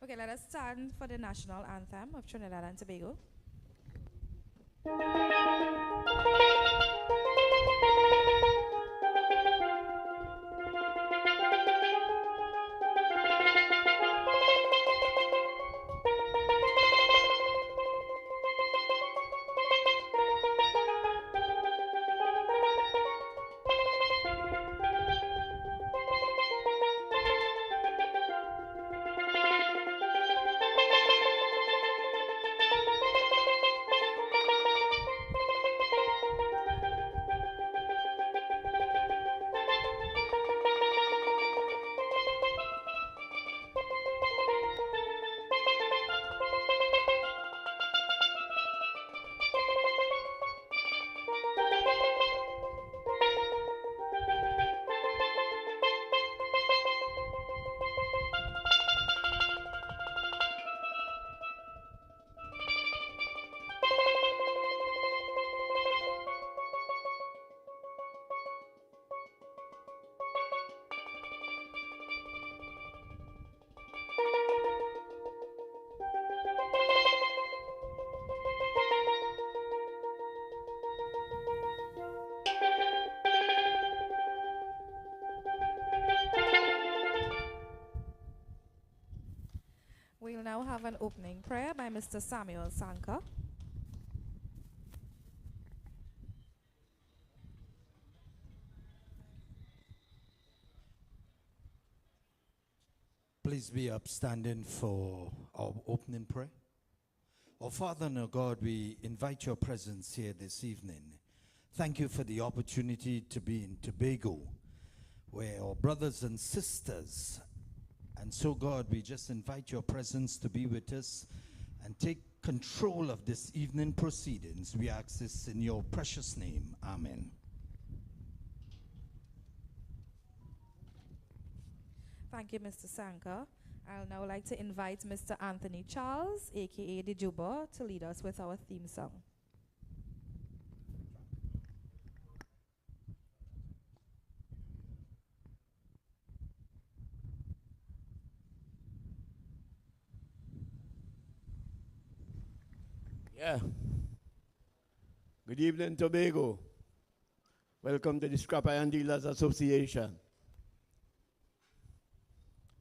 Okay, let us stand for the national anthem of Trinidad and Tobago. We'll now have an opening prayer by Mr. Samuel Sanka. Please be upstanding for our opening prayer. Oh, Father and our God, we invite your presence here this evening. Thank you for the opportunity to be in Tobago, where our brothers and sisters. And so, God, we just invite your presence to be with us and take control of this evening proceedings. We ask this in your precious name. Amen. Thank you, Mr. Sanka. I'll now like to invite Mr. Anthony Charles, a.k.a. the Juba, to lead us with our theme song. Yeah. Good evening, Tobago. Welcome to the Scrapper and Dealers Association.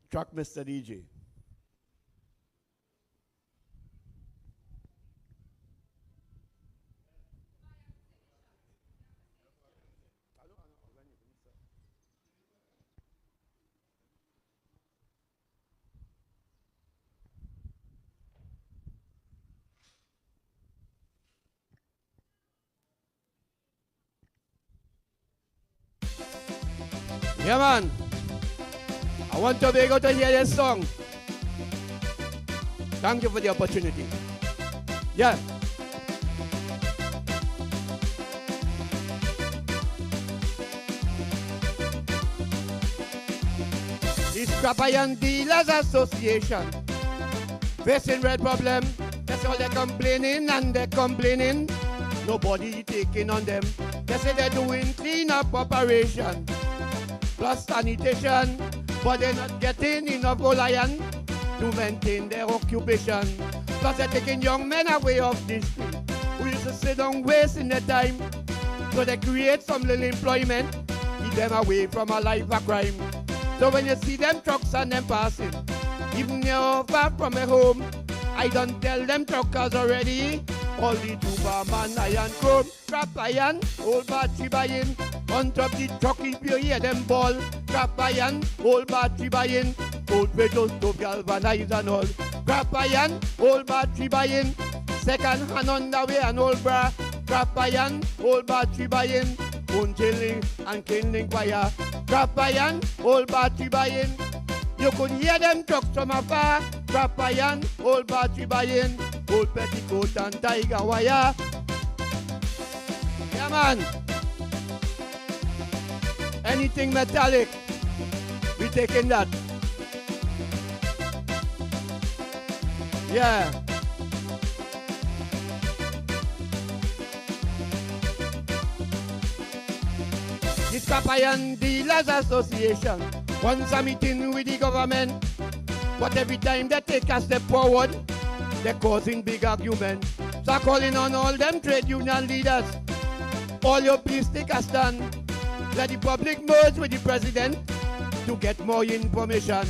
Track, Mr. DJ. Yeah, man. I want Tobago to hear this song. Thank you for the opportunity. Yeah. The Scrapper and Dealers Association facing red problem. That's all they're complaining and they're complaining. Nobody taking on them. They say they're doing clean-up operation plus sanitation, but they're not getting enough iron to maintain their occupation. Plus they're taking young men away off the street who used to sit down wasting their time So they create some little employment, keep them away from a life of crime. So when you see them trucks and them passing, even you're far from a home, I don't tell them truckers already. All the Superman iron chrome, scrap iron, old battery buying. On top the truck if you hear them ball, scrap iron, old battery buying. Old petrol stove galvanized and all. Scrap iron, old battery buying. Second hand underwear and old bra. Scrap iron, old battery buying. Bone chilling and kindling fire. Scrap iron, old battery buying. You could hear them trucks from afar. Scrap iron, old battery buying. Old petticoat and tiger wire. Yeah, man. Anything metallic, we taking that. Yeah. The Scrap Iron Dealers Association wants a meeting with the government, but every time they take a step forward, they're causing big argument. So calling on all them trade union leaders, all your please take a stand. Let the public merge with the president to get more information.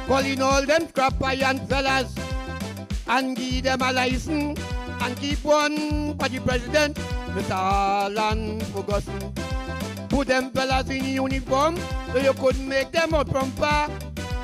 Calling all them scrap iron fellas and give them a license and keep one for the president, Mr. Alan Ferguson. Put them fellas in uniform so you could make them out from far.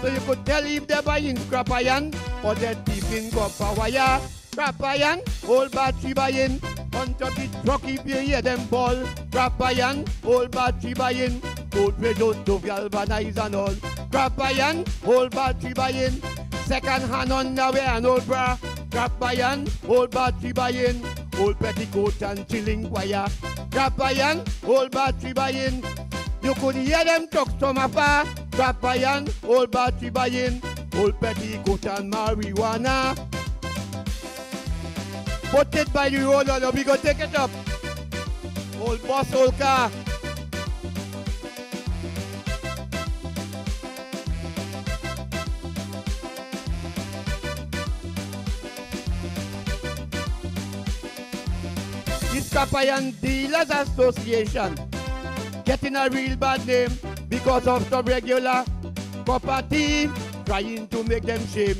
So you could tell if they're buying scrap iron or they're peeping copper wire. Scrap iron, old battery buying. On top the truck if you hear them ball. Scrap iron, old battery buying. Old radio stove galvanized and all. Scrap iron, old battery buying. Second hand underwear and old bra. Scrap iron, old battery buying. Old petticoat and chilling wire. Scrap iron, old battery buying. You could hear them trucks from afar. Scrap iron, old battery buying. Old petticoat and marijuana. Put it by the road, or we go take it up. Old boss, old car. The Scrap Iron Dealers Association getting a real bad name because of some regular cooperative trying to make them shame.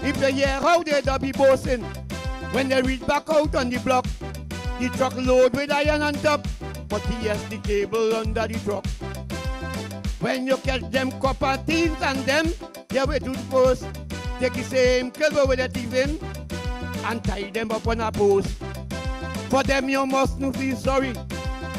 If they hear how they be boasting, when they reach back out on the block, the truck load with iron on top, but he has the cable under the truck. When you catch them cooperatives and them, they way to the post, take the same cable with the teeth in, and tie them up on a post. For them you mustn't feel sorry,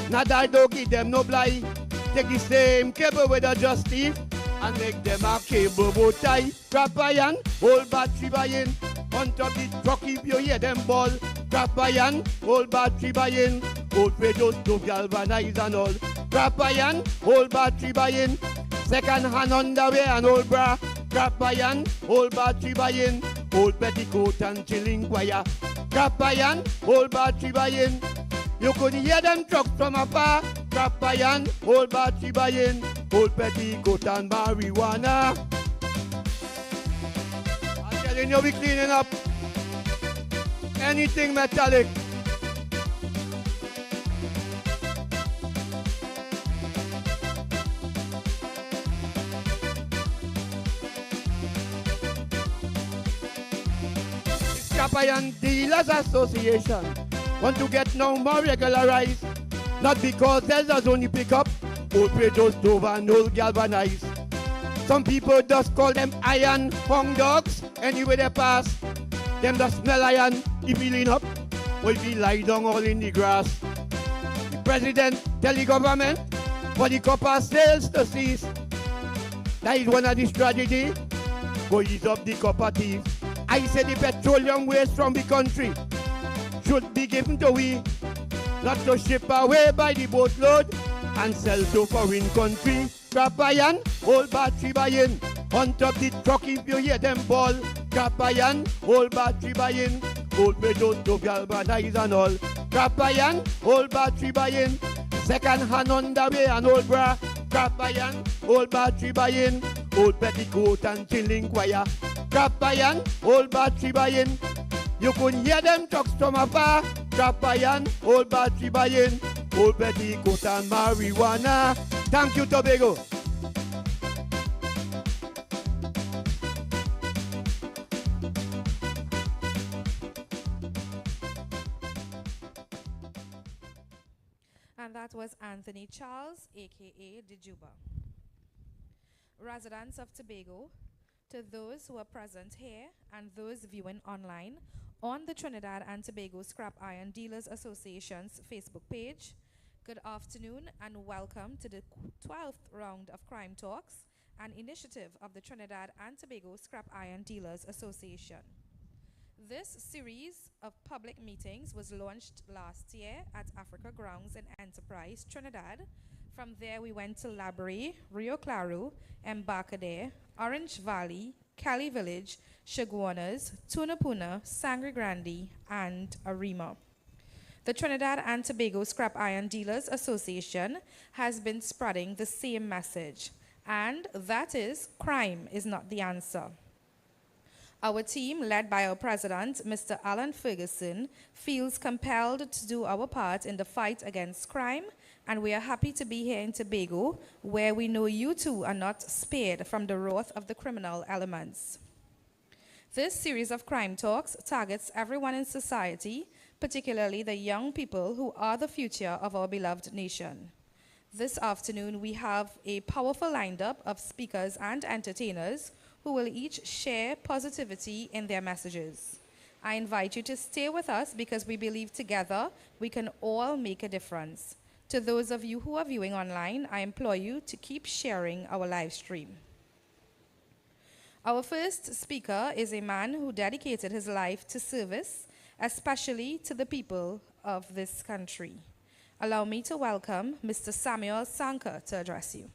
not that don't give them no blind. Take the same cable with a just teeth, and make them a cable bow tie. Scrap iron, old battery buying. On top the truck if you hear them ball. Scrap iron, old battery buying. Old radio stove galvanized and all. Scrap iron, old battery buying. Second hand underwear and old bra. Scrap iron, old battery buying. Old petticoat and chilling wire. Scrap iron, old battery buying. You could hear them trucks from afar. Scrap iron, old battery buying. Old petticoat and marijuana. You'll be cleaning up anything metallic. The Scrap Iron Dealers Association want to get now more regularized, not because they'll just only pick up old radio stove and old galvanized. Some people just call them iron hung dogs. Anyway they pass, them just smell iron. If he lean up, or if he lie down all in the grass. The president tell the government for the copper sales to cease. That is one of the strategies. Go ease up the copper thieves. I say the petroleum waste from the country should be given to we, not to ship away by the boatload and sell to foreign country. Scrap iron, old battery buying. On top the truck if you hear them ball. Scrap iron, old battery buying. Old radio stove galvanized and all. Scrap iron, old battery buying. Second hand underwear and old bra. Scrap iron, old battery buying. Old petticoat and chilling wire. Scrap iron, old battery buying. You could hear them trucks from afar. Scrap iron, old battery buying. old petticoat and marijuana. Thank you, Tobago. And that was Anthony Charles, aka Dijuba. Residents of Tobago, to those who are present here and those viewing online on the Trinidad and Tobago Scrap Iron Dealers Association's Facebook page, good afternoon and welcome to the 12th round of Crime Talks, an initiative of the Trinidad and Tobago Scrap Iron Dealers Association. This series of public meetings was launched last year at Africa Grounds in Enterprise, Trinidad. From there, we went to Labrie, Rio Claro, Embarcadero, Orange Valley, Cali Village, Chaguanas, Tunapuna, Sangre Grande, and Arima. The Trinidad and Tobago Scrap Iron Dealers Association has been spreading the same message, and that is, crime is not the answer. Our team, led by our president, Mr. Alan Ferguson, feels compelled to do our part in the fight against crime, and we are happy to be here in Tobago, where we know you too are not spared from the wrath of the criminal elements. This series of crime talks targets everyone in society, particularly the young people who are the future of our beloved nation. This afternoon, we have a powerful lineup of speakers and entertainers who will each share positivity in their messages. I invite you to stay with us because we believe together we can all make a difference. To those of you who are viewing online, I implore you to keep sharing our live stream. Our first speaker is a man who dedicated his life to service, especially to the people of this country. Allow me to welcome Mr. Samuel Sanka to address you.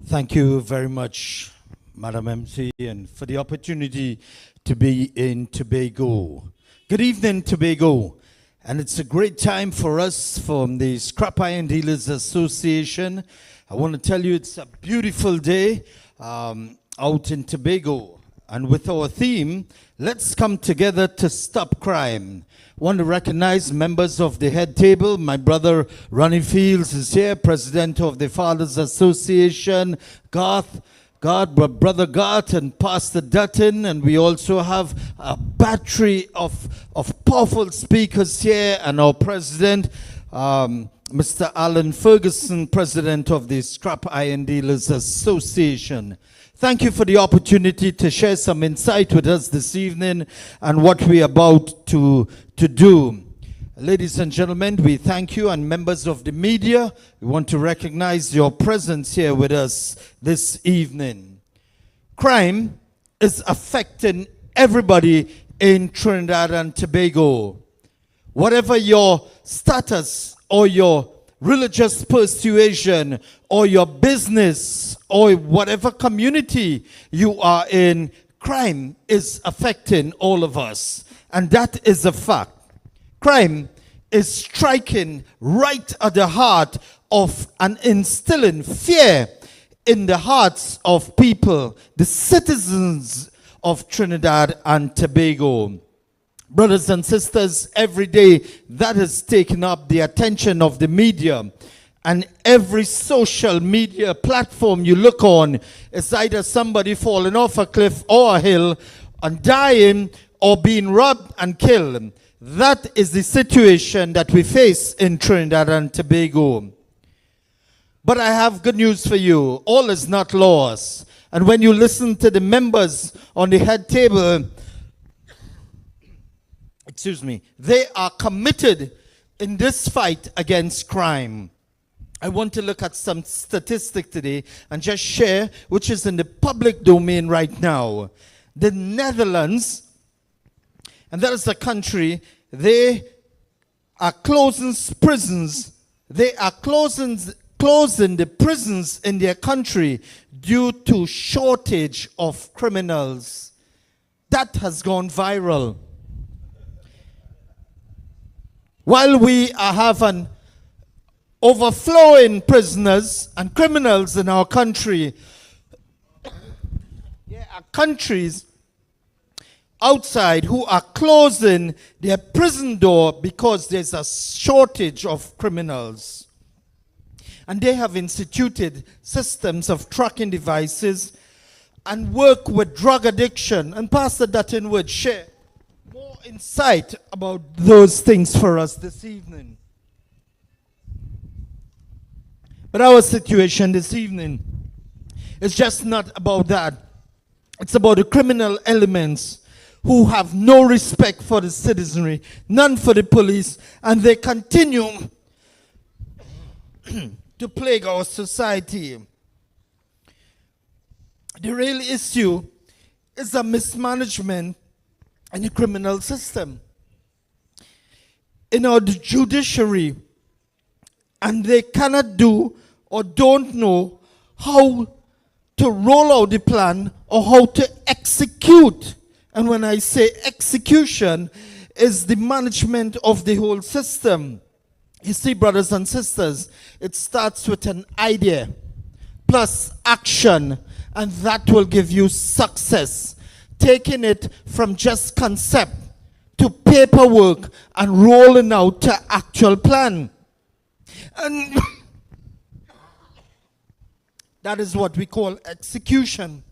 Thank you very much, Madam MC, and for the opportunity to be in Tobago. Good evening, Tobago. And it's a great time for us from the Scrap Iron Dealers Association. I want to tell you it's a beautiful day out in Tobago. And with our theme, let's come together to stop crime. I want to recognize members of the head table. My brother Ronnie Fields is here, president of the Fathers Association, Brother Garth and Pastor Dotin, and we also have a battery of powerful speakers here, and our president, Mr. Alan Ferguson, president of the Scrap Iron Dealers Association. Thank you for the opportunity to share some insight with us this evening and what we are about to do. Ladies and gentlemen, we thank you, and members of the media, we want to recognize your presence here with us this evening. Crime is affecting everybody in Trinidad and Tobago. Whatever your status or your religious persuasion or your business or whatever community you are in, crime is affecting all of us. And that is a fact. Crime is striking right at the heart of and instilling fear in the hearts of people, the citizens of Trinidad and Tobago. Brothers and sisters, every day that has taken up the attention of the media, and every social media platform you look on is either somebody falling off a cliff or a hill and dying or being robbed and killed. That is the situation that we face in Trinidad and Tobago. But I have good news for you. All is not lost. And when you listen to the members on the head table, they are committed in this fight against crime. I want to look at some statistics today and just share, which is in the public domain right now. The Netherlands, and that is a country, they are closing prisons. They are closing the prisons in their country due to shortage of criminals. That has gone viral. while we have an overflowing prisoners and criminals in our country, there are countries outside who are closing their prison door because there's a shortage of criminals. And they have instituted systems of tracking devices and work with drug addiction. And Pastor Dotin would share more insight about those things for us this evening. But our situation this evening is just not about that. It's about the criminal elements who have no respect for the citizenry, none for the police, and they continue to plague our society. The real issue is a mismanagement in the criminal system, in our judiciary, and they cannot do or don't know how to roll out the plan or how to execute. And when I say execution, is the management of the whole system. You see, brothers and sisters, it starts with an idea plus action, and that will give you success. Taking it from just concept to paperwork and rolling out to actual plan. And that is what we call execution.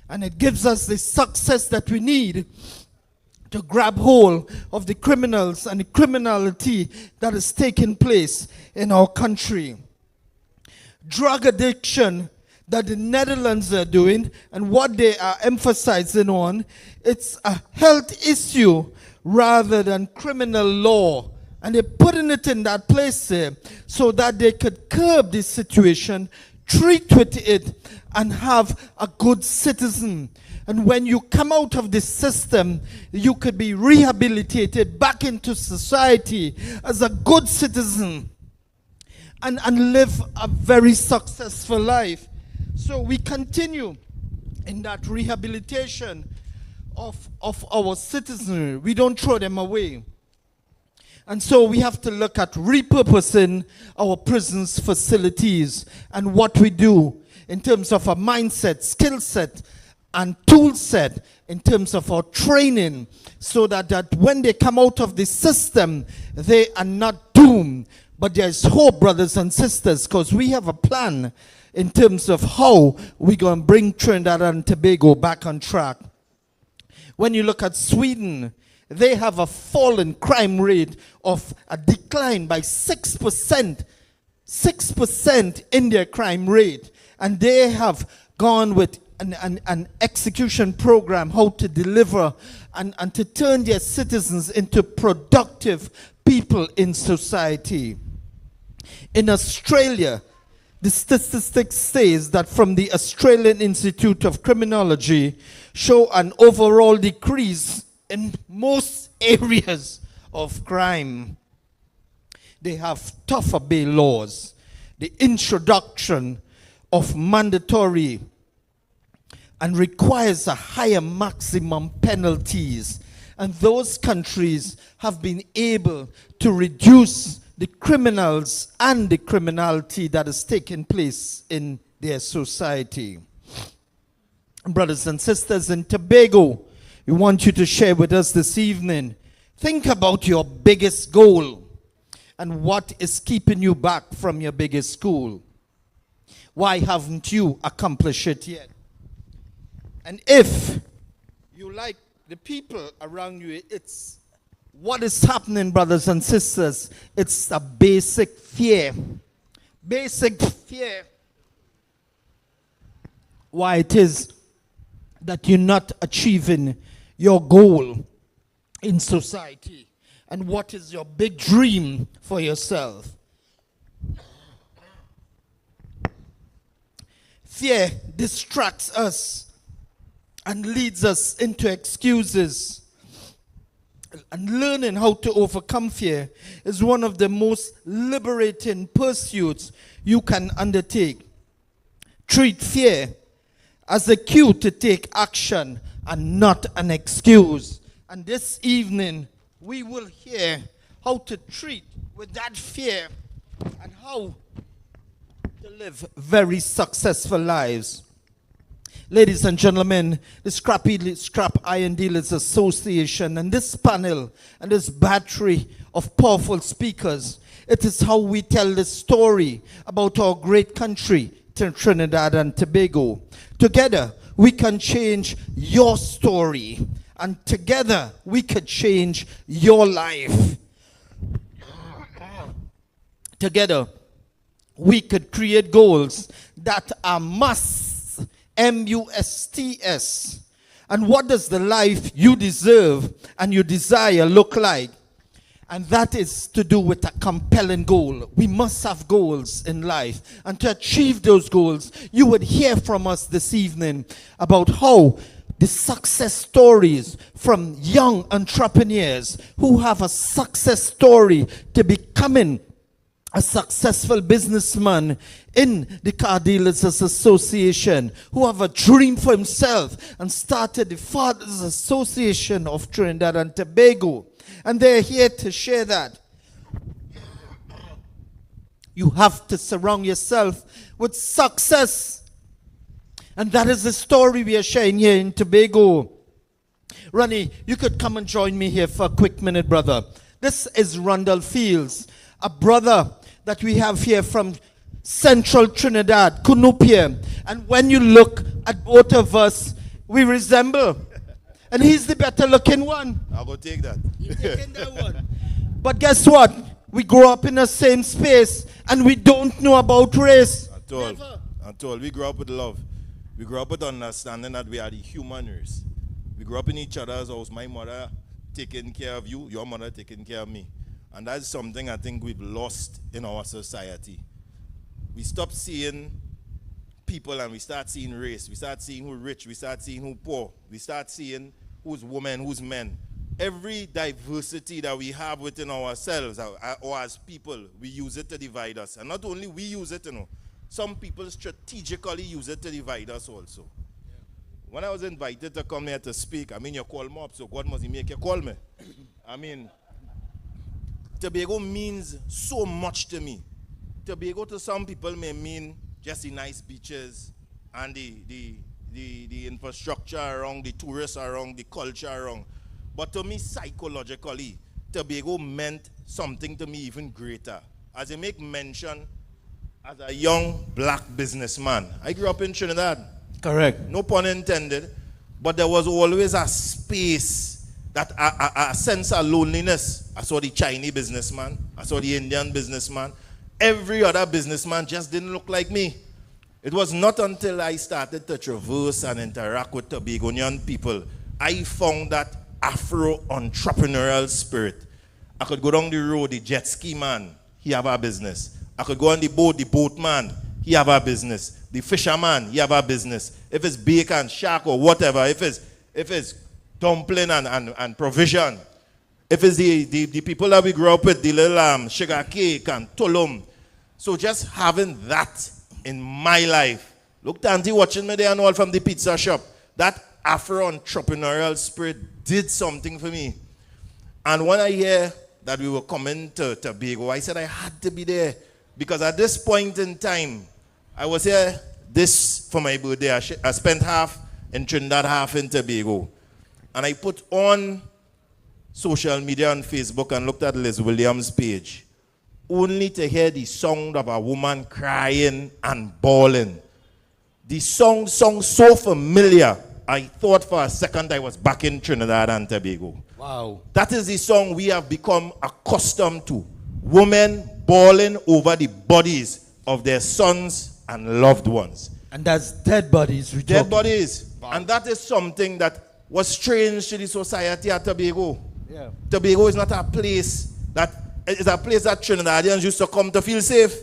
And it gives us the success that we need to grab hold of the criminals and the criminality that is taking place in our country. Drug addiction that the Netherlands are doing and what they are emphasizing on, it's a health issue rather than criminal law. And they're putting it in that place there so that they could curb this situation, treat with it, and have a good citizen. And when you come out of this system, you could be rehabilitated back into society as a good citizen and live a very successful life. So we continue in that rehabilitation of our citizenry. We don't throw them away. And so we have to look at repurposing our prisons facilities and what we do in terms of a mindset, skill set, and tool set in terms of our training, so that when they come out of the system, they are not doomed. But there's hope, brothers and sisters, because we have a plan in terms of how we're going to bring Trinidad and Tobago back on track. When you look at Sweden, they have a fallen crime rate of a decline by 6%. 6% in their crime rate. And they have gone with an execution program, how to deliver and to turn their citizens into productive people in society. In Australia, the statistics says that from the Australian Institute of Criminology show an overall decrease in most areas of crime. They have tougher bail laws, the introduction of mandatory and requires a higher maximum penalties. And those countries have been able to reduce the criminals and the criminality that is taking place in their society. Brothers and sisters, in Tobago, we want you to share with us this evening. Think about your biggest goal and what is keeping you back from your biggest goal. Why haven't you accomplished it yet? And if you like the people around you, it's what is happening, brothers and sisters. It's a basic fear. Basic fear. Why it is that you're not achieving your goal in society. And what is your big dream for yourself? Fear distracts us and leads us into excuses. And learning how to overcome fear is one of the most liberating pursuits you can undertake. Treat fear as a cue to take action and not an excuse. And this evening, we will hear how to treat with that fear, and how to live very successful lives. Ladies and gentlemen, the Scrap Iron Dealers Association and this panel and this battery of powerful speakers, it is how we tell the story about our great country, Trinidad and Tobago. Together, we can change your story, and together, we could change your life. Together, we could create goals that are musts, M-U-S-T-S. And what does the life you deserve and you desire look like? And that is to do with a compelling goal. We must have goals in life. And to achieve those goals, you would hear from us this evening about how the success stories from young entrepreneurs who have a success story to becoming a successful businessman in the Car Dealers Association, who have a dream for himself and started the Fathers Association of Trinidad and Tobago. And they're here to share that. You have to surround yourself with success. And that is the story we are sharing here in Tobago. Ronnie, you could come and join me here for a quick minute, brother. This is Rondall Fields, a brother that we have here from central Trinidad, Cunupia. And when you look at both of us, we resemble. And he's the better looking one. I'll go take that. You're taking that one. But guess what? We grow up in the same space and we don't know about race. At all. At all. We grew up with love. We grew up with understanding that we are the human race. We grew up in each other's house. My mother taking care of you, your mother taking care of me. And that's something I think we've lost in our society. We stop seeing people and we start seeing race. We start seeing who's rich. We start seeing who's poor. We start seeing who's women, who's men. Every diversity that we have within ourselves or as people, we use it to divide us. And not only we use it, some people strategically use it to divide us also. Yeah. When I was invited to come here to speak, you call me up, so God must make you call me. Tobago means so much to me. Tobago to some people may mean just the nice beaches and the infrastructure around, the tourists around, the culture around. But to me, psychologically, Tobago meant something to me even greater. As I make mention, as a young black businessman, I grew up in Trinidad. Correct. No pun intended. But there was always a space, that a sense of loneliness. I saw the Chinese businessman. I saw the Indian businessman. Every other businessman just didn't look like me. It was not until I started to traverse and interact with Tobagonian people, I found that Afro-entrepreneurial spirit. I could go down the road, the jet ski man, he have a business. I could go on the boatman, he have a business. The fisherman, he have a business. If it's bacon, shark, or whatever, if it's dumpling and provision, if it's the people that we grew up with, the little sugar cake and tulum. So just having that in my life. Look, Tanti watching me there and all from the pizza shop. That Afro-entrepreneurial spirit did something for me. And when I hear that we were coming to Tobago, I said I had to be there. Because at this point in time, I was here for my birthday. I spent half in Trinidad, half in Tobago. And I put on social media on Facebook and looked at Liz Williams' page, only to hear the sound of a woman crying and bawling. The song so familiar, I thought for a second I was back in Trinidad and Tobago. Wow. That is the song we have become accustomed to. Women bawling over the bodies of their sons and loved ones. And that's dead bodies. Dead bodies. Wow. And that is something that was strange to the society at Tobago. Yeah. Tobago is not a place it's a place that Trinidadians used to come to feel safe.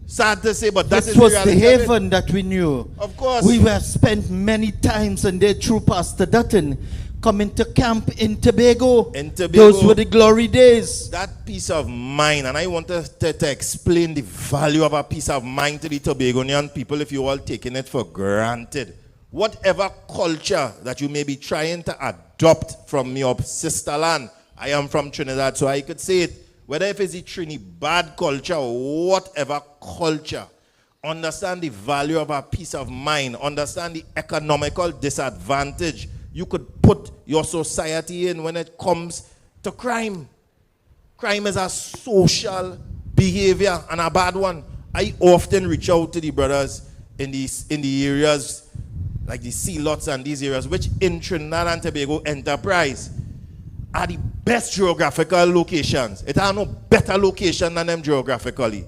Sad to say, but that is the reality. This was the haven that we knew. Of course. We have spent many times and there through Pastor Dotin coming to camp in Tobago. Those were the glory days. That peace of mind, and I want to explain the value of a peace of mind to the Tobagonian people if you all taking it for granted. Whatever culture that you may be trying to adopt from your sister land I am from Trinidad, so I could say it. Whether if it's the Trinidad culture or whatever culture, understand the value of a peace of mind, understand the economical disadvantage you could put your society in when it comes to crime. Crime is a social behavior and a bad one. I often reach out to the brothers in the areas like the sea lots and these areas, which in Trinidad and Tobago enterprise are the best geographical locations. It are no better location than them geographically.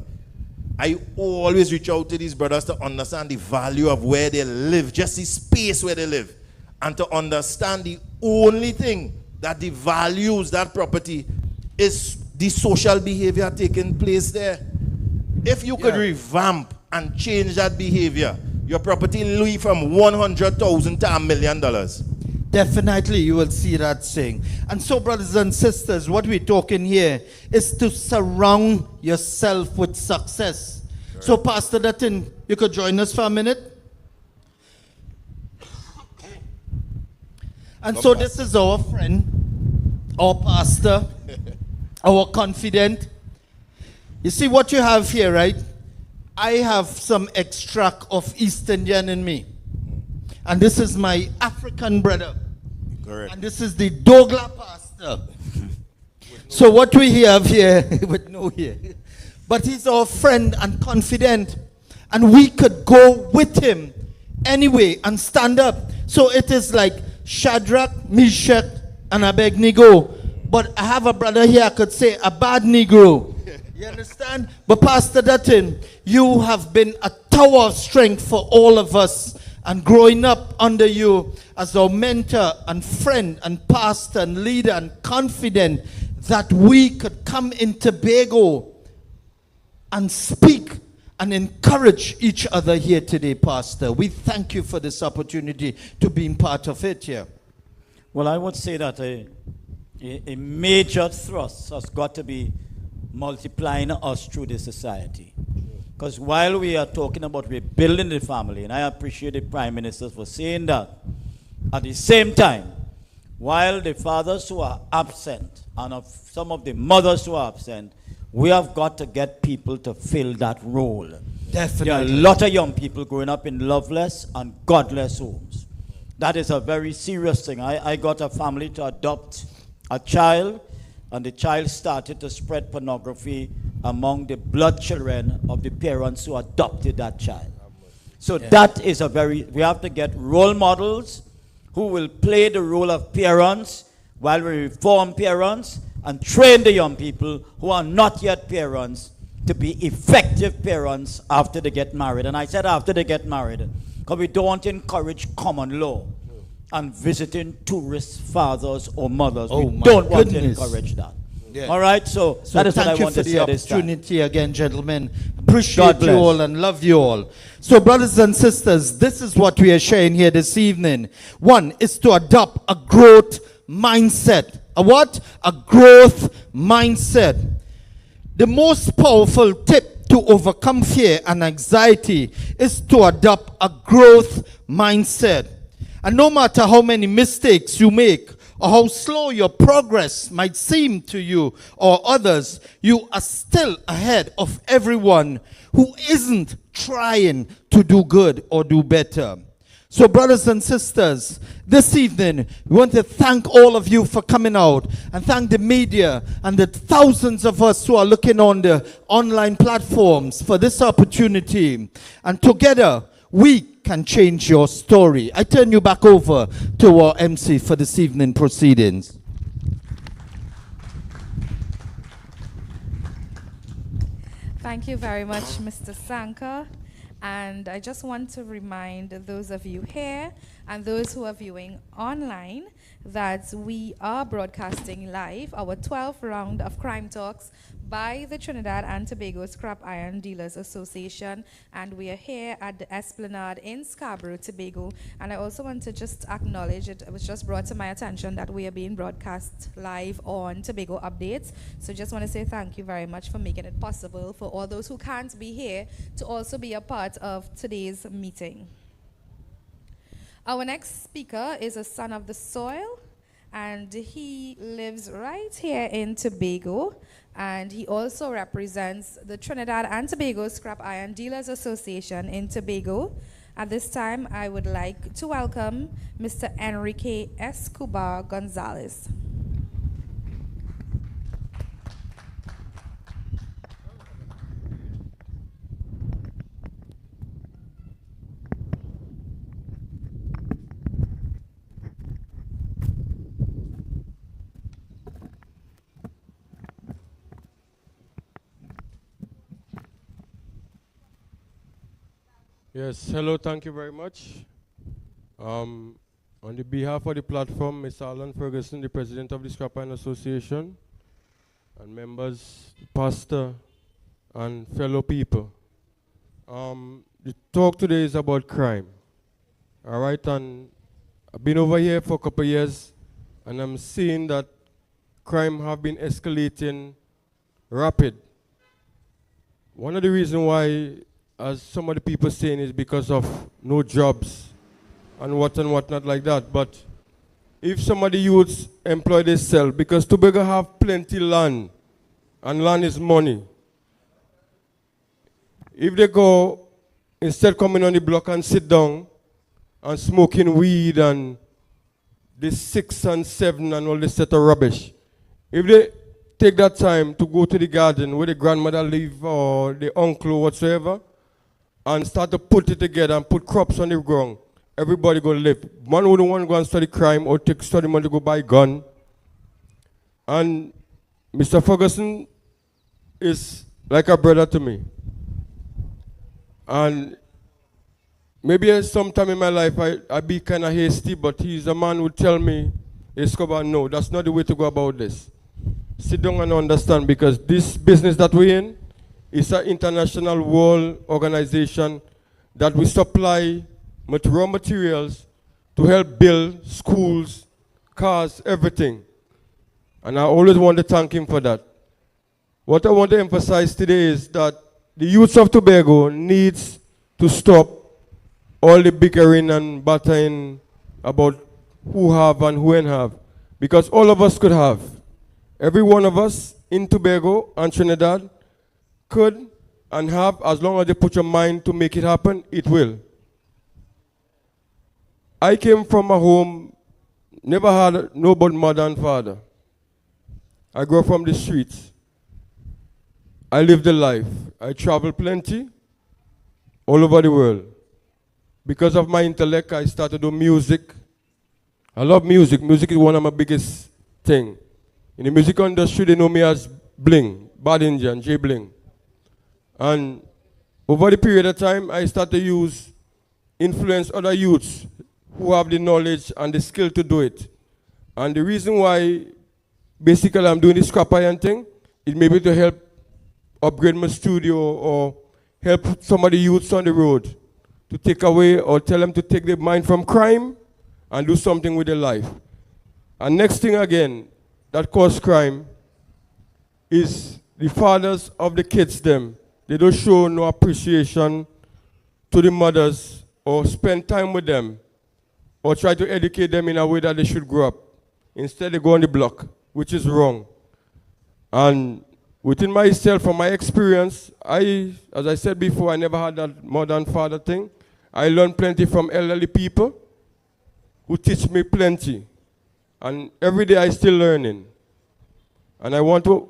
I always reach out to these brothers to understand the value of where they live, just the space where they live, and to understand the only thing that devalues that property is the social behavior taking place there. If you could revamp and change that behavior, your property will leave from $100,000 to $1 million. Definitely, you will see that thing. And so, brothers and sisters, what we're talking here is to surround yourself with success. Right. So, Pastor Dotin, you could join us for a minute. And so, this is our friend, our pastor, our confidant. You see what you have here, right? I have some extract of East Indian in me. And this is my African brother. Correct. And this is the Dogla pastor. So what we have here, with no here, but he's our friend and confidant. And we could go with him anyway and stand up. So it is like Shadrach, Meshach, and Abednego. But I have a brother here, I could say a bad Negro. You understand? But Pastor Dotin, you have been a tower of strength for all of us. And growing up under you as our mentor and friend and pastor and leader and confident that we could come in Tobago and speak and encourage each other here today, Pastor. We thank you for this opportunity to be part of it here. Well, I would say that a major thrust has got to be multiplying us through the society. Because while we are talking about rebuilding the family, and I appreciate the Prime Minister for saying that, at the same time, while the fathers who are absent, and of some of the mothers who are absent, we have got to get people to fill that role. Definitely. There are a lot of young people growing up in loveless and godless homes. That is a very serious thing. I got a family to adopt a child, and the child started to spread pornography among the blood children of the parents who adopted that child. So that is we have to get role models who will play the role of parents while we reform parents and train the young people who are not yet parents to be effective parents after they get married. And I said after they get married, because we don't encourage common law and visiting tourist fathers or mothers. We don't want to encourage that. Yeah. All right, so that is what I want to say this time. Thank you for the opportunity again, gentlemen. Appreciate you all and love you all. So, brothers and sisters, this is what we are sharing here this evening. One is to adopt a growth mindset. A what? A growth mindset. The most powerful tip to overcome fear and anxiety is to adopt a growth mindset. And no matter how many mistakes you make, or how slow your progress might seem to you or others, you are still ahead of everyone who isn't trying to do good or do better. So, brothers and sisters, this evening, we want to thank all of you for coming out and thank the media and the thousands of us who are looking on the online platforms for this opportunity. And together, we can change your story. I turn you back over to our MC for this evening proceedings. Thank you very much, Mr. Sanka. And I just want to remind those of you here and those who are viewing online that we are broadcasting live our 12th round of Crime Talks by the Trinidad and Tobago Scrap Iron Dealers Association, and we are here at the Esplanade in Scarborough, Tobago. And I also want to just acknowledge it was just brought to my attention that we are being broadcast live on Tobago Updates. So just want to say thank you very much for making it possible for all those who can't be here to also be a part of today's meeting. Our next speaker is a son of the soil and he lives right here in Tobago, and he also represents the Trinidad and Tobago Scrap Iron Dealers Association in Tobago. At this time, I would like to welcome Mr. Enrique Escobar Gonzalez. Yes, hello, thank you very much. On the behalf of the platform, Mr. Alan Ferguson, the President of the Scrap Iron Association, and members, pastor, and fellow people. The talk today is about crime. All right, and I've been over here for a couple of years, and I'm seeing that crime have been escalating rapid. One of the reasons why, as some of the people saying, is because of no jobs and whatnot like that. But if some of the youths employ themselves, because Tobago have plenty land, and land is money. If they go, instead coming on the block and sit down and smoking weed and this 6 and 7 and all this set of rubbish, if they take that time to go to the garden where the grandmother live or the uncle or whatsoever, and start to put it together and put crops on the ground, everybody gonna live. One wouldn't want to go and study crime or take study money to go buy a gun. And Mr. Ferguson is like a brother to me. And maybe sometime in my life I be kind of hasty, but he's a man who would tell me, Escobar, no, that's not the way to go about this. Sit down and understand, because this business that we're in, it's an international world organization that we supply raw materials to help build schools, cars, everything. And I always want to thank him for that. What I want to emphasize today is that the youths of Tobago needs to stop all the bickering and battering about who have and who ain't have. Because all of us could have. Every one of us in Tobago and Trinidad could and have, as long as they put your mind to make it happen, it will. I came from a home, never had no but mother and father. I grew up from the streets. I lived a life. I traveled plenty, all over the world. Because of my intellect, I started to do music. I love music. Music is one of my biggest things. In the music industry, they know me as Bling, Bad Indian, J Bling. And over the period of time, I started to influence other youths who have the knowledge and the skill to do it. And the reason why, basically, I'm doing this scrap iron thing is maybe to help upgrade my studio or help some of the youths on the road to take away or tell them to take their mind from crime and do something with their life. And next thing again, that cause crime is the fathers of the kids them. They don't show no appreciation to the mothers or spend time with them or try to educate them in a way that they should grow up. Instead, they go on the block, which is wrong. And within myself, from my experience, as I said before, I never had that mother and father thing. I learned plenty from elderly people who teach me plenty. And every day I still learning. And I want to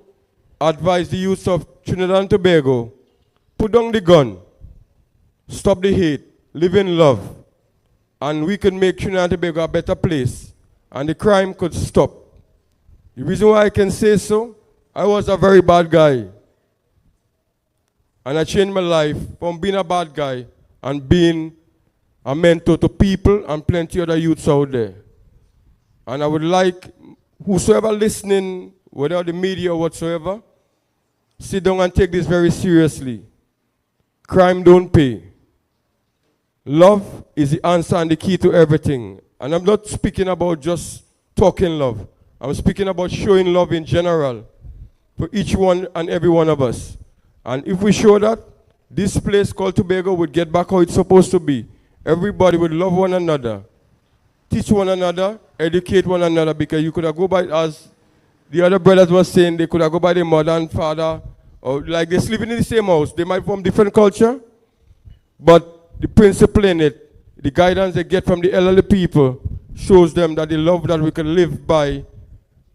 advise the youth of Trinidad and Tobago, put down the gun, stop the hate, live in love, and we can make Trinidad and Tobago a better place, and the crime could stop. The reason why I can say so, I was a very bad guy. And I changed my life from being a bad guy and being a mentor to people and plenty other youths out there. And I would like whosoever listening, whether the media or whatsoever, sit down and take this very seriously. Crime don't pay. Love is the answer and the key to everything. And I'm not speaking about just talking love. I'm speaking about showing love in general for each one and every one of us. And if we show that, this place called Tobago would get back how it's supposed to be. Everybody would love one another, teach one another, educate one another, because you could have go by, as the other brothers were saying, they could have go by their mother and father, or like they're sleeping in the same house. They might from different culture, but the principle in it, the guidance they get from the elderly people, shows them that the love that we can live by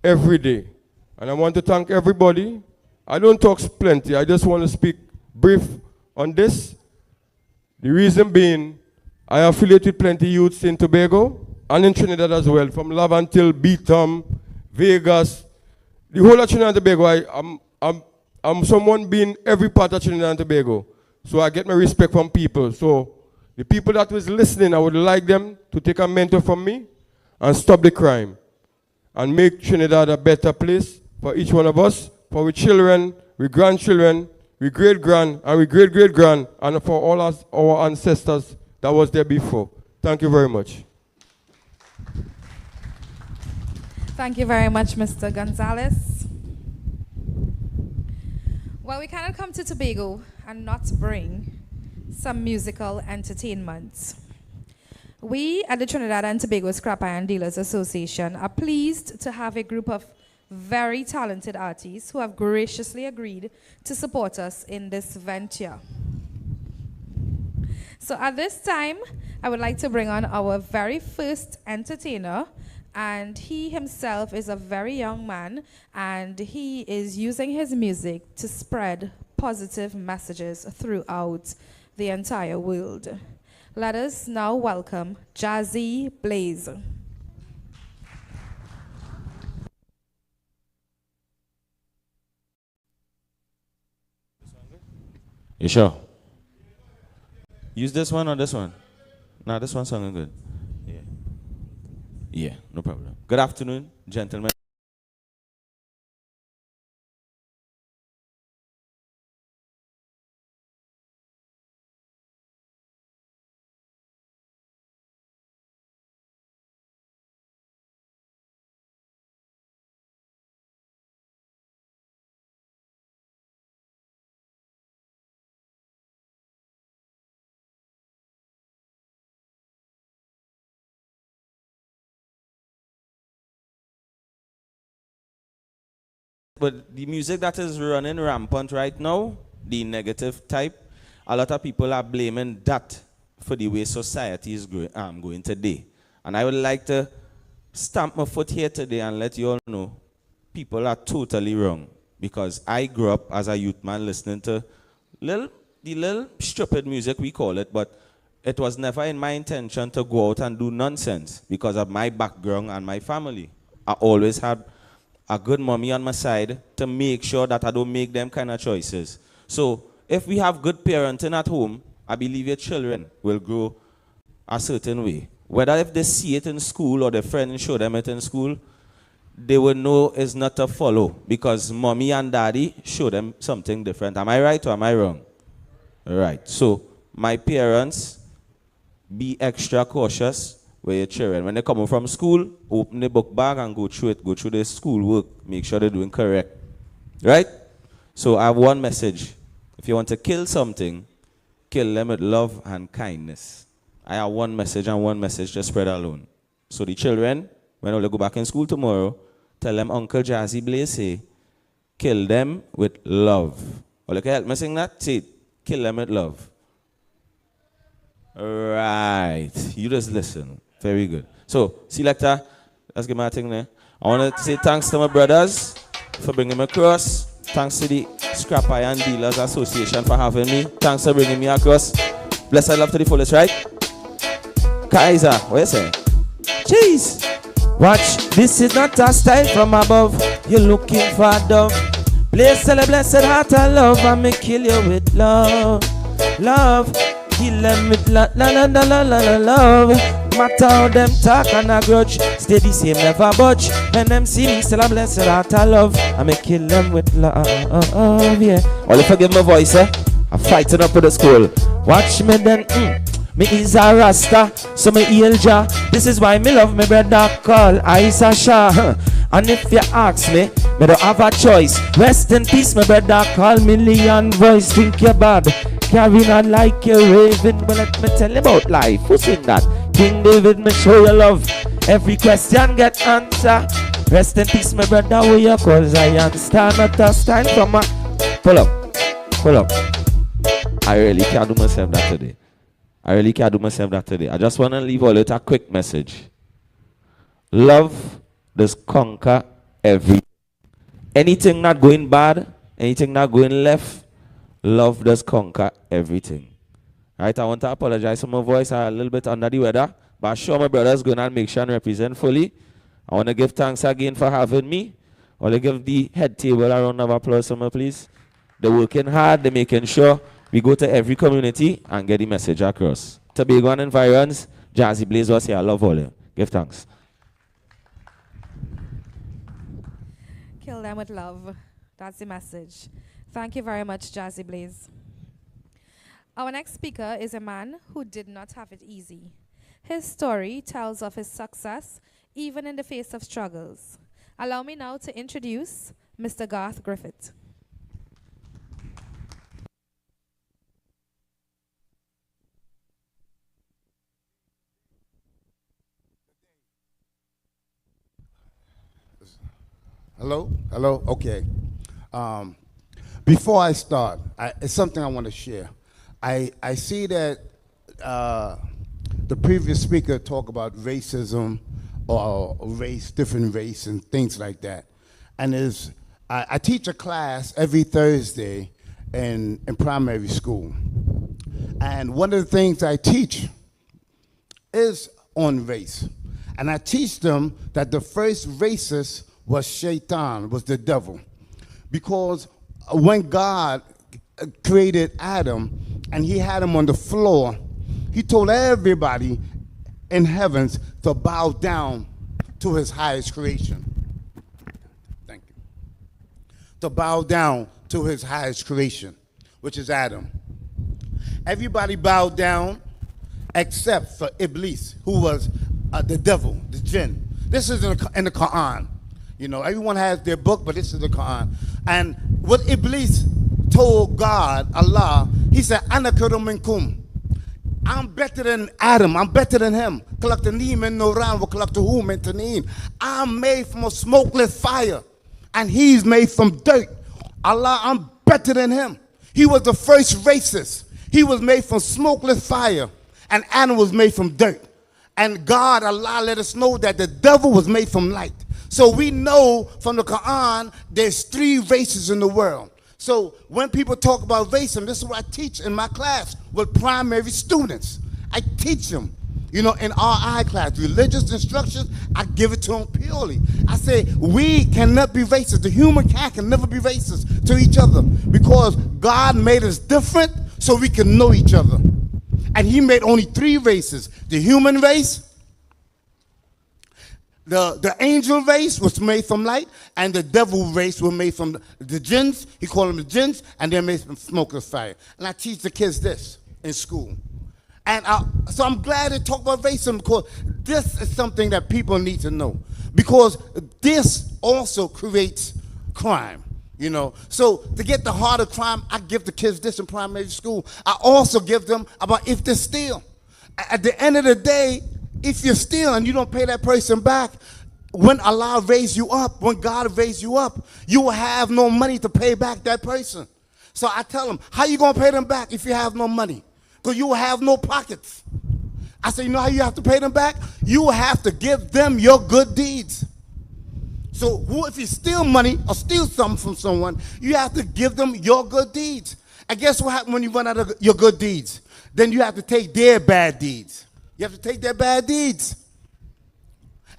every day. And I want to thank everybody. I don't talk plenty. I just want to speak brief on this. The reason being, I affiliate with plenty youths in Tobago and in Trinidad as well, from Lavantil, Beetham, Vegas, the whole of Trinidad and Tobago. I'm someone being every part of Trinidad and Tobago. So I get my respect from people. So the people that was listening, I would like them to take a mentor from me and stop the crime and make Trinidad a better place for each one of us, for our children, our grandchildren, our great-grand, and our great-great-grand, and for all our ancestors that was there before. Thank you very much. Thank you very much, Mr. Gonzalez. Well, we cannot come to Tobago and not bring some musical entertainment. We at the Trinidad and Tobago Scrap Iron Dealers Association are pleased to have a group of very talented artists who have graciously agreed to support us in this venture. So at this time, I would like to bring on our very first entertainer, and he himself is a very young man, and he is using his music to spread positive messages throughout the entire world. Let us now welcome Jazzy Blaze. You sure? Use this one or this one? Nah, this one sounding good. Yeah. Yeah, no problem. Good afternoon, gentlemen. But the music that is running rampant right now, the negative type, a lot of people are blaming that for the way society is going today. And I would like to stamp my foot here today and let you all know people are totally wrong. Because I grew up as a youth man listening to the little stupid music, we call it, but it was never in my intention to go out and do nonsense because of my background and my family. I always had a good mommy on my side to make sure that I don't make them kind of choices. So if we have good parenting at home, I believe your children will grow a certain way. Whether if they see it in school or their friends show them it in school, they will know it's not a follow because mommy and daddy show them something different. Am I right or am I wrong? Right. So my parents, be extra cautious with your children. When they come home from school, open the book bag and go through it, go through their school work, make sure they're doing correct. Right? So I have one message. If you want to kill something, kill them with love and kindness. I have one message and one message to spread alone. So the children, when they go back in school tomorrow, tell them Uncle Jazzy Blaze say, kill them with love. Or can you help me sing that? Say it. Kill them with love. Right. You just listen. Very good. So, selector, let's get my thing there. I want to say thanks to my brothers for bringing me across. Thanks to the Scrap Iron Dealers Association for having me. Thanks for bringing me across. Bless I love to the fullest, right? Kaiser, what you say? Jeez. Watch, this is not a style from above. You're looking for a dove. Bless the blessed heart of love. I may kill you with love. Love. Kill them with love. Matter how them talk and a grudge, stay the same, never budge. When them see me, still a blessed heart of love. I may kill them with love, yeah. All if I give my voice, I'm fighting up with the school. Watch me then, me is a rasta, so me heal Jah. This is why me love me brother call Isa Shah. And if you ask me, me don't have a choice. Rest in peace, my brother call million voice. Think you're bad, carrying on like you're raving. But let me tell you about life, who sing that? King David, me show your love. Every question get answer. Rest in peace, my brother, where you call Zion. Stand up, to stand from a... Pull up. I really can't do myself that today. I just want to leave all with a quick message. Love does conquer everything. Anything not going bad, anything not going left, love does conquer everything. Right, I want to apologize for my voice. I'm a little bit under the weather, but I'm sure my brother's going to make sure and represent fully. I want to give thanks again for having me. I want to give the head table a round of applause, somewhere, please. They're working hard. They're making sure we go to every community and get the message across. Tobago and environs, Jazzy Blaze was here. I love all you. Give thanks. Kill them with love. That's the message. Thank you very much, Jazzy Blaze. Our next speaker is a man who did not have it easy. His story tells of his success even in the face of struggles. Allow me now to introduce Mr. Griffith. Hello? Okay. Before I start, it's something I want to share. I see that the previous speaker talked about racism or race, different race and things like that. And I teach a class every Thursday in primary school. And one of the things I teach is on race. And I teach them that the first racist was Shaitan, was the devil. Because when God created Adam and he had him on the floor, he told everybody in heavens to bow down to his highest creation. Thank you. To bow down to his highest creation, which is Adam. Everybody bowed down except for Iblis, who was the devil, the jinn. This is in the Quran. You know, everyone has their book, but this is the Quran. And what Iblis told God, Allah, he said, Ana khairum minkum. I'm better than Adam. I'm better than him. I'm made from a smokeless fire, and he's made from dirt. Allah, I'm better than him. He was the first racist. He was made from smokeless fire, and Adam was made from dirt. And God, Allah, let us know that the devil was made from light. So we know from the Quran there's 3 races in the world. So when people talk about racism, this is what I teach in my class with primary students. I teach them, you know, in RI class, religious instructions, I give it to them purely. I say, we cannot be racist. The human can never be racist to each other because God made us different so we can know each other. And he made only 3 races. The human race, the angel race was made from light, and the devil race was made from the jinns. He called them the jinns, and they're made from smokeless fire. And I teach the kids this in school. And so I'm glad to talk about racism because this is something that people need to know. Because this also creates crime, you know. So to get the heart of crime, I give the kids this in primary school. I also give them about if they steal. At the end of the day, if you steal and you don't pay that person back, when Allah raised you up, when God raised you up, you will have no money to pay back that person. So I tell them, how you going to pay them back if you have no money? Because you will have no pockets. I say, you know how you have to pay them back? You will have to give them your good deeds. So if you steal money or steal something from someone, you have to give them your good deeds. And guess what happens when you run out of your good deeds? Then you have to take their bad deeds. You have to take their bad deeds.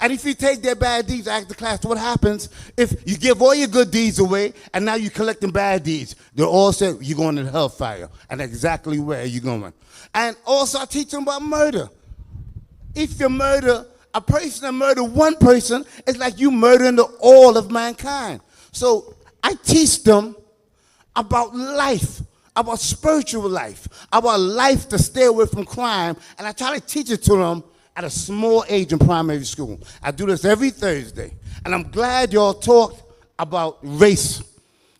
And if you take their bad deeds, ask the class, what happens if you give all your good deeds away and now you're collecting bad deeds? They all say, you're going to hellfire. And exactly where you're going. And also I teach them about murder. If you murder a person and murder one person, it's like you murdering all of mankind. So I teach them about life, about spiritual life, about life to stay away from crime, and I try to teach it to them at a small age in primary school. I do this every Thursday, and I'm glad y'all talked about race,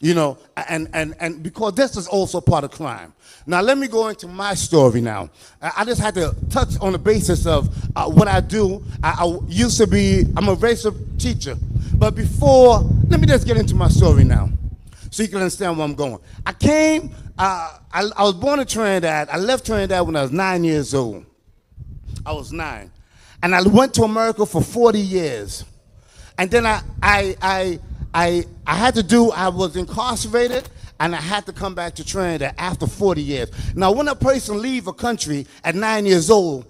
you know, and because this is also part of crime. Now let me go into my story now. I just had to touch on the basis of what I do. I used to be, I'm a racial teacher. But before, let me just get into my story now, so you can understand where I'm going. I came, I was born in Trinidad. I left Trinidad when I was 9 years old. I was 9. And I went to America for 40 years. And then I had to do, I was incarcerated, and I had to come back to Trinidad after 40 years. Now, when a person leaves a country at 9 years old,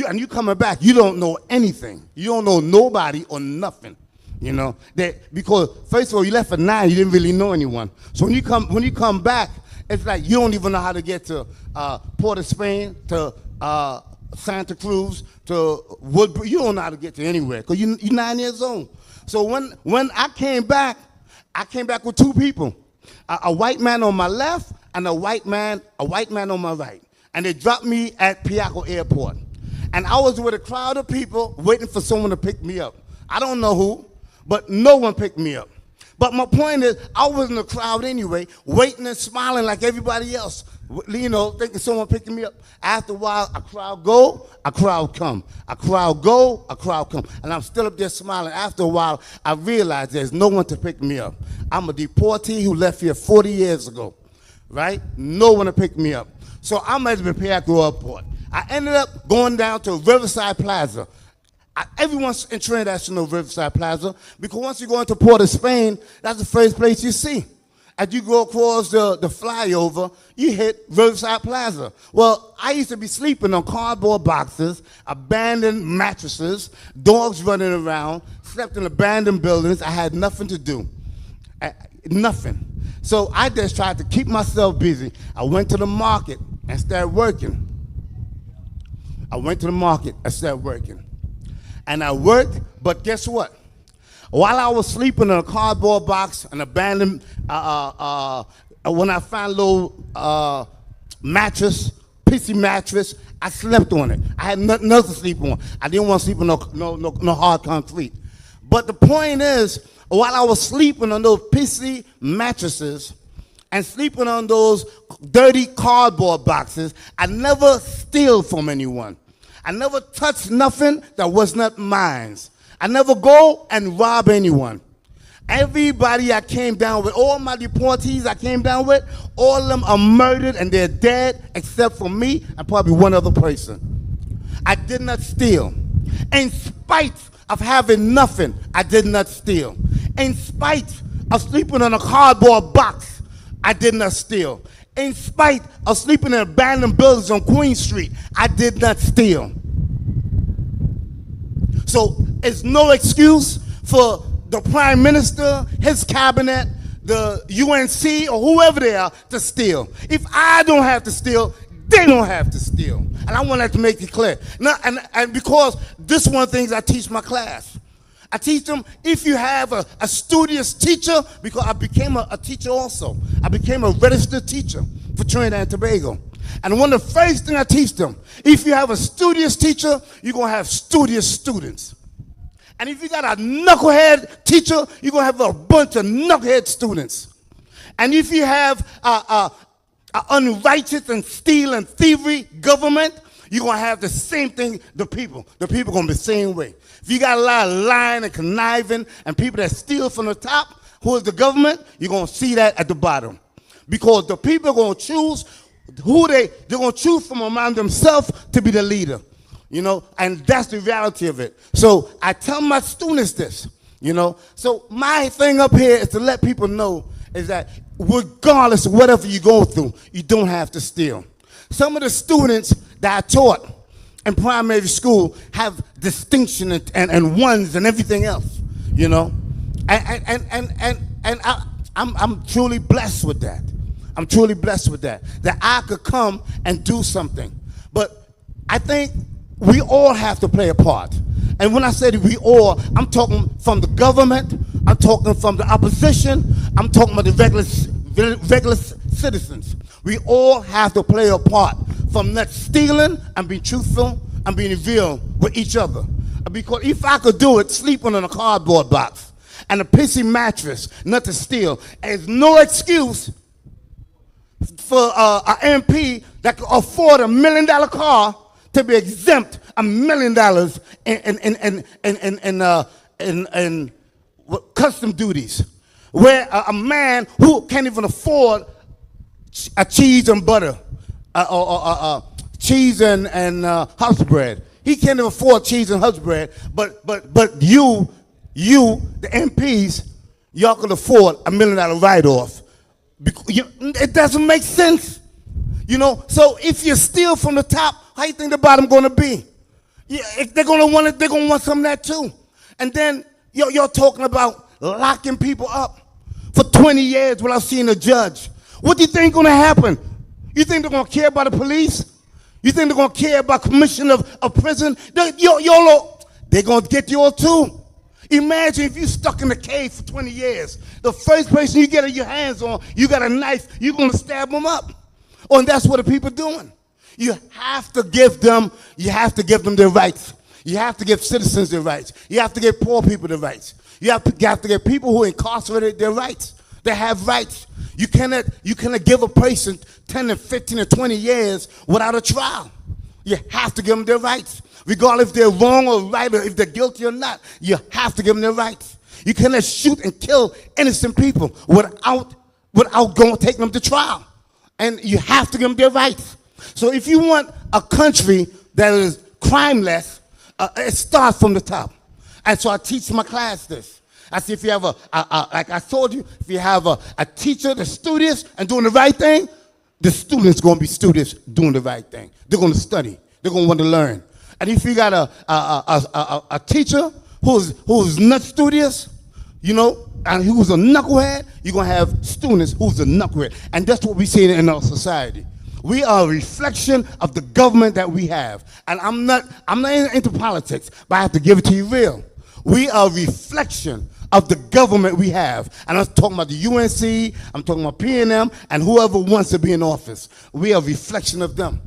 and you coming back, you don't know anything. You don't know nobody or nothing. You know, because first of all, you left at 9, you didn't really know anyone. So when you come back, it's like you don't even know how to get to Port of Spain, to Santa Cruz, to Woodbridge. You don't know how to get to anywhere because you're 9 years old. So when I came back with 2 people, a white man on my left and a white man on my right, and they dropped me at Piaco Airport, and I was with a crowd of people waiting for someone to pick me up. I don't know who. But no one picked me up. But my point is, I was in the crowd anyway, waiting and smiling like everybody else, you know, thinking someone picking me up. After a while, a crowd go, a crowd come. A crowd go, a crowd come. And I'm still up there smiling. After a while, I realized there's no one to pick me up. I'm a deportee who left here 40 years ago, right? No one to pick me up. So I'm at the Piaco Airport. I ended up going down to Riverside Plaza. Everyone in Trinidad should know Riverside Plaza, because once you go into Port of Spain, that's the first place you see. As you go across the flyover, you hit Riverside Plaza. Well, I used to be sleeping on cardboard boxes, abandoned mattresses, dogs running around, slept in abandoned buildings. I had nothing to do, nothing. So I just tried to keep myself busy. I went to the market and started working. And I worked, but guess what? While I was sleeping in a cardboard box, an abandoned, when I found a little mattress, pissy mattress, I slept on it. I had nothing else to sleep on. I didn't want to sleep on no hard concrete. But the point is, while I was sleeping on those pissy mattresses and sleeping on those dirty cardboard boxes, I never steal from anyone. I never touched nothing that was not mine. I never go and rob anyone. Everybody I came down with, all my deportees I came down with, all of them are murdered and they're dead except for me and probably one other person. I did not steal. In spite of having nothing, I did not steal. In spite of sleeping in a cardboard box, I did not steal. In spite of sleeping in abandoned buildings on Queen Street, I did not steal. So it's no excuse for the Prime Minister, his cabinet, the UNC, or whoever they are to steal. If I don't have to steal, they don't have to steal. And I want that to make it clear. Now, and because this one of the things I teach my class. I teach them, if you have a studious teacher, because I became a teacher also. I became a registered teacher for Trinidad and Tobago. And one of the first things I teach them, if you have a studious teacher, you're going to have studious students. And if you got a knucklehead teacher, you're going to have a bunch of knucklehead students. And if you have a unrighteous and steal and thievery government, you're going to have the same thing, the people. The people are going to be the same way. If you got a lot of lying and conniving and people that steal from the top, who is the government, you're going to see that at the bottom. Because the people are going to choose they're going to choose from among themselves to be the leader. You know, and that's the reality of it. So I tell my students this, you know. So my thing up here is to let people know is that regardless of whatever you go through, you don't have to steal. Some of the students that I taught in primary school have distinction and ones and everything else, you know. And I'm truly blessed with that. I'm truly blessed with that I could come and do something. But I think we all have to play a part. And when I say we all, I'm talking from the government, I'm talking from the opposition, I'm talking about the regular citizens. We all have to play a part from not stealing and being truthful and being real with each other. Because if I could do it, sleeping in a cardboard box and a pissy mattress, not to steal, there's no excuse for an MP that could afford $1 million car to be exempt $1 million in custom duties, where a man who can't even afford a cheese and butter, cheese and house bread. He can't even afford cheese and house bread, but you, the MPs, y'all can afford $1 million write-off. It doesn't make sense, you know. So if you steal from the top, how you think the bottom going to be? Yeah, if they're going to want it, they're going to want some of that too. And then you're talking about locking people up for 20 years without seeing a judge. What do you think is going to happen? You think they're going to care about the police? You think they're going to care about commission of prison? They're going to get you all too. Imagine if you're stuck in the cave for 20 years. The first person you get your hands on, you got a knife, you're going to stab them up. Oh, and that's what the people are doing. You have to give them their rights. You have to give citizens their rights. You have to give poor people their rights. You have to give people who are incarcerated their rights. They have rights. You cannot give a person 10 and 15 and 20 years without a trial. You have to give them their rights. Regardless if they're wrong or right, or if they're guilty or not, you have to give them their rights. You cannot shoot and kill innocent people without taking them to trial. And you have to give them their rights. So if you want a country that is crimeless, it starts from the top. And so I teach my class this. I say if you have like I told you, if you have a teacher that's studious and doing the right thing, the students going to be studious doing the right thing. They're going to study. They're going to want to learn. And if you got a teacher who's not studious, you know, and who's a knucklehead, you're going to have students who's a knucklehead. And that's what we see in our society. We are a reflection of the government that we have. And I'm not into politics, but I have to give it to you real. We are a reflection of the government we have. And I'm talking about the UNC, I'm talking about PNM, and whoever wants to be in office. We are a reflection of them,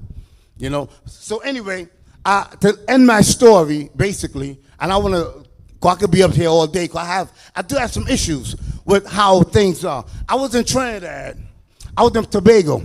you know. So anyway, to end my story, basically, and I could be up here all day, because I do have some issues with how things are. I was in Trinidad, I was in Tobago,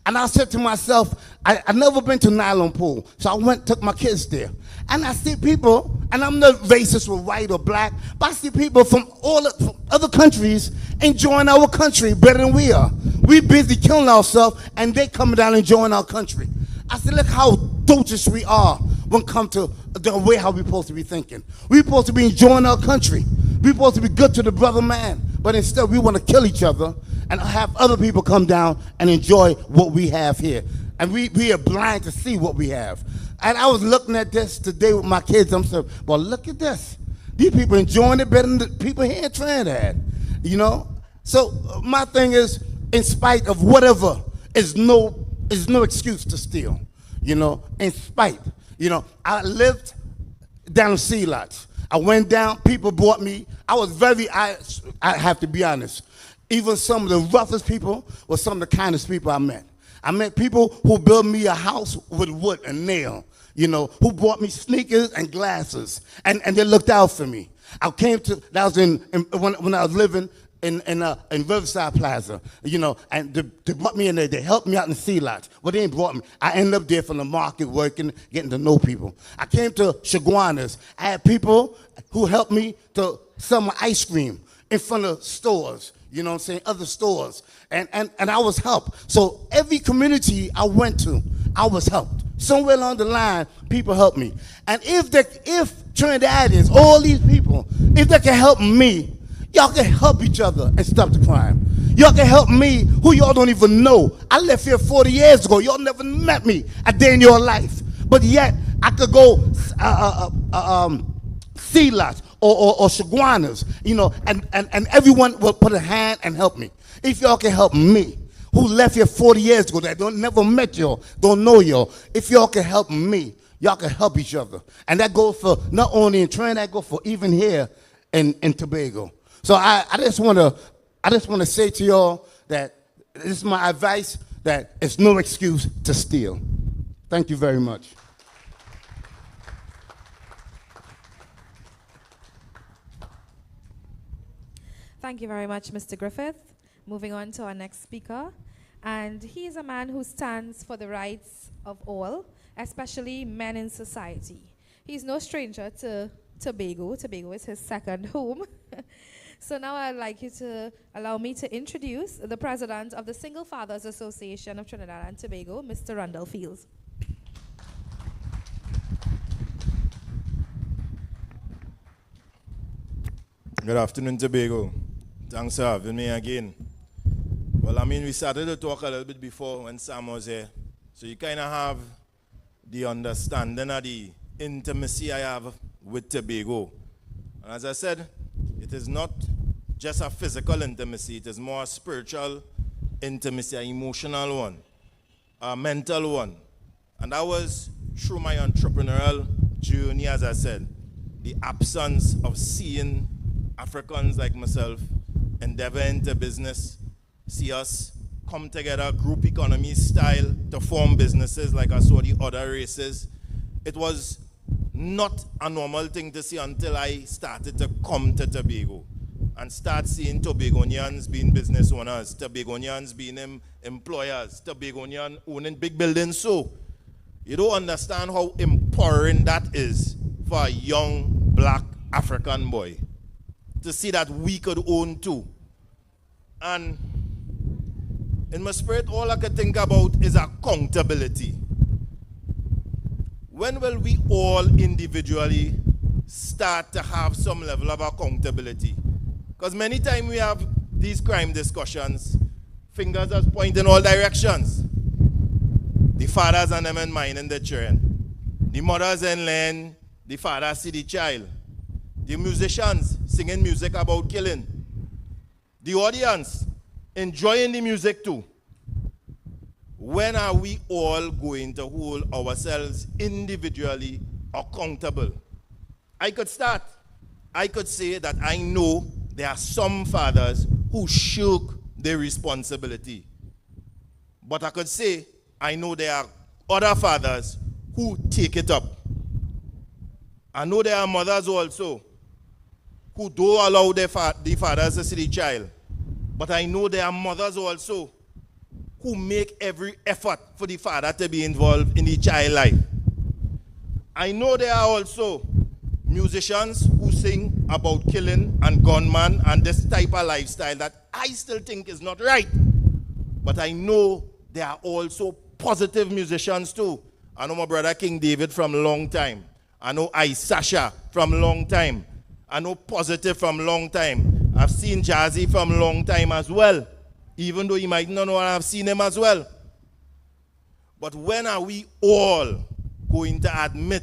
and I said to myself, I've never been to Nylon Pool, so I took my kids there. And I see people, and I'm not racist with white or black, but I see people from other countries enjoying our country better than we are. We busy killing ourselves, and they coming down and enjoying our country. I said, look how dotish we are when it comes to the way how we're supposed to be thinking. We're supposed to be enjoying our country. We're supposed to be good to the brother man. But instead, we want to kill each other and have other people come down and enjoy what we have here. And we are blind to see what we have. And I was looking at this today with my kids. I'm saying, well, look at this. These people enjoying it better than the people here in Trinidad. You know? So my thing is, in spite of whatever, is no excuse to steal. You know, in spite. You know, I lived down in Sea Lots. I went down, people bought me. I have to be honest. Even some of the roughest people were some of the kindest people I met. I met people who built me a house with wood and nail, you know, who bought me sneakers and glasses, and they looked out for me. That was when I was living in Riverside Plaza, you know, and they brought me in there. They helped me out in the Sea Lots. Well, they ain't brought me. I ended up there from the market working, getting to know people. I came to Chaguanas. I had people who helped me to sell my ice cream in front of stores, you know what I'm saying, other stores. And I was helped. So every community I went to, I was helped. Somewhere along the line, people helped me. And if Trinidadians, all these people, if they can help me, y'all can help each other and stop the crime. Y'all can help me, who y'all don't even know. I left here 40 years ago. Y'all never met me a day in your life. But yet, I could go Sea Lots or Chaguanas, you know, and everyone will put a hand and help me. If y'all can help me, who left here 40 years ago, that never met y'all, don't know y'all, if y'all can help me, y'all can help each other. And that goes for not only in Trinidad, that goes for even here in Tobago. So I just want to say to y'all that this is my advice, that it's no excuse to steal. Thank you very much. Thank you very much, Mr. Griffith. Moving on to our next speaker. And he is a man who stands for the rights of all, especially men in society. He's no stranger to Tobago. Tobago is his second home. So now I'd like you to allow me to introduce the president of the Single Fathers Association of Trinidad and Tobago, Mr. Rondall Fields. Good afternoon, Tobago. Thanks for having me again. Well, I mean, we started to talk a little bit before when Sam was here. So you kind of have the understanding of the intimacy I have with Tobago. And as I said, it is not just a physical intimacy, it is more a spiritual intimacy, an emotional one, a mental one. And that was through my entrepreneurial journey, as I said, the absence of seeing Africans like myself endeavor into business, see us come together, group economy style, to form businesses like I saw the other races. It was not a normal thing to see until I started to come to Tobago and start seeing Tobagonians being business owners, Tobagonians being employers, Tobagonians owning big buildings. So you don't understand how empowering that is for a young black African boy to see that we could own too. And in my spirit, all I could think about is accountability. When will we all individually start to have some level of accountability? Because many times we have these crime discussions, fingers are pointing in all directions. The fathers and them in minding the children. The mothers in land, the fathers see the child. The musicians singing music about killing. The audience enjoying the music too. When are we all going to hold ourselves individually accountable? I could start. I could say that I know there are some fathers who shirk their responsibility. But I could say I know there are other fathers who take it up. I know there are mothers also who don't allow the fathers to see the child. But I know there are mothers also who make every effort for the father to be involved in the child life. I know there are also musicians who sing about killing and gunman and this type of lifestyle that I still think is not right. But I know there are also positive musicians too. I know my brother King David from a long time. I know Sasha from a long time. I know Positive from a long time. I've seen Jazzy from a long time as well. Even though you might not know, I've seen him as well. But when are we all going to admit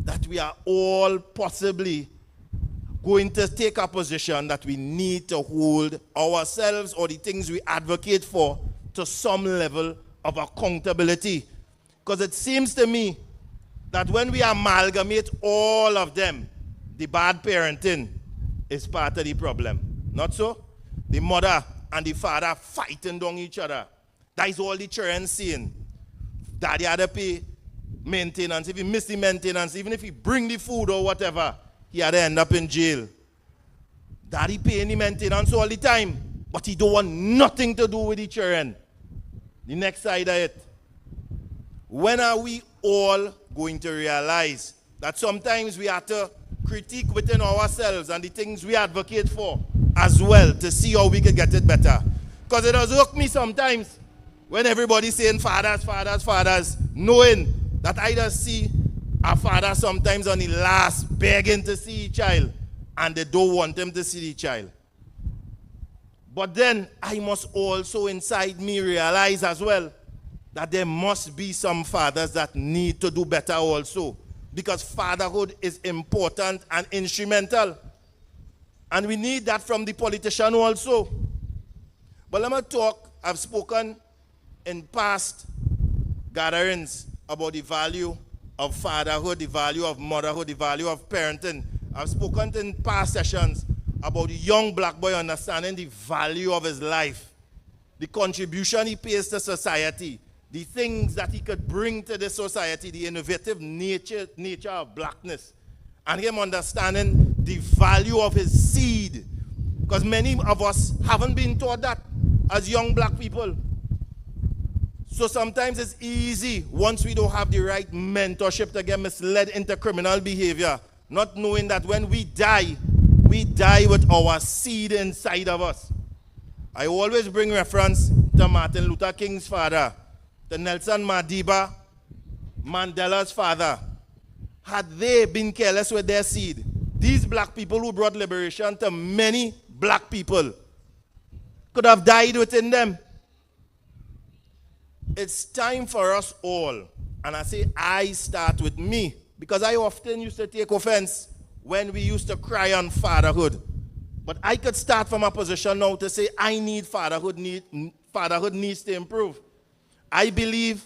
that we are all possibly going to take a position that we need to hold ourselves or the things we advocate for to some level of accountability? Because it seems to me that when we amalgamate all of them, the bad parenting is part of the problem. Not so? The mother and the father fighting down each other. That is all the children seeing. Daddy had to pay maintenance. If he miss the maintenance, even if he bring the food or whatever, he had to end up in jail. Daddy paying the maintenance all the time, but he don't want nothing to do with the children. The next side of it. When are we all going to realize that sometimes we have to critique within ourselves and the things we advocate for as well to see how we can get it better? Because it does irk me sometimes when everybody's saying fathers, fathers, fathers, knowing that I just see a father sometimes on the last begging to see a child and they don't want them to see the child. But then I must also inside me realize as well that there must be some fathers that need to do better also, because fatherhood is important and instrumental. And we need that from the politician also. But let me talk, I've spoken in past gatherings about the value of fatherhood, the value of motherhood, the value of parenting. I've spoken in past sessions about the young black boy understanding the value of his life, the contribution he pays to society, the things that he could bring to the society, the innovative nature of blackness, and him understanding the value of his seed. Because many of us haven't been taught that as young black people. So sometimes it's easy, once we don't have the right mentorship, to get misled into criminal behavior, not knowing that when we die with our seed inside of us. I always bring reference to Martin Luther King's father, to Nelson Madiba, Mandela's father. Had they been careless with their seed, these black people who brought liberation to many black people could have died within them. It's time for us all, and I say I start with me, because I often used to take offense when we used to cry on fatherhood. But I could start from a position now to say I need fatherhood needs to improve. I believe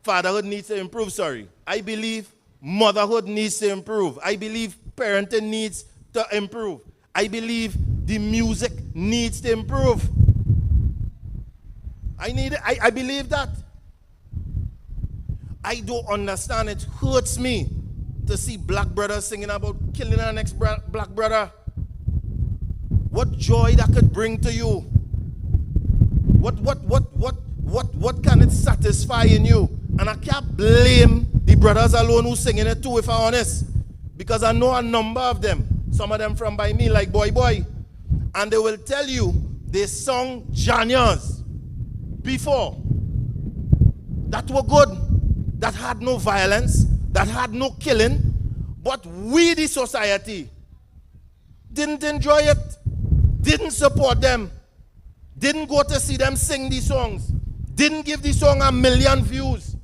fatherhood needs to improve, I believe motherhood needs to improve. I believe parenting needs to improve. I believe the music needs to improve. I believe that. I don't understand. It hurts me to see black brothers singing about killing our next black brother. What joy that could bring to you? What can it satisfy in you? And I can't blame the brothers alone who singing it too, if I'm honest. Because I know a number of them. Some of them from by me, like Boy. And they will tell you they sung Janias before that were good, that had no violence, that had no killing, but we, the society, didn't enjoy it, didn't support them, didn't go to see them sing these songs, didn't give the song 1 million views,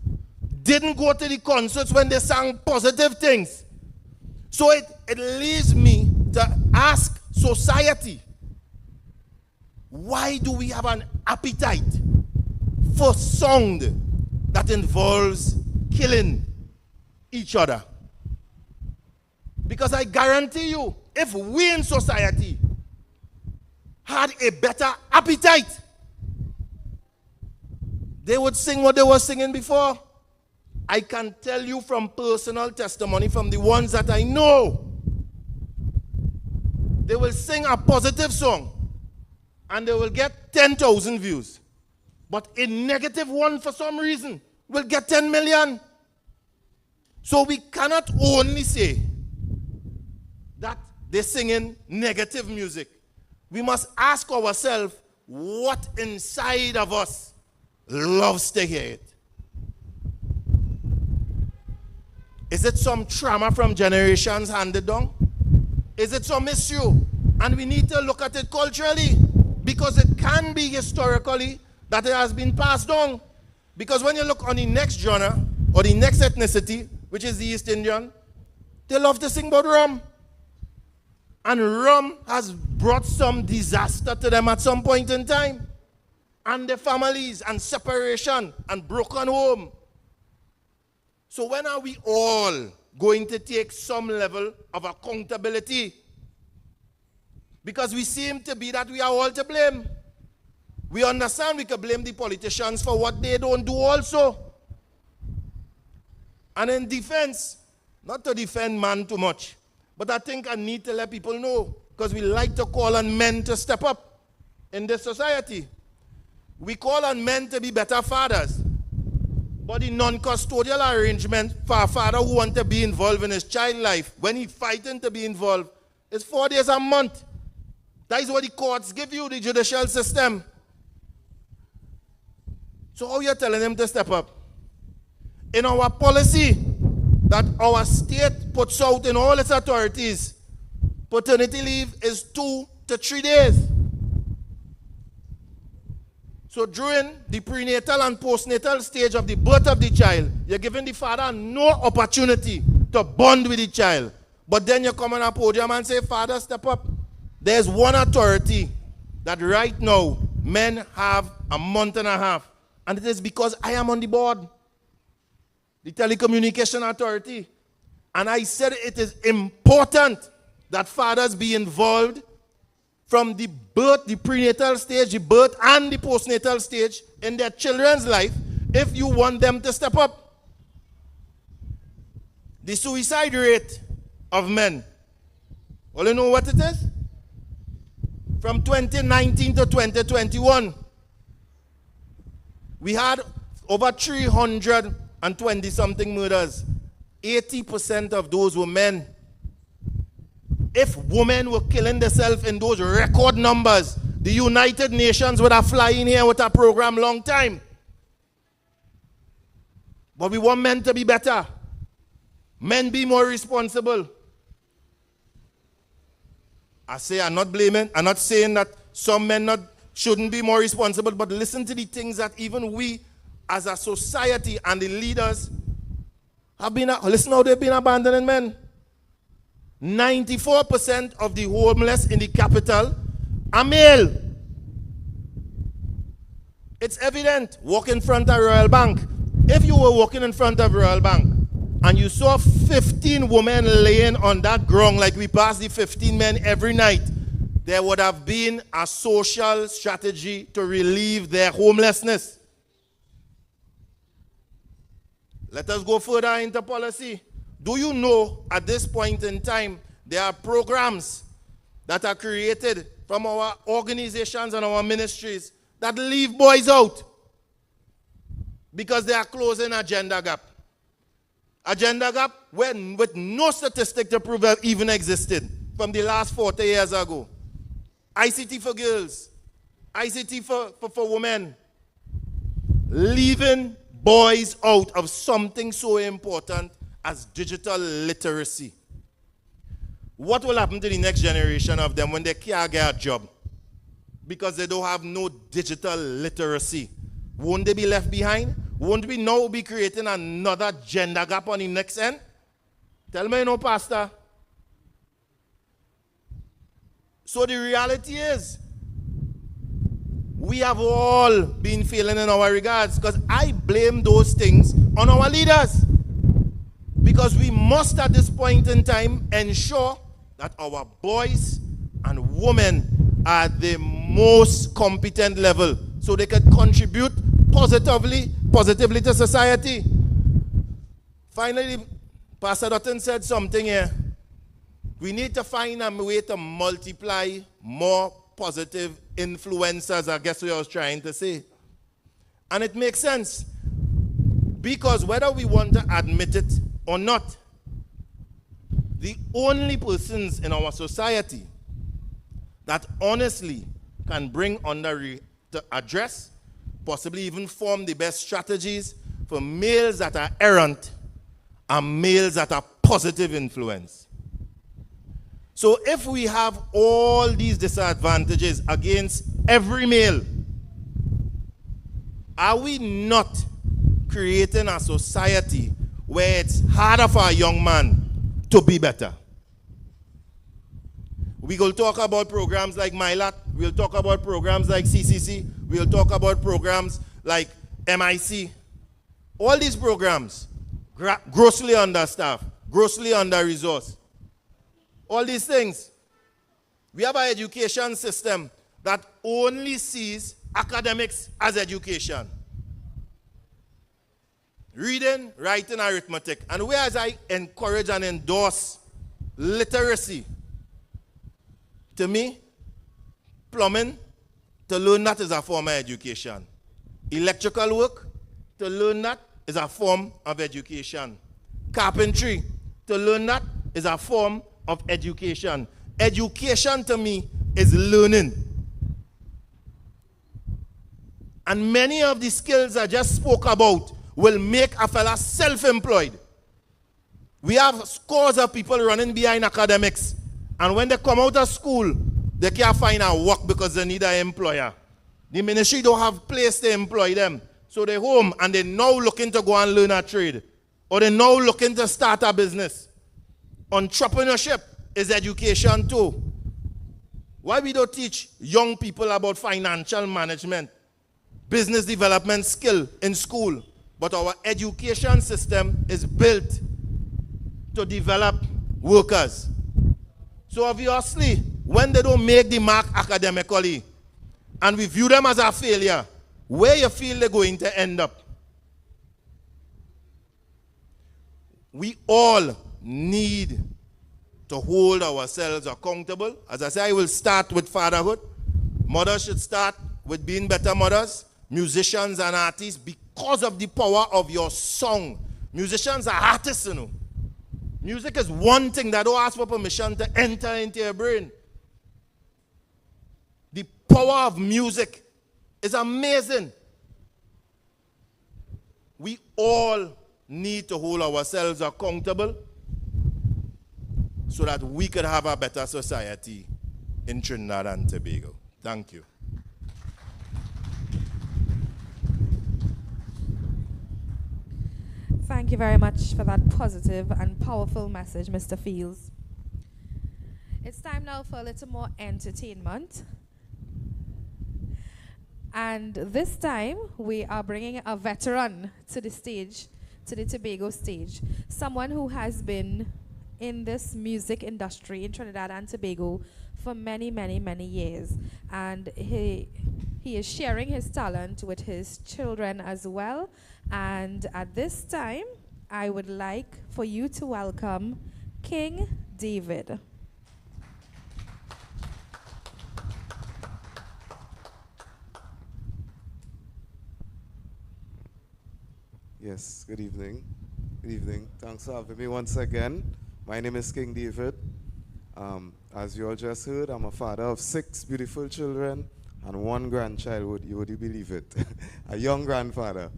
didn't go to the concerts when they sang positive things. So it leaves me to ask society, why do we have an appetite for song that involves killing each other? Because I guarantee you, if we in society had a better appetite, they would sing what they were singing before. I can tell you from personal testimony from the ones that I know. They will sing a positive song and they will get 10,000 views. But a negative one, for some reason, will get 10 million. So we cannot only say that they're singing negative music. We must ask ourselves what inside of us loves to hear it. Is it some trauma from generations handed down? Is it some issue? And we need to look at it culturally, because it can be historically that it has been passed on. Because when you look on the next genre or the next ethnicity, which is the East Indian, they love to sing about rum. And rum has brought some disaster to them at some point in time. And their families, and separation, and broken home. So when are we all going to take some level of accountability? Because we seem to be that we are all to blame. We understand we can blame the politicians for what they don't do also. And in defense, not to defend man too much, but I think I need to let people know, because we like to call on men to step up in this society. We call on men to be better fathers. But the non-custodial arrangement for a father who wants to be involved in his child life, when he's fighting to be involved, is 4 days a month. That is what the courts give you, the judicial system. So how are you telling them to step up? In our policy that our state puts out in all its authorities, paternity leave is 2 to 3 days. So during the prenatal and postnatal stage of the birth of the child, you're giving the father no opportunity to bond with the child. But then you come on a podium and say, Father, step up. There's one authority that right now men have 1.5 months. And it is because I am on the board. The Telecommunication Authority. And I said it is important that fathers be involved from the birth, the prenatal stage, the birth and the postnatal stage in their children's life, if you want them to step up. The suicide rate of men, well, you know what it is? From 2019 to 2021, we had over 320 something murders, 80% of those were men. If women were killing themselves in those record numbers, the United Nations would have fly in here with a program long time. But we want men to be better. Men be more responsible. I say I'm not blaming, I'm not saying that some men shouldn't be more responsible, but listen to the things that even we as a society and the leaders have been, listen how they've been abandoning men. 94% of the homeless in the capital are male. It's evident. Walk in front of Royal Bank. If you were walking in front of Royal Bank and you saw 15 women laying on that ground like we pass the 15 men every night, there would have been a social strategy to relieve their homelessness. Let us go further into policy. Do you know at this point in time there are programs that are created from our organizations and our ministries that leave boys out because they are closing a gender gap? A gender gap with no statistic to prove it even existed from the last 40 years ago. ICT for girls, ICT for women, leaving boys out of something so important as digital literacy. What will happen to the next generation of them when they can't get a job because they don't have no digital literacy? Won't they be left behind? Won't we now be creating another gender gap on the next end? Tell me, Pastor. So the reality is, we have all been failing in our regards, because I blame those things on our leaders. Because we must at this point in time ensure that our boys and women are at the most competent level so they can contribute positively to society. Finally, Pastor Dotin said something here. We need to find a way to multiply more positive influencers, I guess what I was trying to say. And it makes sense. Because whether we want to admit it or not, the only persons in our society that honestly can bring under to address, possibly even form the best strategies for males that are errant are males that are positive influence. So if we have all these disadvantages against every male, are we not creating a society where it's harder for a young man to be better? We will talk about programs like MILAT, we'll talk about programs like CCC, we'll talk about programs like MIC. All these programs, grossly understaffed, grossly under-resourced. All these things. We have an education system that only sees academics as education. Reading, writing, arithmetic. And whereas I encourage and endorse literacy, to me, plumbing, to learn that is a form of education. Electrical work, to learn that is a form of education. Carpentry, to learn that is a form of education. Education to me is learning. And many of the skills I just spoke about will make a fella self-employed. We have scores of people running behind academics, and when they come out of school, they can't find a work because they need an employer. The ministry don't have place to employ them. So they're home and they're now looking to go and learn a trade. Or they're now looking to start a business. Entrepreneurship is education too. Why we don't teach young people about financial management, business development skill in school, but our education system is built to develop workers. So obviously, when they don't make the mark academically, and we view them as a failure, where you feel they're going to end up? We all need to hold ourselves accountable. As I say, I will start with fatherhood. Mothers should start with being better mothers. Musicians and artists, be because of the power of your song. Musicians are artists, you know. Music is one thing that don't ask for permission to enter into your brain. The power of music is amazing. We all need to hold ourselves accountable so that we could have a better society in Trinidad and Tobago. Thank you. Thank you very much for that positive and powerful message, Mr. Fields. It's time now for a little more entertainment. And this time, we are bringing a veteran to the stage, to the Tobago stage. Someone who has been in this music industry in Trinidad and Tobago for many, many, many years. And he is sharing his talent with his children as well. And at this time, I would like for you to welcome King David. Yes, good evening. Good evening. Thanks for having me once again. My name is King David. As you all just heard, I'm a father of 6 beautiful children and 1 grandchild, would you believe it? A young grandfather.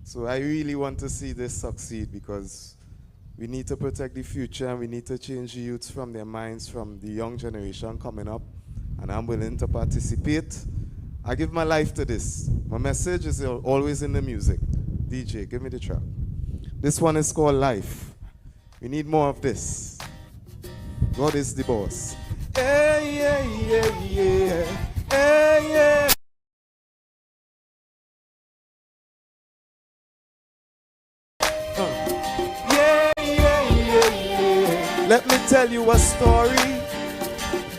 So I really want to see this succeed because we need to protect the future and we need to change the youths from their minds, from the young generation coming up. And I'm willing to participate. I give my life to this. My message is always in the music. DJ, give me the track. This one is called Life. We need more of this. God is the boss. Hey, yeah, yeah, yeah. Hey, yeah. Yeah, yeah, yeah, yeah. Let me tell you a story.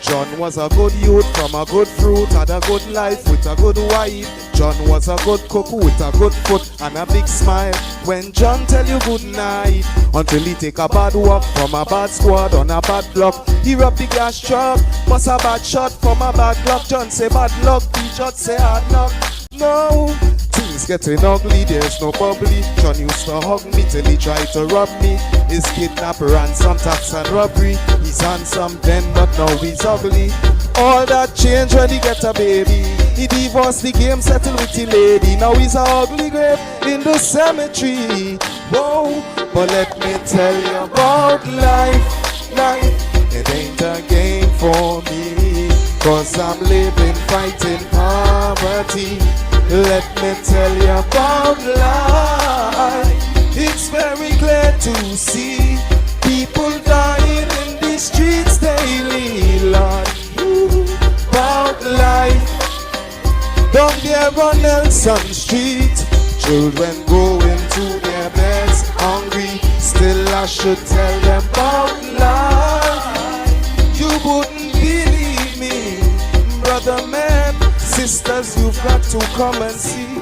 John was a good youth from a good fruit, had a good life with a good wife. John was a good cook with a good foot and a big smile. When John tell you good night, until he take a bad walk from a bad squad on a bad block. He rub the gas truck, bust a bad shot from a bad luck. John say bad luck, he just say hard knock. No, things getting ugly, there's no bubbly. John used to hug me till he tried to rob me. His kidnapper, ransom, tax and robbery. He's handsome then, but now he's ugly. All that changed when he get a baby. He divorced the game, settled with the lady. Now he's a ugly grave in the cemetery. Whoa, but let me tell you about life. Life, it ain't a game for me, 'cause I'm living, fighting poverty. Let me tell you about life. It's very clear to see people dying in the streets daily, Lord. About life. Down there on Nelson Street, children going to their beds hungry. Still I should tell them about life. You wouldn't believe me, brother man, sisters, you've got to come and see.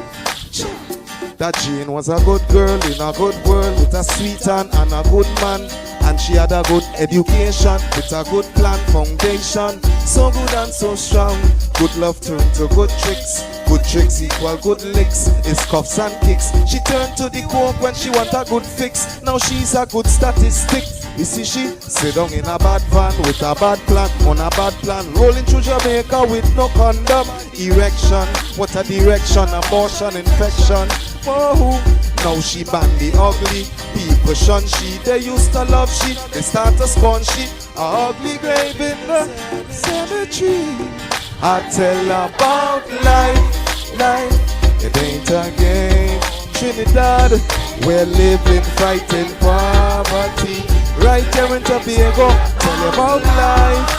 That Jane was a good girl in a good world with a sweet aunt and a good man. And she had a good education with a good plan foundation. So good and so strong. Good love turned to good tricks. Good tricks equal good licks. It's cuffs and kicks. She turned to the coke when she want a good fix. Now she's a good statistic. You see she sit down in a bad van with a bad plan, on a bad plan. Rolling through Jamaica with no condom. Erection, what a direction, abortion, infection. Oh, now she ban the ugly. People shun she, they used to love she. They start to scorn she. A ugly grave in the cemetery. I tell about life, life. It ain't a game. Trinidad, we're living, fighting poverty. Right here in Tobago, tell you about life.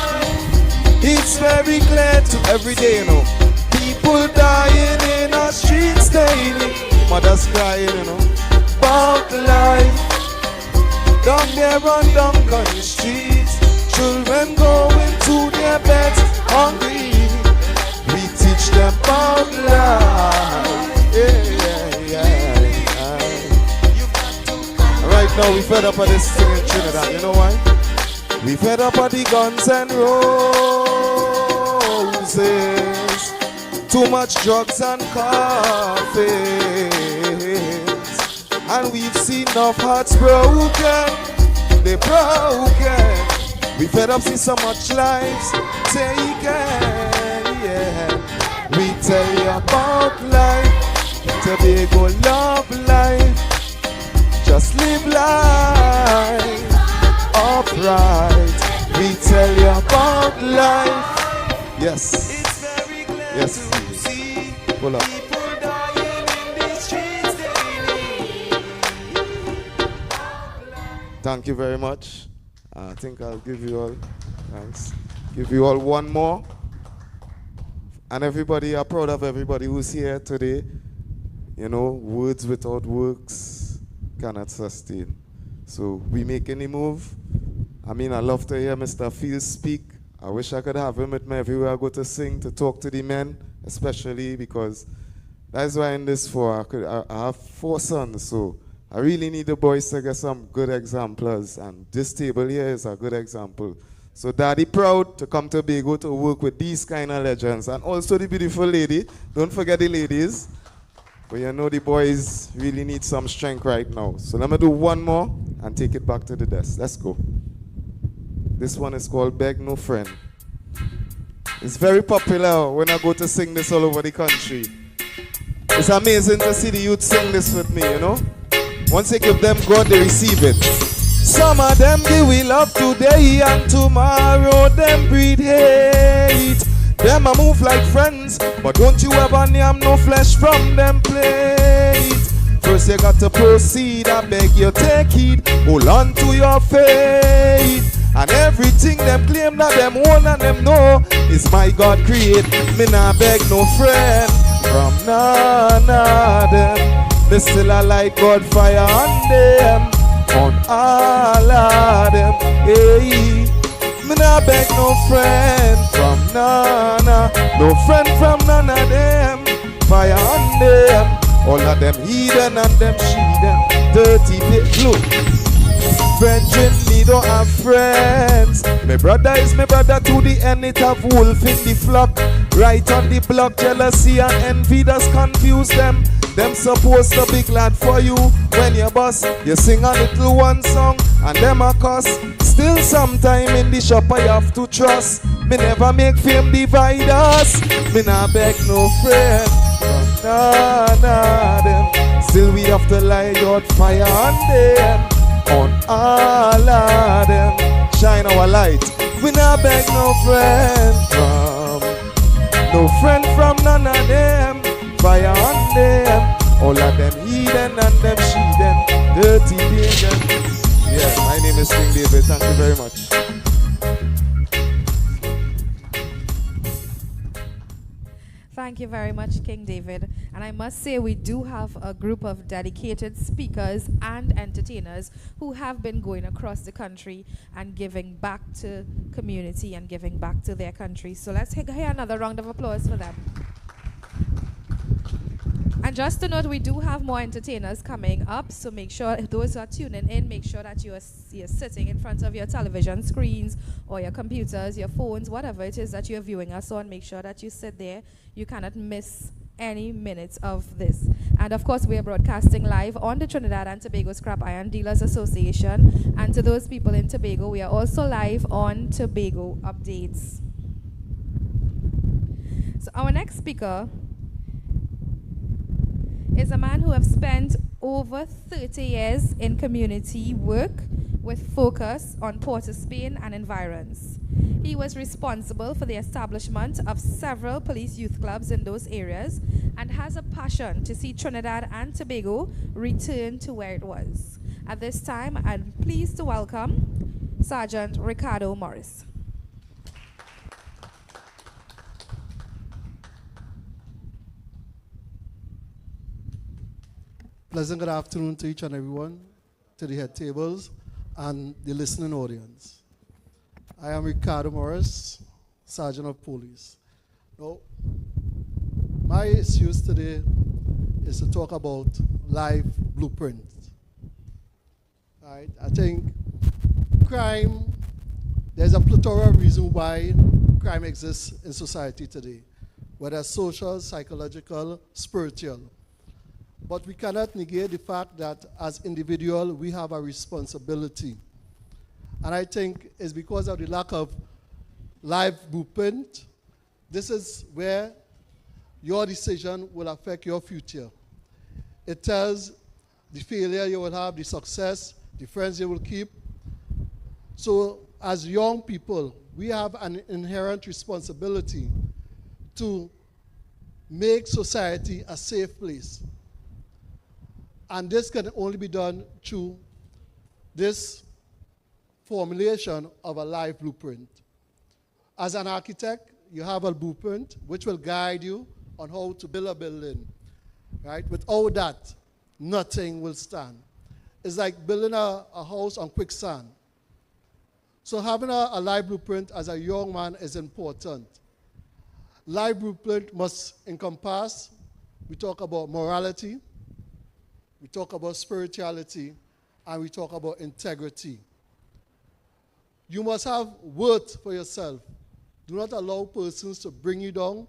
It's very clear to every day, you know. People dying in our streets daily. Mothers crying, you know, about life. Down there on Duncan streets, children going to their beds hungry. We teach them about life. Yeah, yeah, yeah. Right now we fed up of this thing in Trinidad, you know why? We fed up of the Guns and Roses. Too much drugs and coffee. And we've seen enough hearts broken. They broken. We fed up, see so much lives taken, yeah. We tell you about life, Tobago love life. Just live life upright. We tell you about life. Yes. It's very glad Yes. to see Pull up. people dying in the streets daily. Thank you very much. I think I'll give you all, thanks. Give you all one more. And everybody, I'm proud of everybody who's here today. You know, words without works cannot sustain. So we make any move. I mean, I love to hear Mr. Fields speak. I wish I could have him with me everywhere I go to sing, to talk to the men, especially because that's why in this for. I have 4 sons, so I really need the boys to get some good examples, and this table here is a good example. So Daddy proud to come to Tobago to work with these kind of legends, and also the beautiful lady. Don't forget the ladies. But you know the boys really need some strength right now. So let me do one more and take it back to the desk. Let's go. This one is called Beg No Friend. It's very popular when I go to sing this all over the country. It's amazing to see the youth sing this with me, you know. Once you give them God, they receive it. Some of them give we love today, and tomorrow them breed hate. Them a move like friends, but don't you ever name no flesh from them plate. First you got to proceed, I beg you take heed. Hold on to your faith. And everything them claim that them own and them know is my God create. Me nah beg no friend from none of them. Me still a light God fire on them, on all of them. Hey, me nah beg no friend from none of, no friend from none of them. Fire on them, all of them heathen and them she them dirty bit. Look, brethren, me don't have friends. My brother is my brother to the end. It have wolf in the flock. Right on the block, jealousy and envy does confuse them. Them supposed to be glad for you when you bust. You sing a little one song and them a cuss. Still sometime in the shop I have to trust. Me never make fame divide us. Me nah beg no friend from none of them. Still we have to light out fire on them, on all of them. Shine our light. We nah beg no friend from none of them. Fire on them, all of them heathen and them she them dirty pagan. Yeah, my name is King David. Thank you very much. Thank you very much, King David. And I must say, we do have a group of dedicated speakers and entertainers who have been going across the country and giving back to community and giving back to their country. So let's hear another round of applause for them. And just to note, we do have more entertainers coming up, so make sure, those who are tuning in, make sure that you're sitting in front of your television screens or your computers, your phones, whatever it is that you're viewing us on. Make sure that you sit there. You cannot miss any minutes of this. And of course, we are broadcasting live on the Trinidad and Tobago Scrap Iron Dealers Association. And to those people in Tobago, we are also live on Tobago Updates. So our next speaker is a man who has spent over 30 years in community work with focus on Port of Spain and environs. He was responsible for the establishment of several police youth clubs in those areas and has a passion to see Trinidad and Tobago return to where it was. At this time, I'm pleased to welcome Sergeant Ricardo Morris. Pleasant good afternoon to each and everyone, to the head tables and the listening audience. I am Ricardo Morris, Sergeant of Police. Now, my issues today is to talk about life blueprint. Right? I think crime, there's a plethora of reasons why crime exists in society today, whether social, psychological, spiritual. but we cannot negate the fact that as individuals, we have a responsibility. And I think it's because of the lack of live blueprint. This is where your decision will affect your future. It tells the failure you will have, the success, the friends you will keep. So as young people, we have an inherent responsibility to make society a safe place. And this can only be done through this formulation of a life blueprint. As an architect, you have a blueprint which will guide you on how to build a building, right? Without that, nothing will stand. It's like building a house on quicksand. So having a life blueprint as a young man is important. Life blueprint must encompass, we talk about morality, we talk about spirituality, and we talk about integrity. You must have worth for yourself. Do not allow persons to bring you down,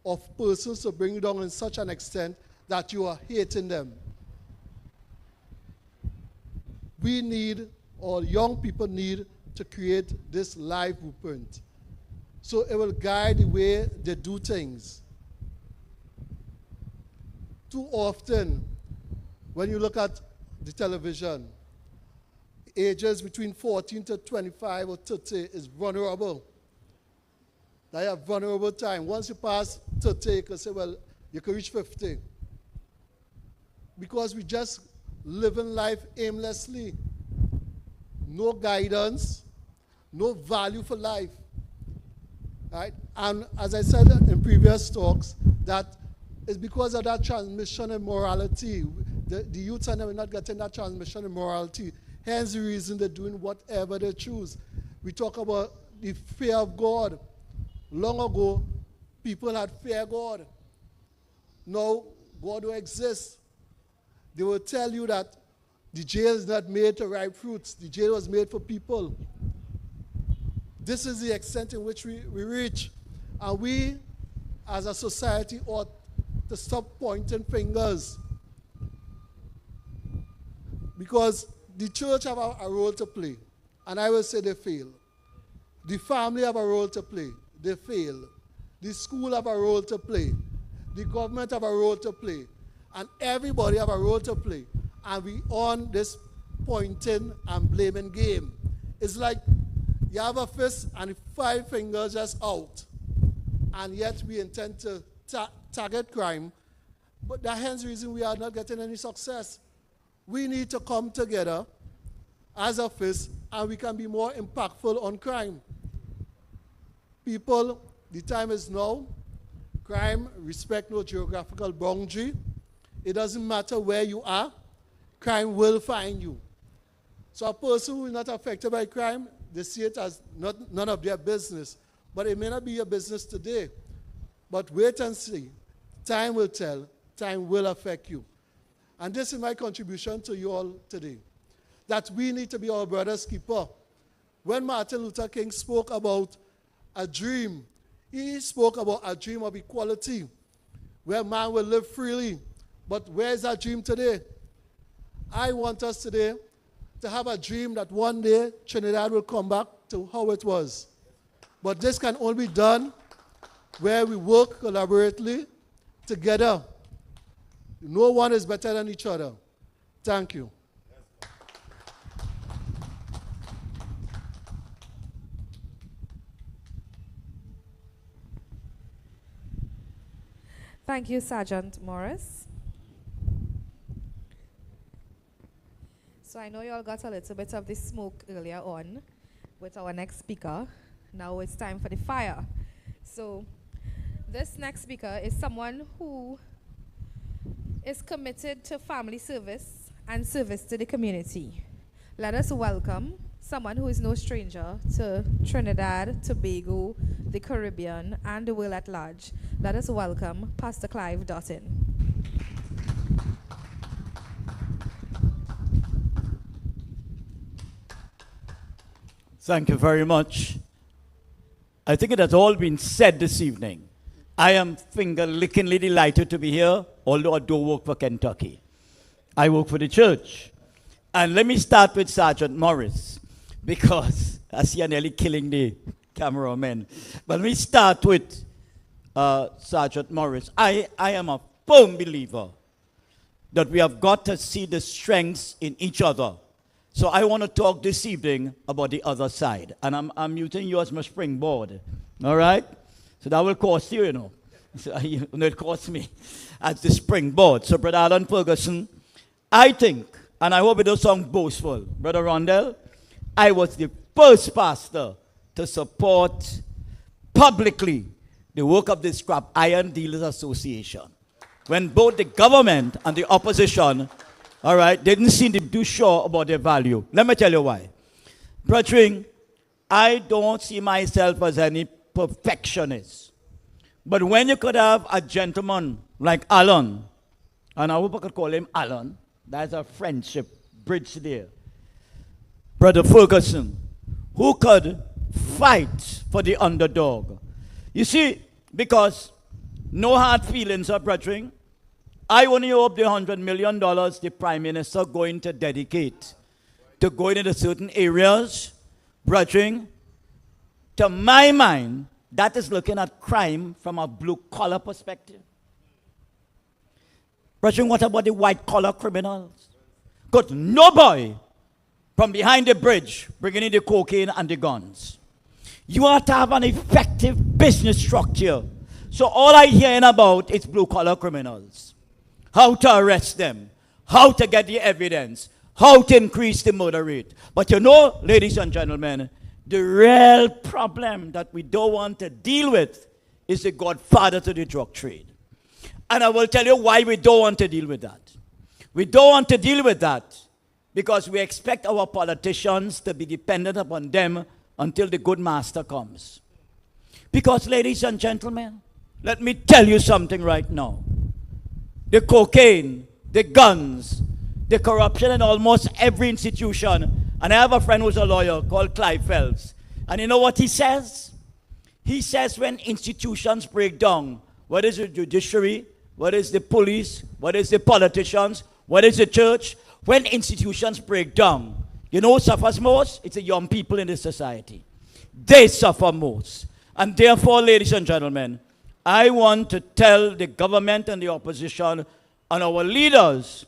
or persons to bring you down in such an extent that you are hating them. We need, or young people need, to create this life blueprint. So it will guide the way they do things. Too often, when you look at the television, ages between 14 to 25 or 30 is vulnerable. They have vulnerable time. Once you pass 30, you can say, well, you can reach 50. Because we just living life aimlessly. No guidance, no value for life. Right? And as I said in previous talks, that is because of that transmission in morality. The youth and them are not getting that transmission in morality. Hence the reason they're doing whatever they choose. We talk about the fear of God. Long ago, people had fear of God. Now, God don't exist. They will tell you that the jail is not made to ripe fruits. The jail was made for people. This is the extent in which we reach. And we, as a society, ought to stop pointing fingers. Because the church have a role to play. And I will say they fail. The family have a role to play. They fail. The school have a role to play. The government have a role to play. And everybody have a role to play. And we on this pointing and blaming game. It's like you have a fist and 5 fingers just out. And yet we intend to target crime. But that's hence the reason we are not getting any success. We need to come together as a fist and we can be more impactful on crime. People, the time is now. Crime respect no geographical boundary. It doesn't matter where you are. Crime will find you. So a person who is not affected by crime, they see it as none of their business. But it may not be your business today. But wait and see. Time will tell. Time will affect you. And this is my contribution to you all today. That we need to be our brother's keeper. When Martin Luther King spoke about a dream, he spoke about a dream of equality, where man will live freely. But where is that dream today? I want us today to have a dream that one day Trinidad will come back to how it was. But this can only be done where we work collaboratively together. No one is better than each other. Thank you. Thank you, Sergeant Morris. So I know you all got a little bit of the smoke earlier on with our next speaker. Now it's time for the fire. So this next speaker is someone who is committed to family service and service to the community. Let us welcome someone who is no stranger to Trinidad, Tobago, the Caribbean, and the world at large. Let us welcome Pastor Clive Dotin. Thank you very much. I think it has all been said this evening. I am finger-lickingly delighted to be here, although I do work for Kentucky. I work for the church. And let me start with Sergeant Morris, because I see I'm nearly killing the cameraman. But let me start with Sergeant Morris. I am a firm believer that we have got to see the strengths in each other. So I want to talk this evening about the other side. And I'm using you as my springboard. All right? So that will cost you, you know. So, it costs me as the springboard. So, Brother Alan Ferguson, I think, and I hope it doesn't sound boastful, Brother Rondall, I was the first pastor to support publicly the work of the Scrap Iron Dealers Association, when both the government and the opposition, all right, didn't seem to be sure about their value. Let me tell you why. Brethren, I don't see myself as any perfectionist. But when you could have a gentleman like Alan, and I hope I could call him Alan, that's a friendship bridge there. Brother Ferguson, who could fight for the underdog. You see, because no hard feelings, brethren, I only hope the $100 million the Prime Minister going to dedicate to going into certain areas, brethren, to my mind, that is looking at crime from a blue-collar perspective. Brethren, what about the white-collar criminals? Because no boy from behind the bridge bringing in the cocaine and the guns. You have to have an effective business structure. So all I hearing about is blue-collar criminals. How to arrest them, how to get the evidence, how to increase the murder rate. But you know, ladies and gentlemen, the real problem that we don't want to deal with is the godfather to the drug trade. And I will tell you why we don't want to deal with that. We don't want to deal with that because we expect our politicians to be dependent upon them until the good master comes. Because, ladies and gentlemen, let me tell you something right now. The cocaine, the guns, the corruption in almost every institution. And I have a friend who's a lawyer called Clive. And you know what he says? He says when institutions break down, what is the judiciary, what is the police, what is the politicians, what is the church? When institutions break down, you know who suffers most? It's the young people in this society. They suffer most. And therefore, ladies and gentlemen, I want to tell the government and the opposition and our leaders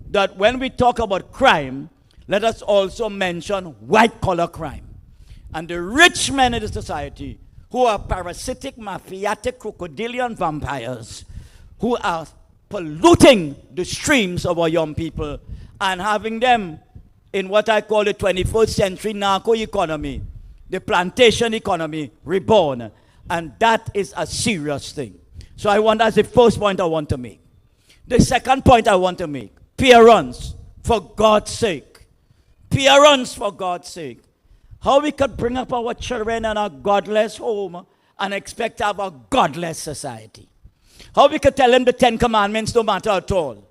that when we talk about crime, let us also mention white-collar crime. And the rich men in the society who are parasitic, mafiatic, crocodilian vampires who are polluting the streams of our young people and having them in what I call the 21st century narco-economy, the plantation economy reborn. And that is a serious thing. So that's the first point I want to make. The second point I want to make, parents, for God's sake. Parents, for God's sake. How we could bring up our children in a godless home and expect to have a godless society. How we could tell them the 10 Commandments no matter at all.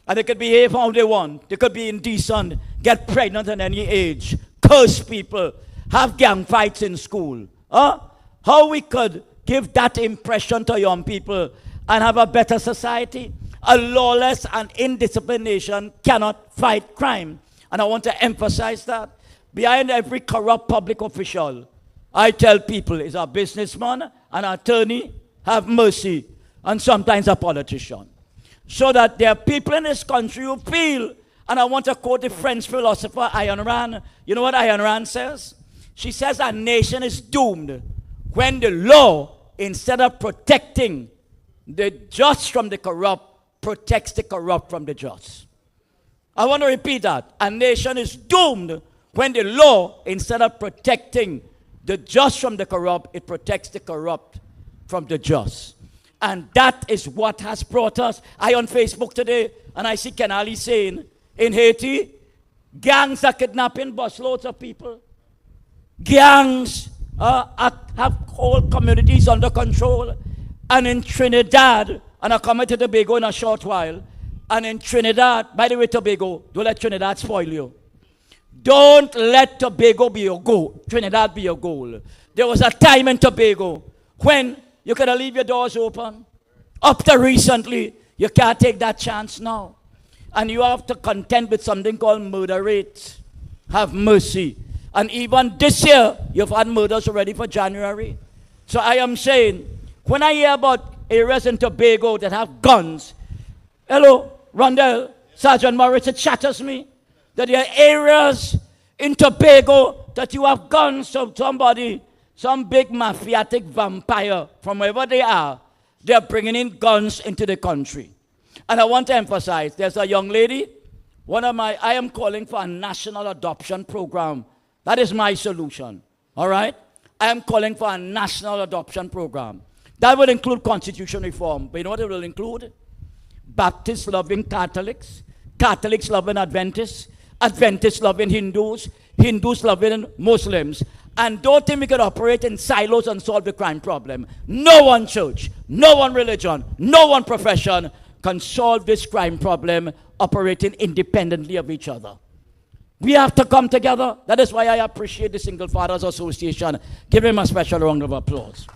And they could behave how they want. They could be indecent, get pregnant at any age, curse people, have gang fights in school. How we could give that impression to young people and have a better society. A lawless and indisciplined nation cannot fight crime. And I want to emphasize that. Behind every corrupt public official, I tell people, is a businessman, an attorney, have mercy, and sometimes a politician. So that there are people in this country who feel, and I want to quote the French philosopher Ayn Rand. You know what Ayn Rand says? She says a nation is doomed when the law, instead of protecting the just from the corrupt, protects the corrupt from the just. I want to repeat that. A nation is doomed when the law, instead of protecting the just from the corrupt, it protects the corrupt from the just. And that is what has brought us. I on Facebook today, and I see Kenali saying, in Haiti, gangs are kidnapping busloads of people. Gangs have whole communities under control. And in Trinidad, and I'll come to Tobago in a short while, and in Trinidad, by the way, Tobago, don't let Trinidad spoil you. Don't let Tobago be your goal. Trinidad be your goal. There was a time in Tobago when you could leave your doors open. Up to recently, you can't take that chance now. and you have to contend with something called murder rate. Have mercy. And even this year, you've had murders already for January. So I am saying, when I hear about areas in Tobago that have guns, hello, Rondall, Sergeant Morris, it shatters me that there are areas in Tobago that you have guns, so somebody, some big mafiatic vampire from wherever they are, they're bringing in guns into the country. And I want to emphasize, there's a young lady, I am calling for a national adoption program. That is my solution, all right? I am calling for a national adoption program. That will include constitution reform, but you know what it will include? Baptists loving Catholics, Catholics loving Adventists, Adventists loving Hindus, Hindus loving Muslims. And don't think we can operate in silos and solve the crime problem. No one church, no one religion, no one profession can solve this crime problem operating independently of each other. We have to come together. That is why I appreciate the Single Fathers Association. Give him a special round of applause.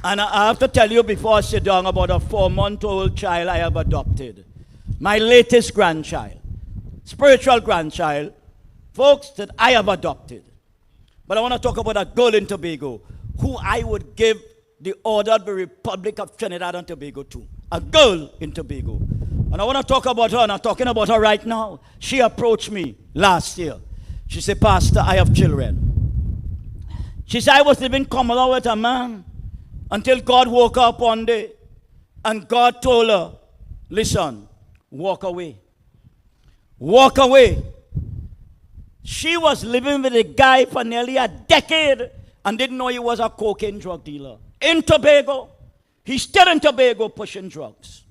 And I have to tell you before I sit down about a 4-month-old child I have adopted. My latest grandchild, spiritual grandchild, folks, that I have adopted. But I want to talk about a girl in Tobago who I would give the order of the Republic of Trinidad and Tobago to. A girl in Tobago. And I want to talk about her, and I'm talking about her right now. She approached me last year. She said, Pastor, I have children. She said, I was living common with a man until God woke up one day. And God told her, listen, walk away. Walk away. She was living with a guy for nearly a decade and didn't know he was a cocaine drug dealer. In Tobago. He's still in Tobago pushing drugs.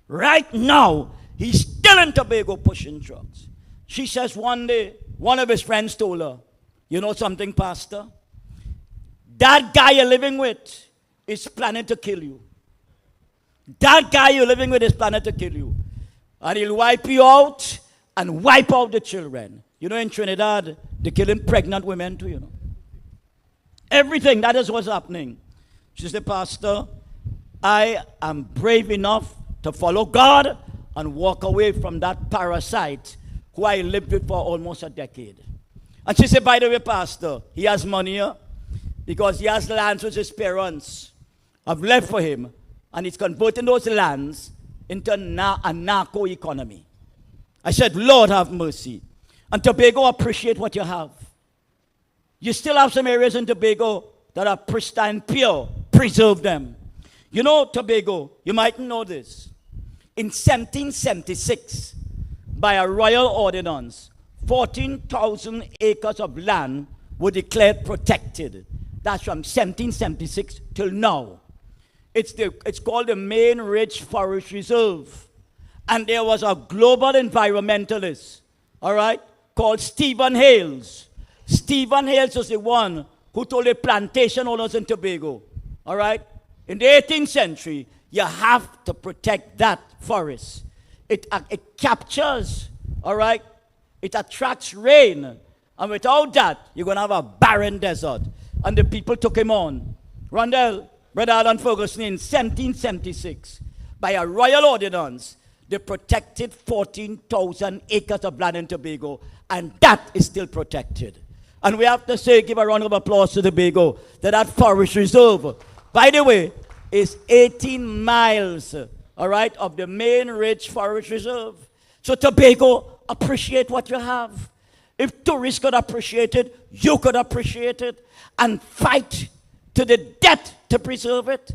Right now, he's still in Tobago pushing drugs. She says one day, one of his friends told her, you know something, Pastor? That guy you're living with is planning to kill you. That guy you're living with is planning to kill you. And he'll wipe you out and wipe out the children. You know, in Trinidad, they're killing pregnant women too, you know. Everything, that is what's happening. She said, Pastor, I am brave enough to follow God and walk away from that parasite who I lived with for almost a decade. And she said, by the way, Pastor, he has money here because he has lands which his parents have left for him, and he's converting those lands into a narco economy. I said, Lord have mercy. And Tobago, appreciate what you have. You still have some areas in Tobago that are pristine, pure. Preserve them. You know, Tobago, you mightn't know this. In 1776, by a royal ordinance, 14,000 acres of land were declared protected. That's from 1776 till now. It's called the Main Ridge Forest Reserve. And there was a global environmentalist, all right, called Stephen Hales. Stephen Hales was the one who told the plantation owners in Tobago, all right, in the 18th century, you have to protect that forest. It captures, all right, it attracts rain. And without that, you're going to have a barren desert. And the people took him on. Rondall, Brother Alan Ferguson, in 1776, by a royal ordinance, they protected 14,000 acres of land in Tobago, and that is still protected. And we have to say, give a round of applause to Tobago, that forest reserve, by the way, is 18 miles, all right, of the Main Ridge Forest Reserve. So Tobago, appreciate what you have. If tourists could appreciate it, you could appreciate it, and fight to the death to preserve it.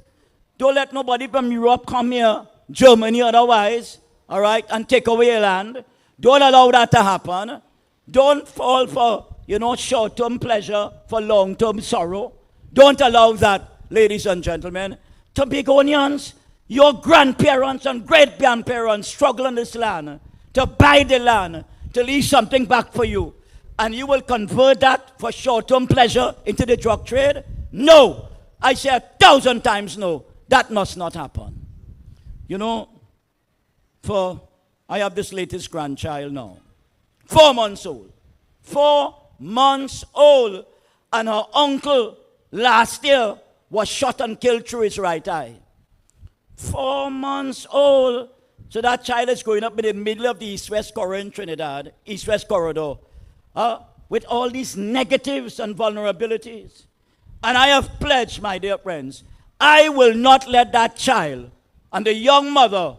Don't let nobody from Europe come here, Germany otherwise, all right, and take away your land. Don't allow that to happen. Don't fall for, short-term pleasure for long-term sorrow. Don't allow that, ladies and gentlemen. Tobagonians, your grandparents and great-grandparents struggle on this land to buy the land, to leave something back for you. And you will convert that for short-term pleasure into the drug trade? No. I say 1,000 times no. That must not happen. I have this latest grandchild now. 4 months old. 4 months old. And her uncle last year was shot and killed through his right eye. 4 months old. So that child is growing up in the middle of the East-West corridor in Trinidad, East-West corridor, with all these negatives and vulnerabilities. And I have pledged, my dear friends, I will not let that child and the young mother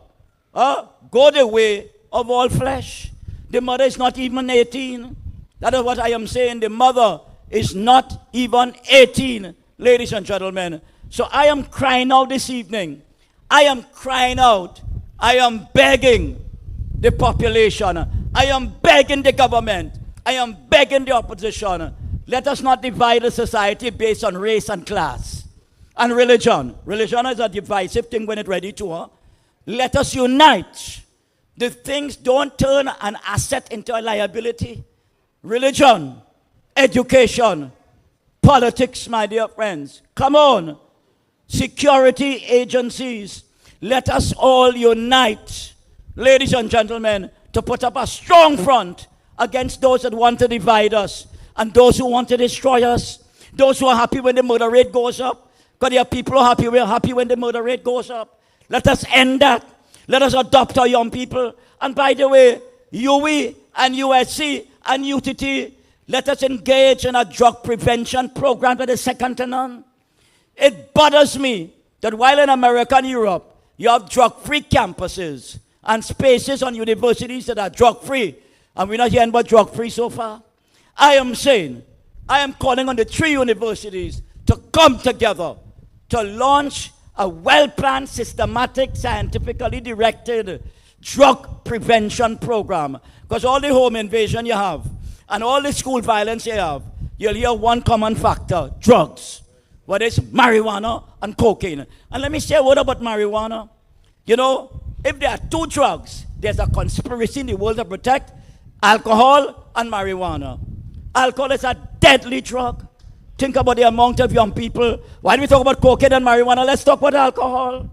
go the way of all flesh. The mother is not even 18. That is what I am saying. The mother is not even 18, ladies and gentlemen. So I am crying out this evening. I am crying out. I am begging the population. I am begging the government. I am begging the opposition. Let us not divide the society based on race and class and religion. Religion is a divisive thing when it's ready to. Let us unite. The things don't turn an asset into a liability. Religion, education, politics, my dear friends. Come on. Security agencies. Let us all unite, ladies and gentlemen, to put up a strong front against those that want to divide us and those who want to destroy us. Those who are happy when the murder rate goes up. Because there are people who are happy, we're happy when the murder rate goes up. Let us end that. Let us adopt our young people. And by the way, UE and USC and UTT, let us engage in a drug prevention program that is second to none. It bothers me that while in America and Europe, you have drug-free campuses and spaces on universities that are drug-free, and we're not hearing about drug-free so far. I am saying, I am calling on the 3 universities to come together to launch a well-planned, systematic, scientifically directed drug prevention program. Because all the home invasion you have and all the school violence you have, you'll hear one common factor: drugs. Whether it's marijuana and cocaine. And let me say a word about marijuana. You know, if there are 2 drugs, there's a conspiracy in the world to protect alcohol and marijuana. Alcohol is a deadly drug. Think about the amount of young people. Why do we talk about cocaine and marijuana? Let's talk about alcohol.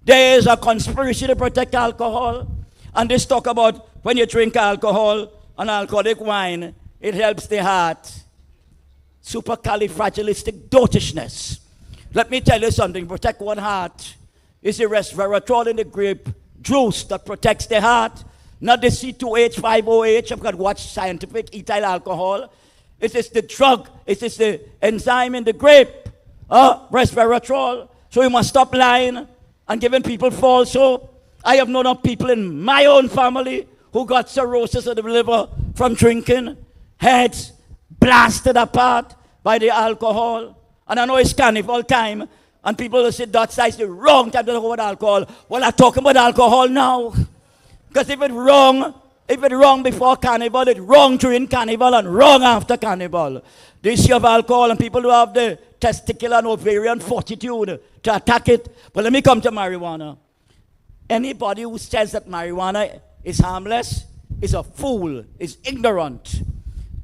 There is a conspiracy to protect alcohol. And this talk about when you drink alcohol and alcoholic wine, it helps the heart. Supercalifragilisticdotishness. Let me tell you something. Protect one heart. It's the resveratrol in the grape juice that protects the heart. Not the C2H5OH. I've got to watch scientific ethyl alcohol. It is the drug. It is the enzyme in the grape. Resveratrol. So we must stop lying and giving people false hope. I have known of people in my own family who got cirrhosis of the liver from drinking. Heads blasted apart by the alcohol. And I know it's carnival time, and people will say that's the wrong time to talk about alcohol. Well, I'm talking about alcohol now. Because if it's wrong before carnival, it's wrong during carnival and wrong after carnival. The issue of alcohol and people who have the testicular and ovarian fortitude to attack it. But let me come to marijuana. Anybody who says that marijuana is harmless is a fool, is ignorant.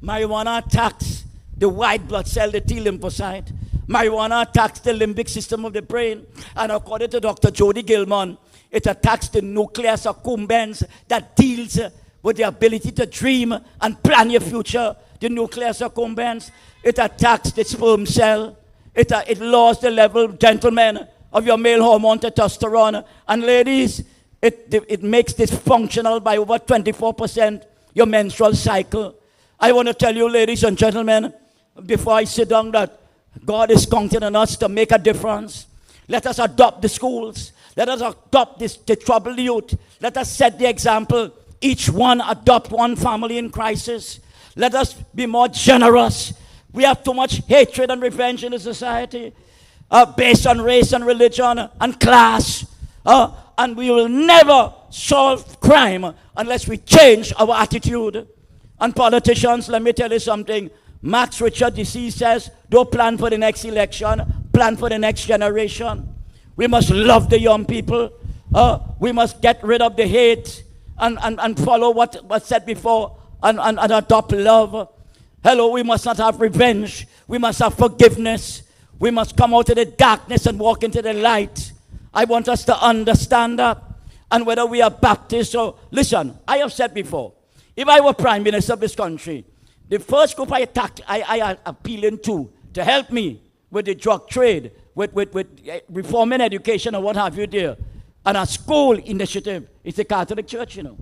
Marijuana attacks the white blood cell, the T lymphocyte. Marijuana attacks the limbic system of the brain. And according to Dr. Jody Gilman, it attacks the nucleus accumbens that deals with the ability to dream and plan your future. The nucleus accumbens. It attacks the sperm cell. It lowers the level, gentlemen, of your male hormone testosterone. And ladies, it makes dysfunctional by over 24% your menstrual cycle. I want to tell you, ladies and gentlemen, before I sit down, that God is counting on us to make a difference. Let us adopt the schools. Let us adopt the troubled youth. Let us set the example. Each one adopt one family in crisis. Let us be more generous. We have too much hatred and revenge in the society based on race and religion and class. And we will never solve crime unless we change our attitude. And politicians, let me tell you something. Max Richard Deceased says, don't plan for the next election, plan for the next generation. We must love the young people. We must get rid of the hate and follow what was said before and adopt love. Hello, we must not have revenge. We must have forgiveness. We must come out of the darkness and walk into the light. I want us to understand that. And whether we are Baptists or... Listen, I have said before, if I were Prime Minister of this country, the first group I am appealing to help me with the drug trade, with reforming education and what have you there, and a school initiative. It's the Catholic Church, you know,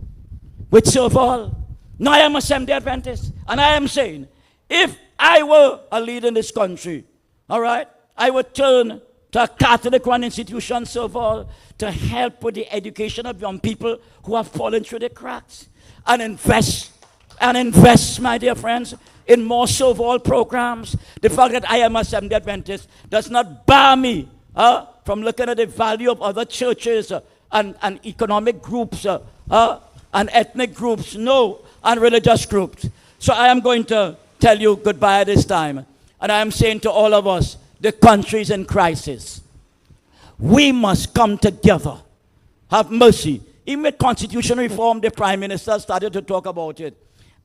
which serve all. Now I am a Seventh-day Adventist, and I am saying, if I were a leader in this country, all right, I would turn to a Catholic-run institution, serve all, to help with the education of young people who have fallen through the cracks, and invest, my dear friends, in more serve all programs. The fact that I am a Seventh-day Adventist does not bar me from looking at the value of other churches and economic groups and ethnic groups, no, and religious groups. So I am going to tell you goodbye this time. And I am saying to all of us, the country is in crisis. We must come together. Have mercy. Even with constitutional reform, the Prime Minister started to talk about it.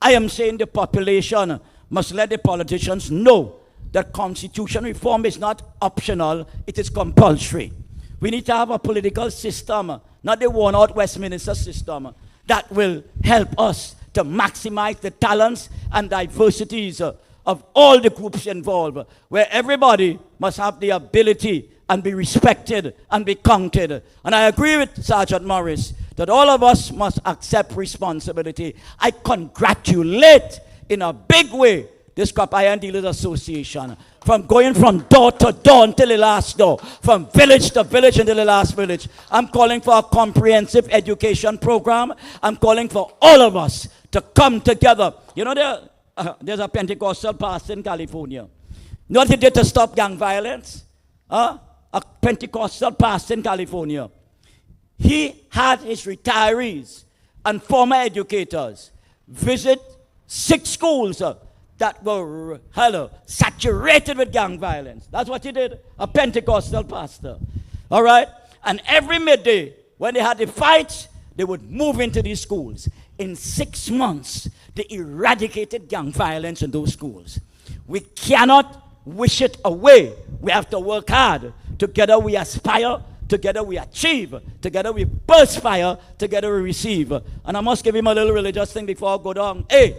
I am saying the population must let the politicians know that constitutional reform is not optional, it is compulsory. We need to have a political system, not the worn-out Westminster system, that will help us to maximize the talents and diversities of all the groups involved, where everybody must have the ability and be respected and be counted. And I agree with Sergeant Morris that all of us must accept responsibility. I congratulate in a big way this Scrap Iron Dealers Association, from going from door to door until the last door, from village to village until the last village. I'm calling for a comprehensive education program. I'm calling for all of us to come together. You know, there's a Pentecostal pastor in California. You know what he did to stop gang violence? A Pentecostal pastor in California. He had his retirees and former educators visit 6 schools that were saturated with gang violence. That's what he did, a Pentecostal pastor. All right? And every midday, when they had the fights, they would move into these schools. In 6 months, they eradicated gang violence in those schools. We cannot wish it away. We have to work hard. Together we aspire. Together we achieve. Together we perspire. Together we receive. And I must give him a little religious thing before I go down. A,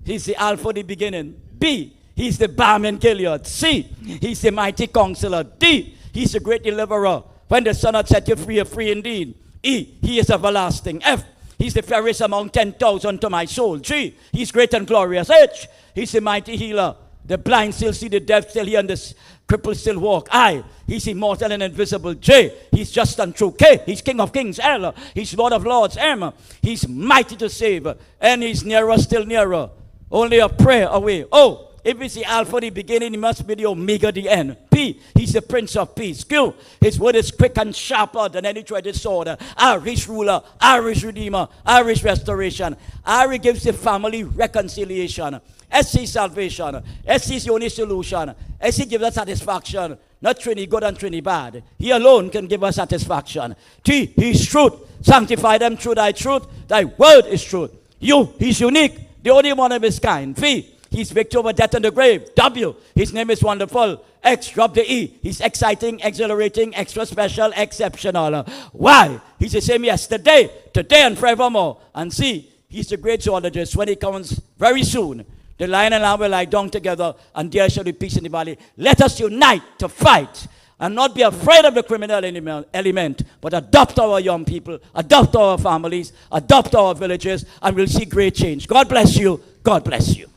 he's the Alpha, the beginning. B, he's the balm in Gilead. C, he's the mighty counselor. D, he's the great deliverer. When the Son hath set you free, you're free indeed. E, he is everlasting. F, he's the fairest among 10,000 to my soul. G, he's great and glorious. H, he's the mighty healer. The blind still see, the deaf still hear, and the crippled still walk. I, he's immortal and invisible. J, he's just and true. K, he's King of kings. L, he's Lord of lords. M, he's mighty to save. N, he's nearer, still nearer. Only a prayer away. O, if it's the Alpha, the beginning, he must be the Omega, the end. P, he's the Prince of Peace. Q, his word is quick and sharper than any two-edged sword. R, he's ruler. R, is redeemer. R, is restoration. R, he gives the family reconciliation. S, is salvation. S, is the only solution. S, he gives us satisfaction. Not Trini good and Trini bad. He alone can give us satisfaction. T, he's truth. Sanctify them through thy truth. Thy word is truth. U, he's unique. The only one of his kind. V, he's victory over death and the grave. W, his name is wonderful. X, drop the E. He's exciting, exhilarating, extra special, exceptional. Y, he's the same yesterday, today, and forevermore. And Z, he's the great zoologist. When he comes very soon, the lion and lamb will lie down together, and there shall be peace in the valley. Let us unite to fight and not be afraid of the criminal element, but adopt our young people, adopt our families, adopt our villages, and we'll see great change. God bless you. God bless you.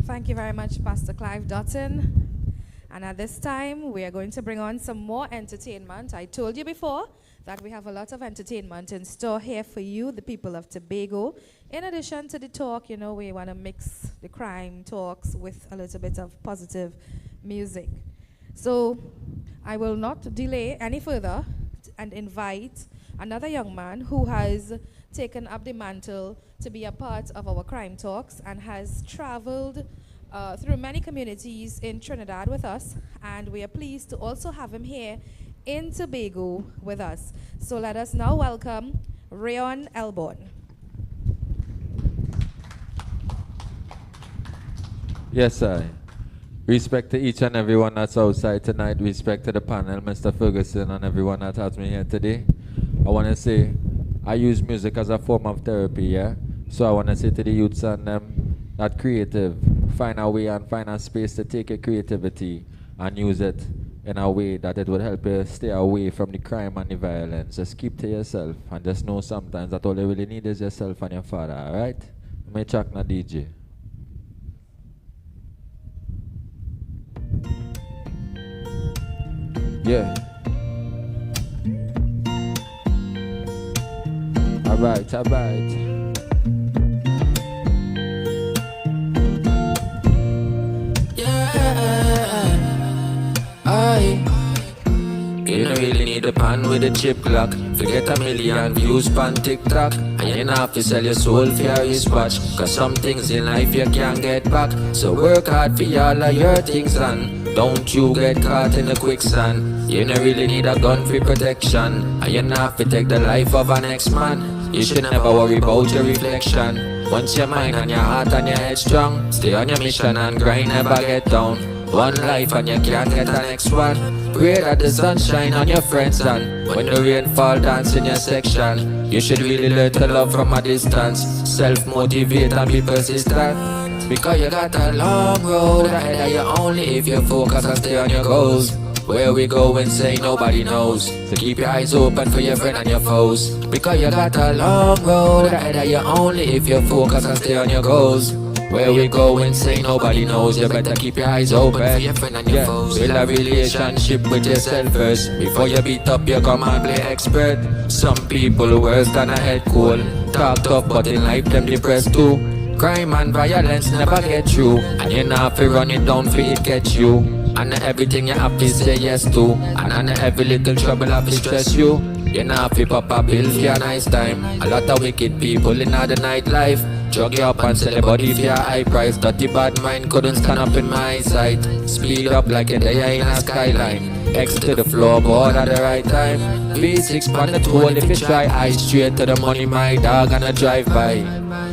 Thank you very much, Pastor Clive Dotin. And at this time, we are going to bring on some more entertainment. I told you before that we have a lot of entertainment in store here for you, the people of Tobago. In addition to the talk, you know, we want to mix the crime talks with a little bit of positive music. So I will not delay any further and invite another young man who has taken up the mantle to be a part of our crime talks and has traveled through many communities in Trinidad with us, and we are pleased to also have him here in Tobago with us. So let us now welcome Rayon Elborne. Yes, sir. Respect to each and everyone that's outside tonight. Respect to the panel, Mr. Ferguson, and everyone that has me here today. I want to say I use music as a form of therapy, yeah? So I want to say to the youths and them, that creative, find a way and find a space to take your creativity and use it in a way that it would help you stay away from the crime and the violence. Just keep to yourself and just know sometimes that all you really need is yourself and your father, alright? May check na DJ. Yeah. Alright, alright. You don't really need a pan with a chip clock. Forget a million views pan TikTok. And you don't have to sell your soul for your wristwatch. Cause some things in life you can't get back. So work hard for all of your things and don't you get caught in the quicksand. You don't really need a gun for protection. And you don't have to take the life of an ex-man. You should never worry about your reflection. Once your mind and your heart and your head strong, stay on your mission and grind, never get down. One life and you can't get the next one. Pray that the sun shine on your friends and when the rain fall, dance in your section. You should really learn to love from a distance. Self-motivate and be persistent. Because you got a long road ahead of you only if you focus and stay on your goals. Where we go and say nobody knows. So keep your eyes open for your friend and your foes. Because you got a long road ahead of you only if you focus and stay on your goals. Where we go and say nobody knows. You better keep your eyes open for your friend and your foes. Build a relationship with yourself first. Before you beat up your come and play expert. Some people worse than a head cold. Talk tough but in life them depressed too. Crime and violence never get through. And you not have to run it down for it get you. And everything you have to say yes to. And every little trouble have to stress you. You not have to pop a bill for a nice time. A lot of wicked people in the nightlife. Drug you up and sell your body for your high price. Dirty bad mind couldn't stand up in my eyesight. Speed up like a day in a skyline. X to the floorboard at the right time. V6 on the toll if you try. Eyes straight to the money, my dog, and a drive by.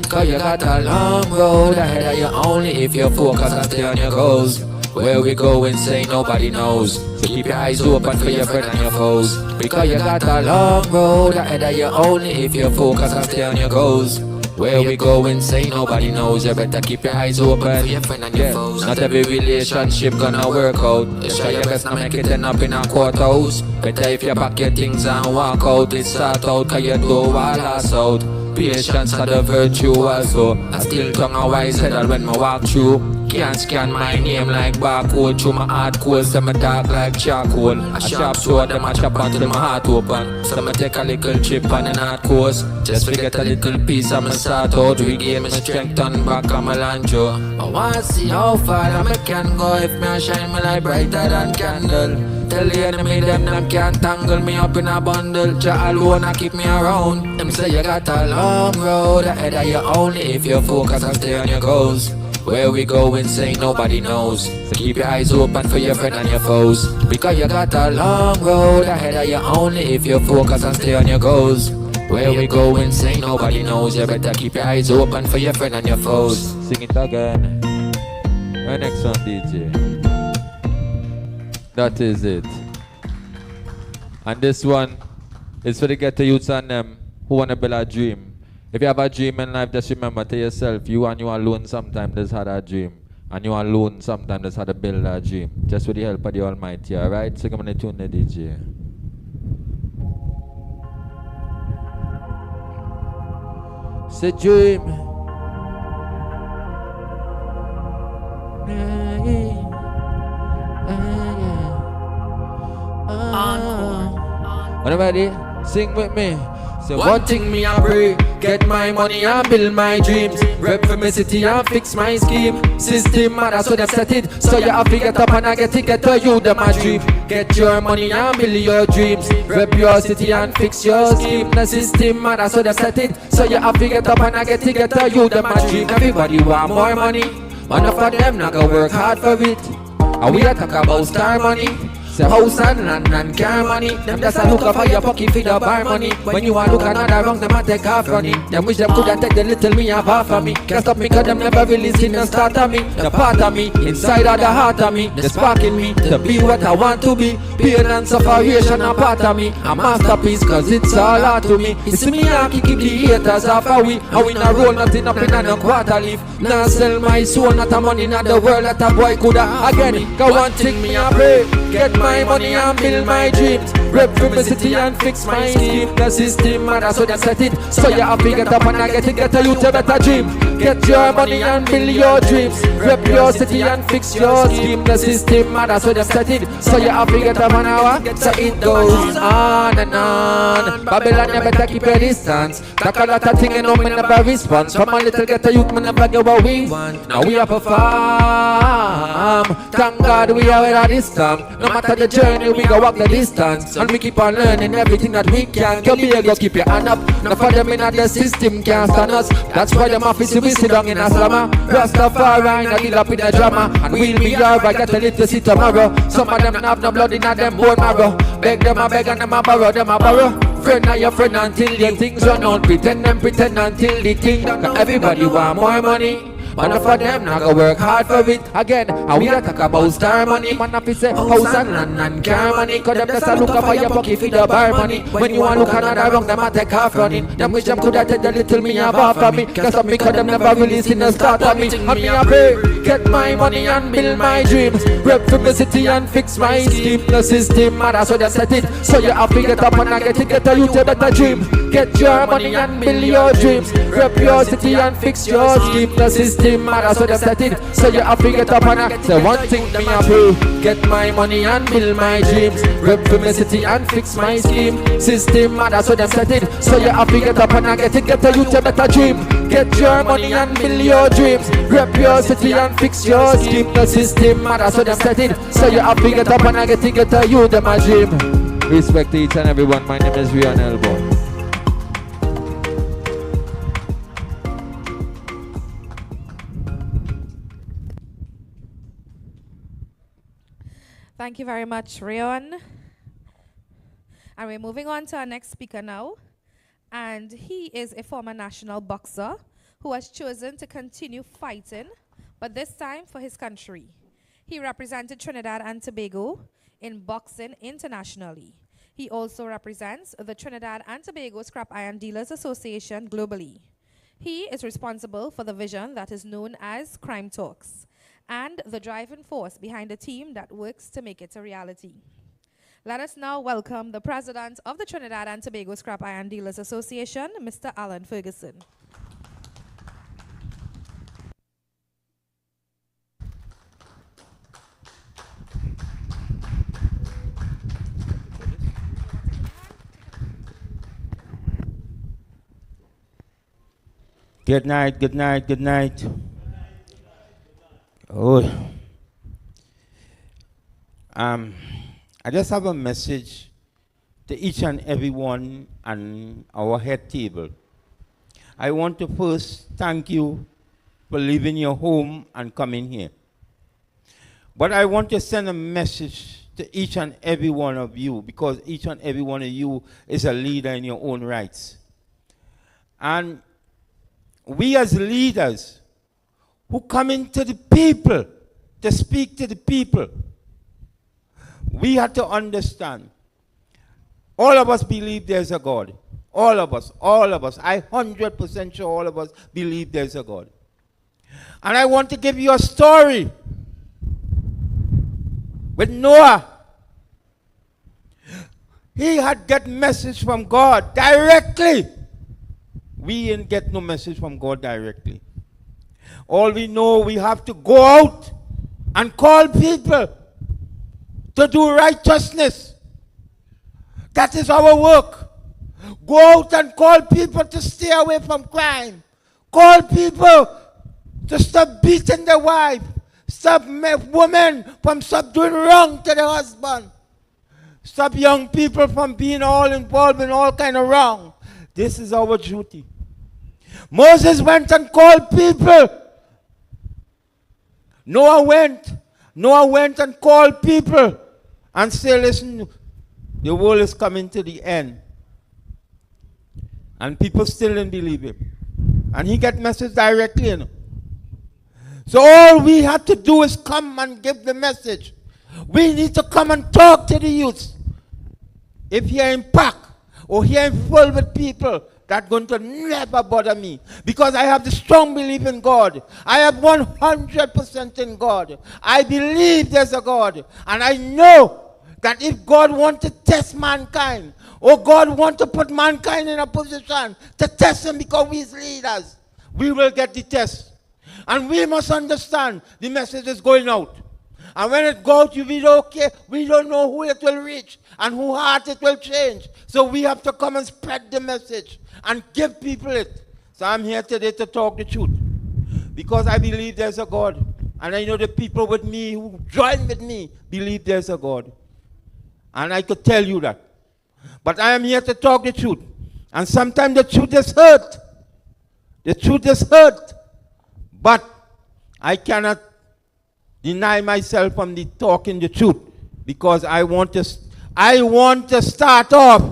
Cause you got a long road ahead of you only if you focus and stay on your goals. Where we go and say nobody knows. So keep your eyes open for your friend and your foes. Because you got a long road ahead of you only if you focus and stay on your goals. Where we go and say nobody knows. You better keep your eyes open for your friend and your foes. Not every relationship gonna work out. Just try your best to make it end up in a courthouse. Better if you pack your things and walk out. It start out cause you do all last out. Patience are the virtue also. I still tongue a wise head when I walk through. Can't scan my name like barcode. Through my heart cold, so my dark like charcoal. A sharp sword, them a chop until my heart open. So I take a little chip on the hard course. Just forget a little piece of my start out. Regain my strength on back on my landjo. I wanna see how far I can go if me shine my light brighter than candle. Tell the enemy them can't tangle me up in a bundle. Jah alone a keep me around. Them say you got a long road ahead of you only if you focus and stay on your goals. Where we go and say nobody knows. So keep your eyes open for your friend and your foes. Because you got a long road ahead of you only if you focus and stay on your goals. Where we go and say nobody knows. You better keep your eyes open for your friend and your foes. Sing it again. Our next one, DJ. That is it. And this one is for the ghetto youths and them who want to build a dream. If you have a dream in life, just remember to yourself, you and you alone sometimes just had a dream. And you alone sometimes just had to build a dream. Just with the help of the Almighty, alright? So come on and tune the DJ. It's a dream. Everybody, sing with me. So one thing me I pray, get my money and build my dreams. Rep for my city and fix my scheme. System matter so they set it. So you have to get up and I get to get to you them my dream. Get your money and build your dreams. Rep your city and fix your scheme. The system matter so they set it. So you have to get up and I get to you them my dream. Everybody want more money. One of them not gonna work hard for it. And we are talk about star money. Say house and land and car money. Them just a look for your pocket for the bar money. When you a look another wrong, them a take off running. Them wish them coulda take the little me have half of me. Can't stop me 'cause them never really seen the start of me. The part of me, inside of the heart of me. The spark in me, to be what I want to be. Pain and sufferation a part of me. A masterpiece 'cause it's all out to me. You see me I keep the haters off of we. And we not roll nothing up in a quarter leaf. Now sell my soul, not a money, not the world that a boy coulda again. Cause one thing me a pray, get my money and build my dreams. Rep from the city and fix my scheme. The system matter so they set it. So you have to get up and I get a youth a better dream. Get your money and build your dreams. Rep your city and fix your scheme. The system matter so they set it. So you have to get up and I so it goes on and on. Babylon you better keep your distance. Talk a lot of things and no me never response. From a little get a youth me never get what we want. Now we are perform. Thank God we are at this time. No matter the journey we go walk the distance. And we keep on learning everything that we can. Go be able to keep your hand up. Now for them in the system can't stand us. That's why them office we sit down in a slammer. Rastafari not deal up with the drama. And we'll be alright, got to live to see tomorrow. Some of them have no blood in them bone marrow. Beg them a beg and them a borrow, them a borrow. Friend are your friend until the things run out. Pretend until the thing. Everybody want more money. Man for them now go work hard for it again. And we a talk about star money. Man if say house and land and car money. 'Cause them just a look for your pocket for the bar money. When you a look another wrong, them a take off running. Them wish them coulda take the little me have half of me. Cause of me 'cause them never really seen the start of me. And me a pray, get my money and build my dreams. Rep from the city and fix my scheme. The system matter so they set it. So you have to get up and I get a youth a better dream. Get your money and build your dreams. Rep your city and fix your scheme. The system matter so they set it. So you have to get up and I say one thing me a pray. Get my money and build my dreams. Rep for my city and fix my scheme. System matter so they set it. So you have to get up and I get a youth a better dream. Get your money and build your dreams. Rep your city and fix your scheme. The system matter so they set it. So you have to get up and I get a youth a dream. Respect to each and everyone. My name is Elborne. Thank you very much, Rion. And we're moving on to our next speaker now. And he is a former national boxer who has chosen to continue fighting, but this time for his country. He represented Trinidad and Tobago in boxing internationally. He also represents the Trinidad and Tobago Scrap Iron Dealers Association globally. He is responsible for the vision that is known as Crime Talks, and the driving force behind a team that works to make it a reality. Let us now welcome the president of the Trinidad and Tobago Scrap Iron Dealers Association, Mr. Alan Ferguson. Good night, good night, good night. Oh, I just have a message to each and everyone on our head table. I want to first thank you for leaving your home and coming here. But I want to send a message to each and every one of you, because each and every one of you is a leader in your own rights. And we as leaders who come into the people to speak to the people, we have to understand, all of us believe there's a God. All of us. I 100% sure all of us believe there's a God. And I want to give you a story with Noah. He had get message from God directly. We didn't get no message from God directly. All we know, we have to go out and call people to do righteousness. That is our work. Go out and call people to stay away from crime. Call people to stop beating their wife. Stop women from stop doing wrong to their husband. Stop young people from being all involved in all kind of wrong. This is our duty. Moses went and called people. Noah went and called people and say, listen, the world is coming to the end. And people still didn't believe him. And he got message directly, you know. So all we have to do is come and give the message. We need to come and talk to the youth. If you're in pack or you're full with people, that's going to never bother me. Because I have the strong belief in God. I have 100% in God. I believe there's a God. And I know that if God wants to test mankind, or God wants to put mankind in a position to test him because we're his leaders, we will get the test. And we must understand the message is going out. And when it goes out, we don't care. We don't know who it will reach and whose heart it will change. So we have to come and spread the message and give people it. So I'm here today to talk the truth. Because I believe there's a God. And I know the people with me who join with me believe there's a God. And I could tell you that. But I am here to talk the truth. And sometimes the truth is hurt. The truth is hurt. But I cannot deny myself from the talking the truth, because I want to start off,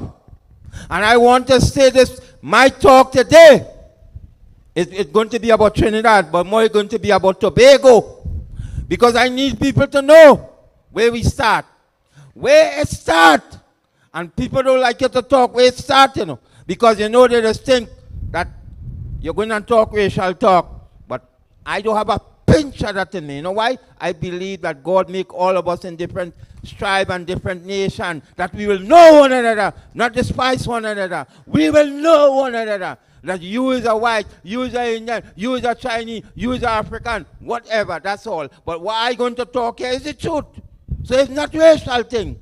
and I want to say this. My talk today is going to be about Trinidad, but more going to be about Tobago, because I need people to know where we start, where it start, and people don't like you to talk where it start, you know, because you know they just think that you're going to talk racial talk, but I don't have a pinch of that in me. You know why? I believe that God make all of us in different tribes and different nations, that we will know one another, not despise one another. We will know one another. That you is a white, you is a Indian, you is a Chinese, you is a African, whatever, that's all. But what I'm going to talk here is the truth. So it's not racial thing.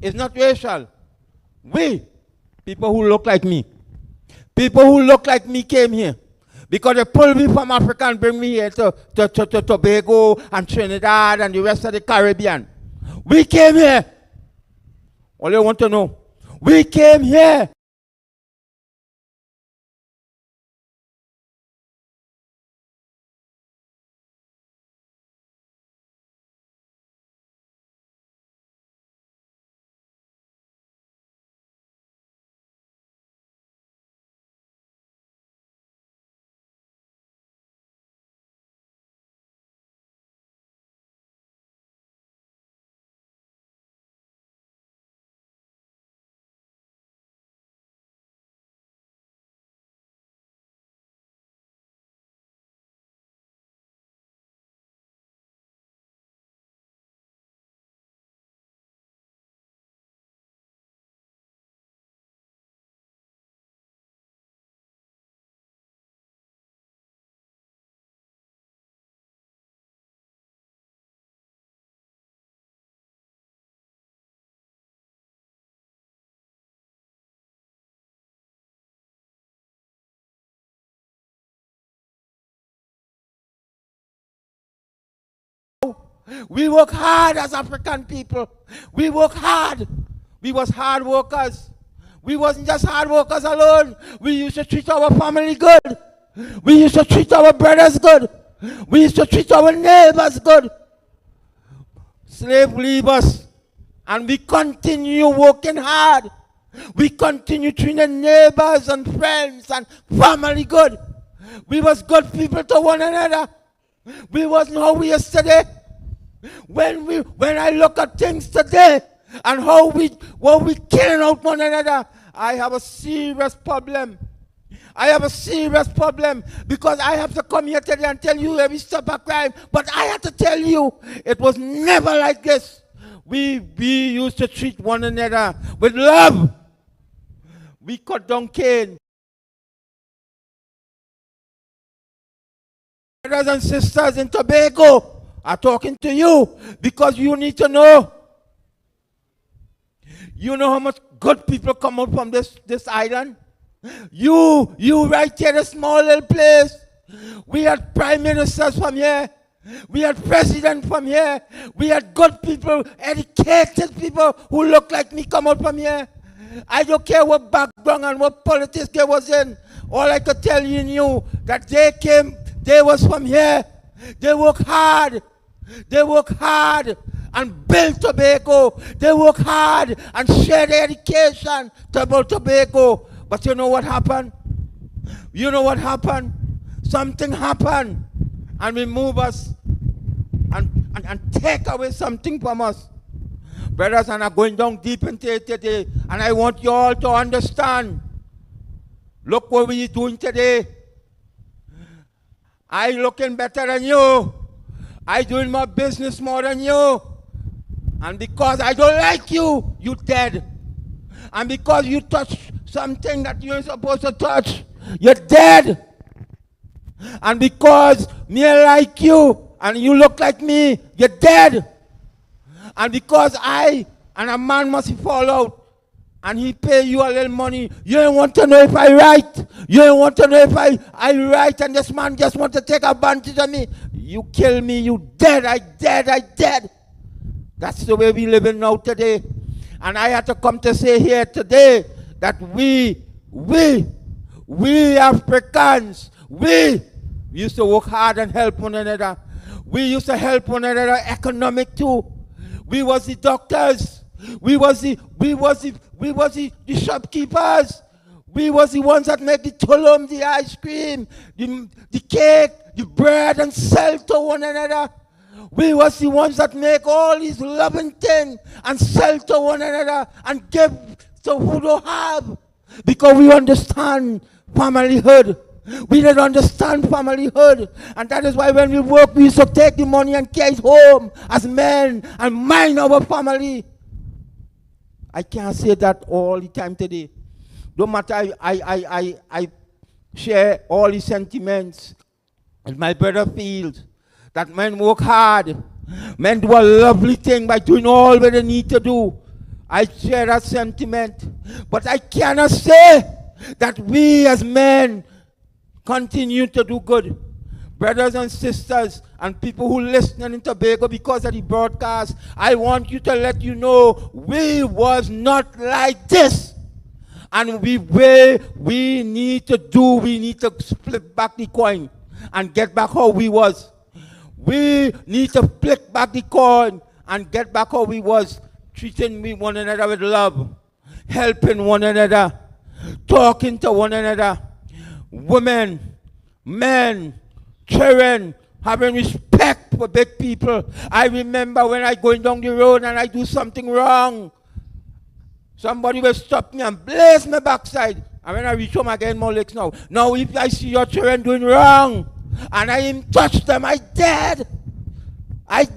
It's not racial. We, people who look like me, came here. Because they pulled me from Africa and bring me here to Tobago and Trinidad and the rest of the Caribbean. We came here. All you want to know, we came here. We work hard as African people. We work hard. We was hard workers. We wasn't just hard workers alone. We used to treat our family good. We used to treat our brothers good. We used to treat our neighbors good. Slave leave us. And we continue working hard. We continue treating neighbors and friends and family good. We was good people to one another. We wasn't how we yesterday. When I look at things today and how we killing out one another, I have a serious problem. I have a serious problem because I have to come here today and tell you every step of crime. But I have to tell you, it was never like this. We used to treat one another with love. We cut down cane. Brothers and sisters in Tobago are talking to you because you need to know. You know how much good people come out from this island? You right here, a small little place. We had prime ministers from here. We had presidents from here. We had good people, educated people who look like me come out from here. I don't care what background and what politics they was in. All I could tell you knew that they was from here. They work hard. They work hard. and build Tobago. They work hard and share their education to build Tobago. But you know what happened? You know what happened? Something happened and remove us and take away something from us. Brothers, and I'm going down deep into it today, and I want you all to understand. Look what we're doing today. I looking better than you. I doing my business more than you. And because I don't like you, you dead. And because you touch something that you ain't supposed to touch, you're dead. And because me like you and you look like me, you're dead. And because I and a man must fall out and he pay you a little money, you don't want to know if I right. You don't want to know if I right, and this man just want to take advantage of me. You kill me, you dead, I dead. That's the way we living now today. And I had to come to say here today that we Africans, we used to work hard and help one another. We used to help one another economic too. We was the doctors. We was the shopkeepers. We was the ones that make the tulum, the ice cream, the cake, the bread, and sell to one another. We was the ones that make all these loving things and sell to one another and give to who don't have. Because we understand familyhood. We didn't understand familyhood. And that is why when we work, we used to take the money and carry it home as men and mind our family. I can't say that all the time today. No matter I share all the sentiments and my brother feels that men work hard. Men do a lovely thing by doing all that they need to do. I share that sentiment. But I cannot say that we as men continue to do good. Brothers and sisters and people who listen in Tobago because of the broadcast, I want you to let you know we was not like this. And we need to flip back the coin and get back how we was. We need to flip back the coin and get back how we was, treating one another with love, helping one another, talking to one another. Women, men, children, having respect for big people. I remember when I going down the road and I do something wrong, somebody will stop me and blaze my backside. And when I reach home, I get more licks now. Now if I see your children doing wrong and I ain't touch them, I dead. I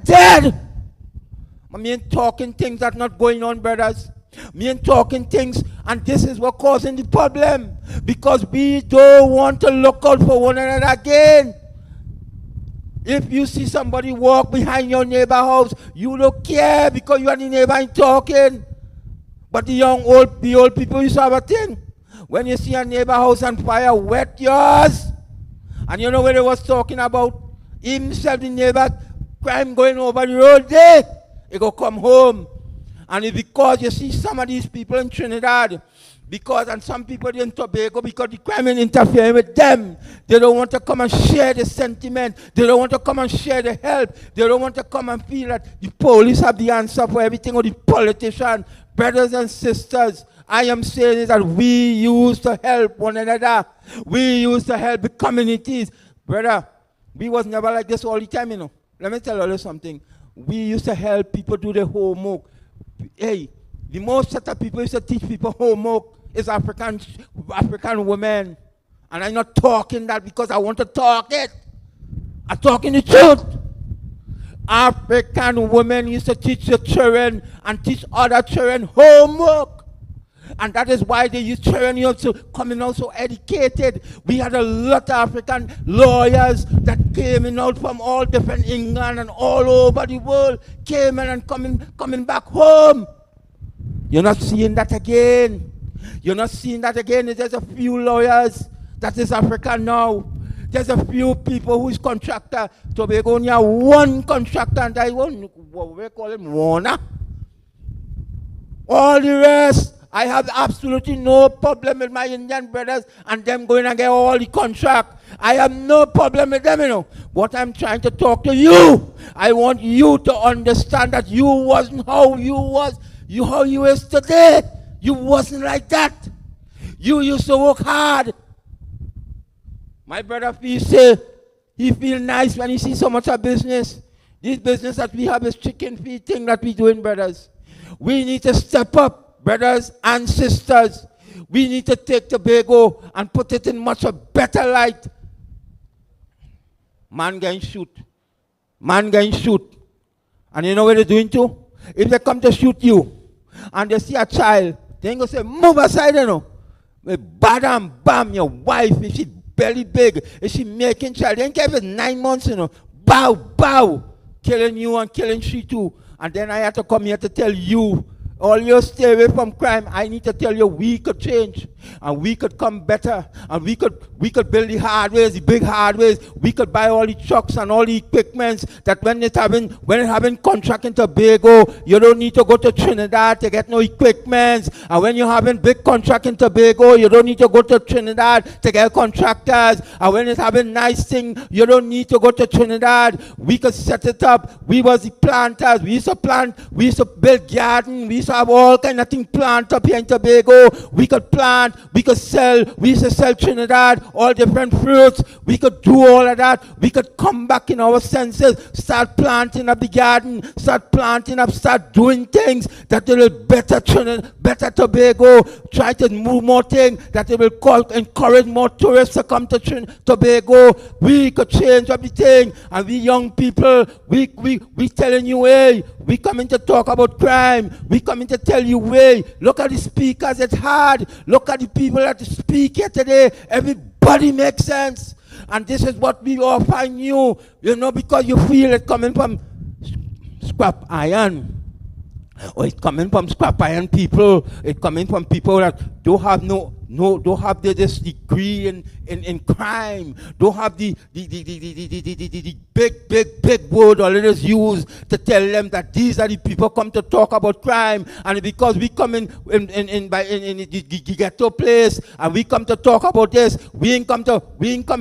ain't talking things that not going on, brothers. Me ain't talking things, and this is what causing the problem. Because we don't want to look out for one another again. If you see somebody walk behind your neighbor house, you don't care because you and the neighbor ain't talking. But the old people used to have a thing. When you see a neighbor house on fire, wet yours. And you know what they was talking about? Even the neighbor crime going over the road there, he go come home. And it's because you see some of these people in Trinidad, and some people in Tobago, because the crime is interfering with them. They don't want to come and share the sentiment. They don't want to come and share the help. They don't want to come and feel that the police have the answer for everything or the politician. Brothers and sisters, I am saying is that we used to help one another. We used to help the communities. Brother, we was never like this all the time, you know. Let me tell you something. We used to help people do their homework. Hey, the most set of people used to teach people homework is African women. And I'm not talking that because I want to talk it. I'm talking the truth. African women used to teach the children and teach other children homework. And that is why they use children also coming out so educated. We had a lot of African lawyers that came in out from all different England and all over the world, came in and coming back home. You're not seeing that again. You're not seeing that again. There's a few lawyers that is African now. There's a few people who is contractor. Tobago only have one contractor, and I won't, what we call him, Warner. All the rest I have absolutely no problem with my Indian brothers and them going and get all the contract. I have no problem with them, you know. What I'm trying to talk to you, I want you to understand that you wasn't how you was, how you is today. You wasn't like that. You used to work hard. My brother Fee say he feel nice when he sees so much of business. This business that we have is chicken feed thing that we doing, brothers. We need to step up, brothers and sisters. We need to take Tobago and put it in much a better light. Man going shoot. Man going shoot. And you know what they're doing too? If they come to shoot you and they see a child, they ain't gonna say, move aside, you know. Bam, bam, your wife, if she belly big, if she making child, they ain't care if it's 9 months, you know. Bow, bow, killing you and killing she too. And then I have to come here to tell you, all you stay away from crime. I need to tell you we could change and we could come better and we could build the hardwares, the big hardwares. We could buy all the trucks and all the equipments that when it having contract in Tobago, you don't need to go to Trinidad to get no equipments. And when you're having big contract in Tobago, you don't need to go to Trinidad to get contractors. And when it's having nice thing, you don't need to go to Trinidad. We could set it up. We was the planters. We used to plant. We used to build garden. We used to have all kind of things plant up here in Tobago. We could plant. We could sell. We used to sell Trinidad, all different fruits. We could do all of that. We could come back in our senses, start planting up the garden, start planting up, start doing things that will better Trinidad, better Tobago. Try to move more things that it will encourage more tourists to come to Tobago. We could change everything. And we young people, we telling you, hey, we coming to talk about crime. We coming to tell you, hey, look at the speakers, it's hard. Look at the people that speak here today. Everybody makes sense. And this is what we offer you, you know, because you feel it coming from scrap iron. Or it's coming from scrap iron people. It's coming from people that don't have don't have this degree in crime. Don't have the big word or letters used to tell them that these are the people come to talk about crime. And because we come in the ghetto place and we come to talk about this, we ain't come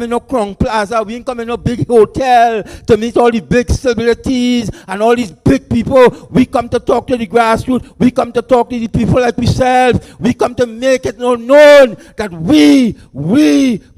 in no Crown Plaza, we ain't come in no big hotel to meet all the big celebrities and all these big people. We come to talk to the grassroots. We come to talk to the people like ourselves. We come to make it known that we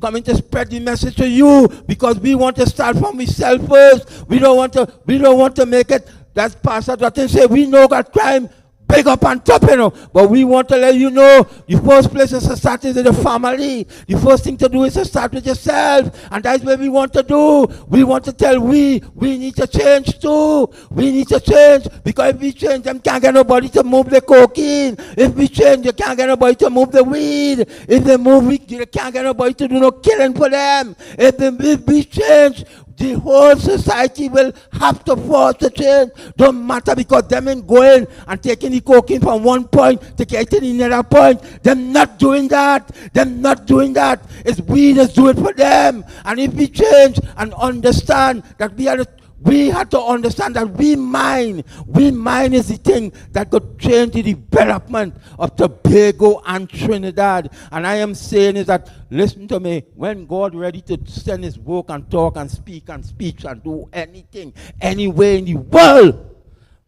coming to spread the message to you because we want to start from ourselves first. We don't want to make it, that's Pastor Dotin say, we know that crime big up on top, you know. But we want to let you know, the first place is to start is in the family. The first thing to do is to start with yourself. And that's what we want to do. We want to tell we need to change too. We need to change. Because if we change, them can't get nobody to move the cocaine. If we change, you can't get nobody to move the weed. If they move weed, you can't get nobody to do no killing for them. If we change, the whole society will have to force the change. Don't matter because them ain't going and taking the cocaine from one point to get to the other point. Them not doing that. Them not doing that. It's we that do it for them. And if we change and understand that we have to understand that we mine is the thing that could change the development of Tobago and Trinidad. And I am saying is that, listen to me, when God ready to send his work and talk and speak and speech and do anything, anywhere in the world,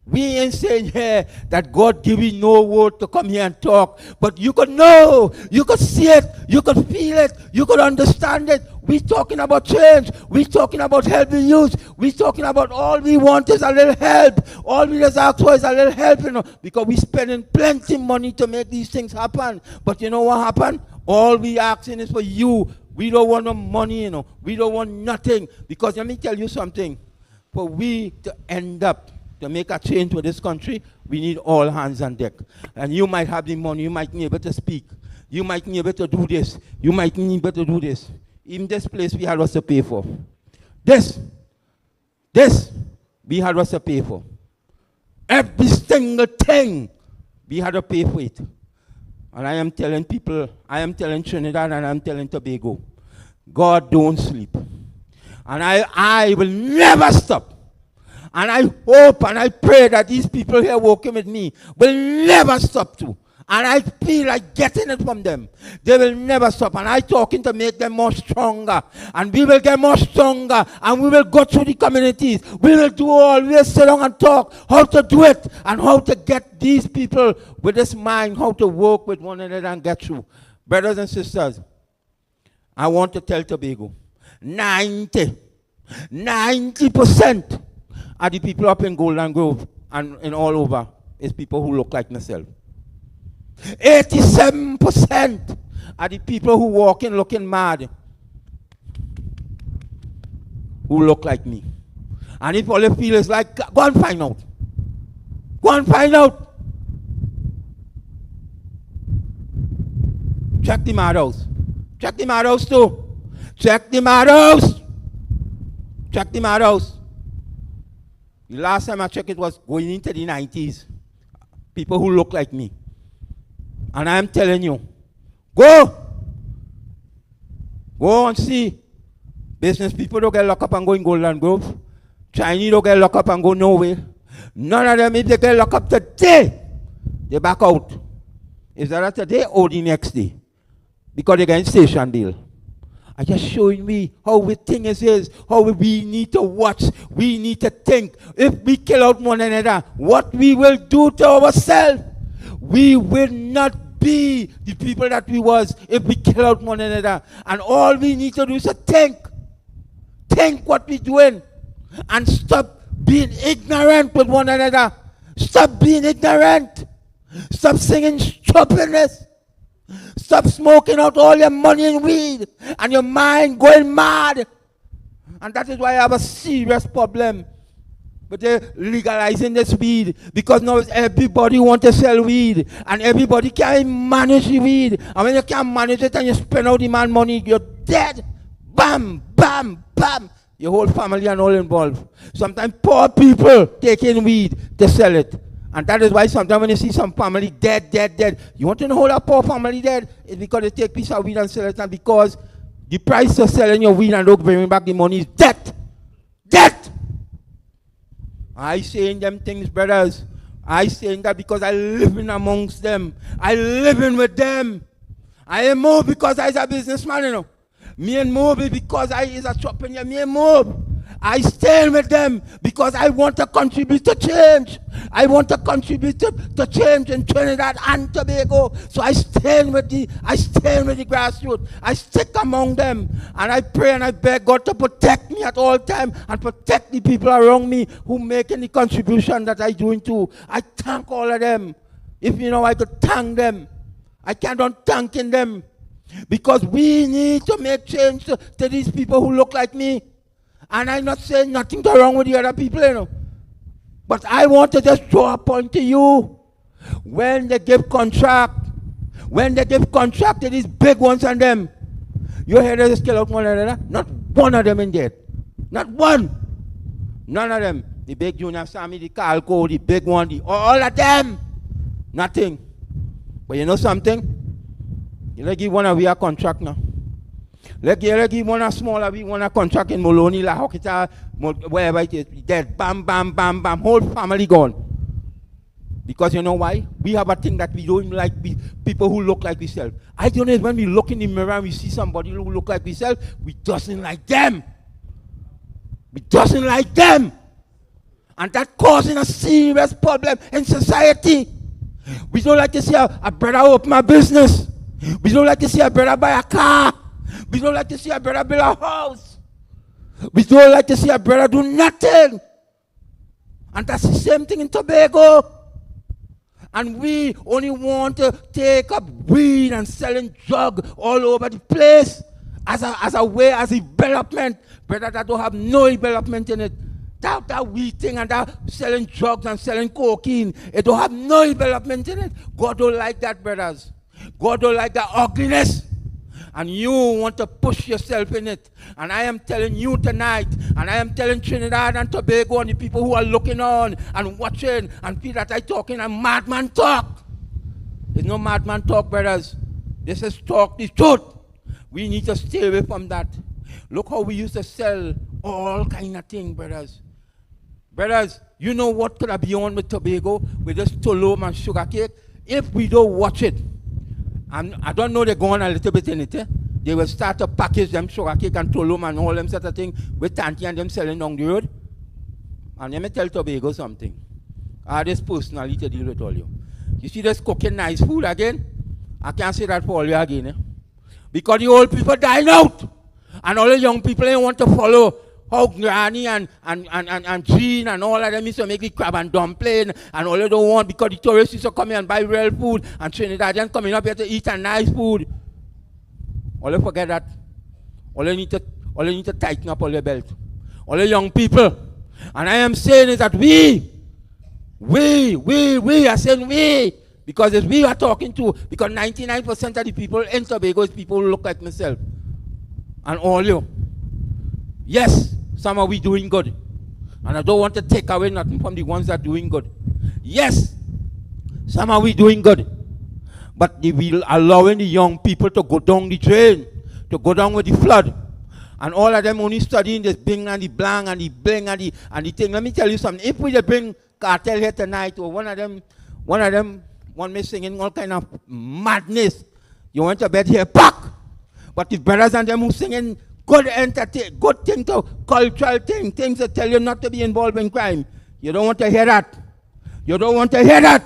we ain't saying here that God give you no word to come here and talk, but you could know, you could see it, you could feel it, you could understand it. We talking about change. We talking about helping youth. We talking about all we want is a little help. All we just ask for is a little help, you know, because we spending plenty money to make these things happen. But you know what happened? All we asking is for you. We don't want no money, you know. We don't want nothing. Because let me tell you something. For we to end up to make a change for this country, we need all hands on deck. And you might have the money. You might be able to speak. You might be able to do this. You might be able to do this. In this place, we had us to pay for. This, we had us to pay for. Every single thing, we had to pay for it. And I am telling people, I am telling Trinidad and I am telling Tobago, God don't sleep. And I will never stop. And I hope and I pray that these people here working with me will never stop to. And I feel like getting it from them. They will never stop. And I'm talking to make them more stronger. And we will get more stronger. And we will go through the communities. We will do all. We will sit down and talk how to do it. And how to get these people with this mind, how to work with one another and get through. Brothers and sisters, I want to tell Tobago, 90% of the people up in Golden Grove and all over is people who look like myself. 87% of the people who walk in looking mad who look like me. And if all you feel is like, go and find out. Go and find out. Check the madhouse. Check the madhouse too. Check the madhouse. Check the madhouse. The last time I checked it was going into the 90s. People who look like me. And I'm telling you, go and see. Business people don't get locked up and go in Golden Grove. Chinese don't get locked up and go nowhere. None of them, if they get locked up today, they back out. Is that today or the next day? Because they get station deal. I just showing me how we think is, how we need to watch, we need to think. If we kill out one another, what we will do to ourselves. We will not be the people that we was if we kill out one another. And all we need to do is to think. Think what we're doing. And stop being ignorant with one another. Stop being ignorant. Stop singing stupidness. Stop smoking out all your money in weed. And your mind going mad. And that is why I have a serious problem. But they're legalizing this weed because now everybody wants to sell weed and everybody can't manage the weed. And when you can't manage it and you spend all the man money, you're dead. Bam, bam, bam. Your whole family and all involved. Sometimes poor people taking weed to sell it. And that is why sometimes when you see some family dead, you want to know how that poor family dead? It's because they take piece of weed and sell it, and because the price of selling your weed and don't bring back the money is death. Death! I saying them things, brothers. I saying that because I live in amongst them. I live in with them. I am more because I is a businessman, you know. Me and Moby because I is a entrepreneur. Me and Moby. I stay with them because I want to contribute to change. I want to contribute to change in Trinidad and Tobago. So I stand with the grassroots. I stick among them. And I pray and I beg God to protect me at all times and protect the people around me who make any contribution that I doing too. I thank all of them. If you know I could thank them. I cannot thanking them. Because we need to make change to these people who look like me. And I'm not saying nothing wrong with the other people, you know. But I want to just draw a point to you. When they give contract to these big ones and them, you hear they just kill out one another? Not one of them in there. Not one. None of them. The big Junior Sammy, the Calco, the big one, all of them. Nothing. But you know something? You give one of we a contract now. Let's give one a smaller, we want a contract in Moloney, La Hokita, wherever it is. Dead. Bam, bam, bam, bam. Whole family gone. Because you know why? We have a thing that we don't like people who look like ourselves. I don't know if when we look in the mirror and we see somebody who look like ourselves, we doesn't like them. We doesn't like them. And that causing a serious problem in society. We don't like to see a brother open a business. We don't like to see a brother buy a car. We don't like to see a brother build a house. We don't like to see a brother do nothing. And that's the same thing in Tobago. And we only want to take up weed and selling drugs all over the place as a way, as development. Brother that don't have no development in it. That weed thing and that selling drugs and selling cocaine, it don't have no development in it. God don't like that, brothers. God don't like that ugliness. And you want to push yourself in it. And I am telling you tonight, and I am telling Trinidad and Tobago and the people who are looking on and watching and feel that I'm talking a madman talk. There's no madman talk, brothers. This is talk the truth. We need to stay away from that. Look how we used to sell all kind of things, brothers. Brothers, you know what could have been on with Tobago with this tulum and sugar cake? if we don't watch it, and I don't know they're going a little bit in it, they will start to package them sugar cake and tolum and all them sort of thing with Tanti and them selling down the road. And let me tell Tobago something. I have this personally to deal with all you. You see this cooking nice food again? I can't say that for all you again. Because the old people dying out. And all the young people they want to follow how Granny and Jean and all of them used to make the crab and dumpling and all they don't want because the tourists used to come here and buy real food and Trinidadians coming up here to eat a nice food. All you forget that. All you need to tighten up all your belt. All the young people. And I am saying is that we are saying we, because it's we are talking to, because 99% of the people in Tobago is people who look like myself. And all you. Yes, some are we doing good. And I don't want to take away nothing from the ones that are doing good. Yes, some are we doing good. But they will allowing the young people to go down the drain, to go down with the flood. And all of them only studying this bing and the blang and the bling and the thing. Let me tell you something. If we bring Cartel here tonight, or one me singing all kind of madness, you want to bet here, pack. But if brothers and them who singing good good thing to cultural things that tell you not to be involved in crime, you don't want to hear that. You don't want to hear that.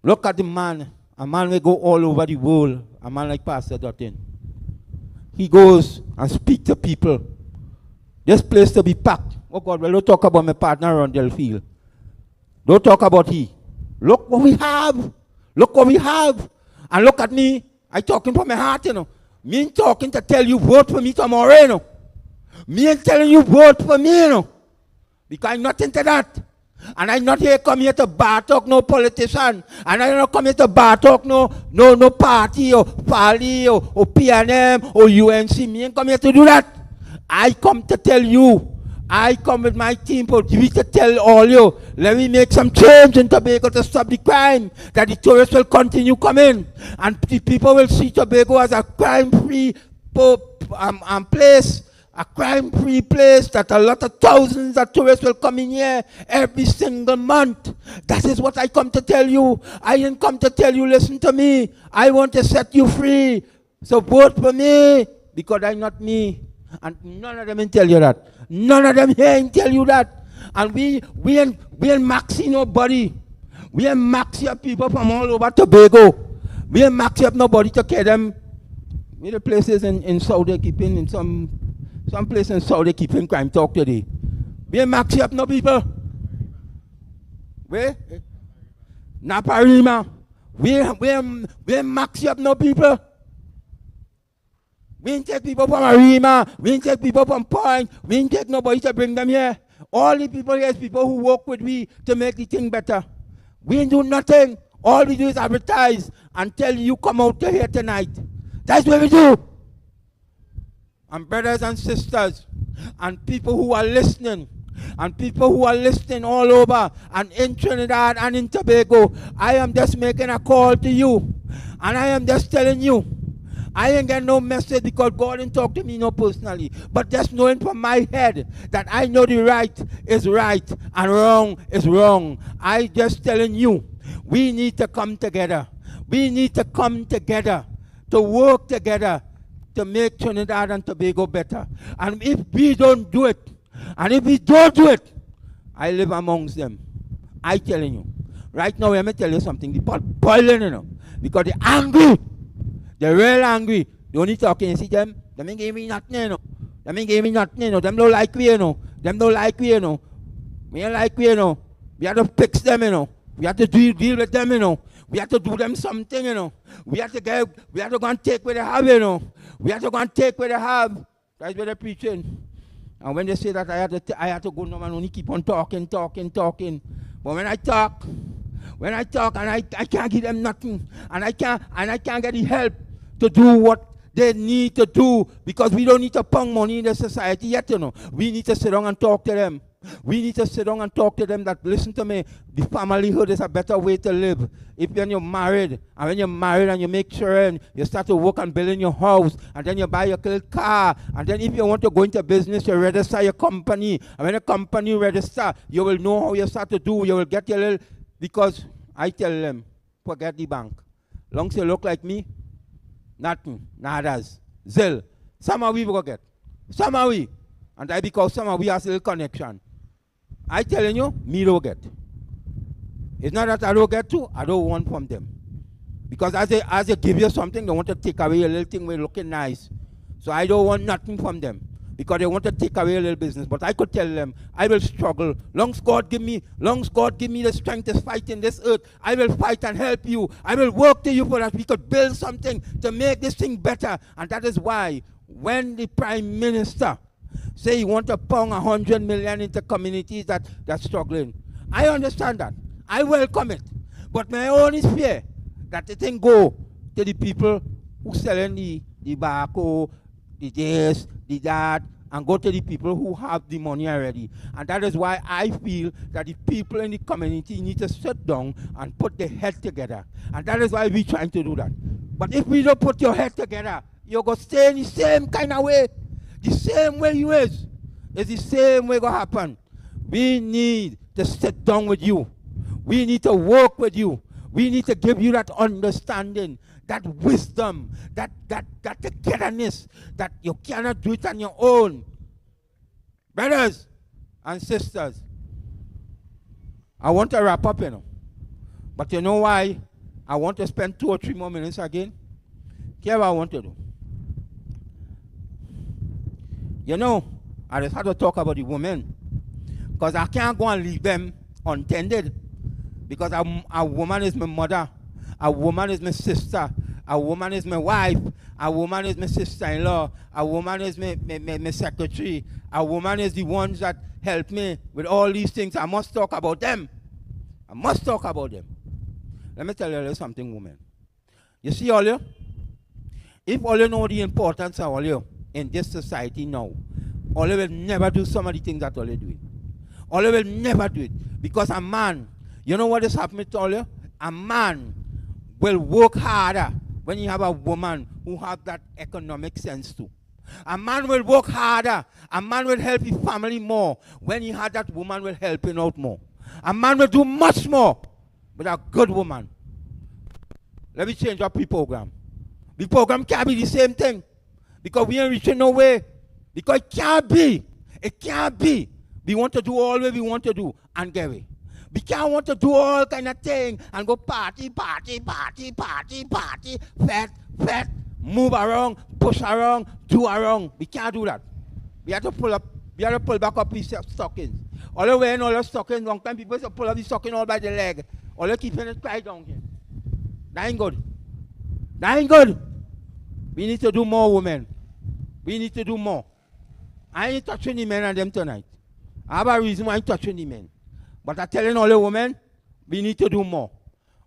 Look at the man. A man will go all over the world. A man like Pastor Dotin. He goes and speaks to people. This place to be packed. Oh God, well, don't talk about my partner Rondall Field. Don't talk about he. Look what we have. Look what we have. And look at me. I talking from my heart, you know. Me ain't talking to tell you vote for me tomorrow, you know. Me ain't telling you vote for me, you know. Because I'm not into that. And I'm not here come here to bar talk no politician. And I'm not come here to bar talk no party or party or PNM or UNC. Me ain't come here to do that. I come to tell you. I come with my team for we to tell all you. Let me make some change in Tobago to stop the crime. That the tourists will continue coming. And the people will see Tobago as a crime-free place. A crime-free place that a lot of thousands of tourists will come in here every single month. That is what I come to tell you. I didn't come to tell you, listen to me. I want to set you free. So vote for me because I'm not me. And none of them will tell you that. None of them here will tell you that. And we ain't maxing nobody. We ain't maxing up people from all over Tobago. We ain't maxing up nobody to care them. We the places in Saudi keeping in some place in Saudi keeping crime talk today. We ain't maxing up no people. Where? Naparima. We ain't maxing up no people. We ain't take people from Arima. We ain't take people from Point. We ain't take nobody to bring them here. All the people here is people who work with me to make the thing better. We ain't do nothing. All we do is advertise and tell you come out to here tonight. That's what we do. And brothers and sisters and people who are listening and people who are listening all over and in Trinidad and in Tobago, I am just making a call to you. And I am just telling you, I ain't get no message because God didn't talk to me no personally. But just knowing from my head that I know the right is right and wrong is wrong. I just telling you, we need to come together. We need to come together to work together to make Trinidad and Tobago better. And if we don't do it, and if we don't do it, I live amongst them. I telling you. Right now, let me tell you something. The pot boiling, you know, because they're angry. They're real angry. They only talking, you see them? Them ain't giving me nothing, you know. Them ain't giving me nothing, you know. Them don't like we, you know. Them don't like we, you know. We ain't like we, you know. We have to fix them, you know. We have to deal with them, you know. We have to do them something, you know. We have to go and take what they have, you know. We have to go and take what they have. That's what they're preaching. And when they say that I had to go no man only keep on talking. But when I talk and I can't give them nothing, and I can't get the help to do what they need to do, because we don't need to pump money in the society yet, you know. We need to sit down and talk to them. We need to sit down and talk to them that, listen to me, the familyhood is a better way to live. If when you're married, and when you're married and you make sure and you start to work on building your house, and then you buy your little car, and then if you want to go into business, you register your company, and when the company register, you will know how you start to do, you will get your little, because I tell them, forget the bank. Long as you look like me, nothing, nadas, zil. Somehow we will get. Somehow we. And I because somehow we have a little connection. I telling you, me don't get. It's not that I don't get to, I don't want from them. Because as they give you something, they want to take away a little thing when looking nice. So I don't want nothing from them. Because they want to take away a little business. But I could tell them, I will struggle. Long as God give me the strength to fight in this earth, I will fight and help you. I will work to you for that we could build something to make this thing better. And that is why when the Prime Minister say he want to pound 100 million into communities that's struggling, I understand that. I welcome it. But my only fear that the thing go to the people who selling the tobacco, the this, the that, and go to the people who have the money already. And that is why I feel that the people in the community need to sit down and put their head together. And that is why we're trying to do that. But if we don't put your head together, you're going to stay in the same kind of way. The same way you is. It's the same way going to happen. We need to sit down with you. We need to work with you. We need to give you that understanding, that wisdom, that togetherness, that you cannot do it on your own. Brothers and sisters, I want to wrap up, But you know why I want to spend 2 or 3 more minutes again? Here's what I want to do. I just have to talk about the women. Because I can't go and leave them untended. Because a woman is my mother. A woman is my sister. A woman is my wife. A woman is my sister-in-law. A woman is my secretary. A woman is the ones that help me with all these things. I must talk about them. I must talk about them. Let me tell you something, woman. You see, all you? If all you know the importance of all you in this society now, all you will never do some of the things that all you do. All you will never do it. Because a man, you know what is happening to all you? A man will work harder when you have a woman who has that economic sense too. A man will work harder. A man will help his family more when he has that woman will help him out more. A man will do much more with a good woman. Let me change up the program. The program can't be the same thing because we ain't reaching nowhere. Because it can't be. It can't be. We want to do all what we want to do and get away. We can't want to do all kind of thing and go party, fat, move around, push around, do around. We can't do that. We have to pull back up these stockings. All the way in all the stockings, long time people say pull up the stocking all by the leg. All the keeping it tight down here. That ain't good. That ain't good. We need to do more, women. We need to do more. I ain't touching the men and them tonight. I have a reason why I'm touching the men. But I'm telling all the women, we need to do more.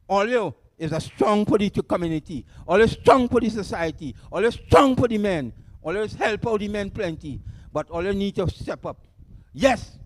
All you is a strong for the community. All is strong for the society. All is strong for the men. All is help out the men plenty. But all you need to step up. Yes,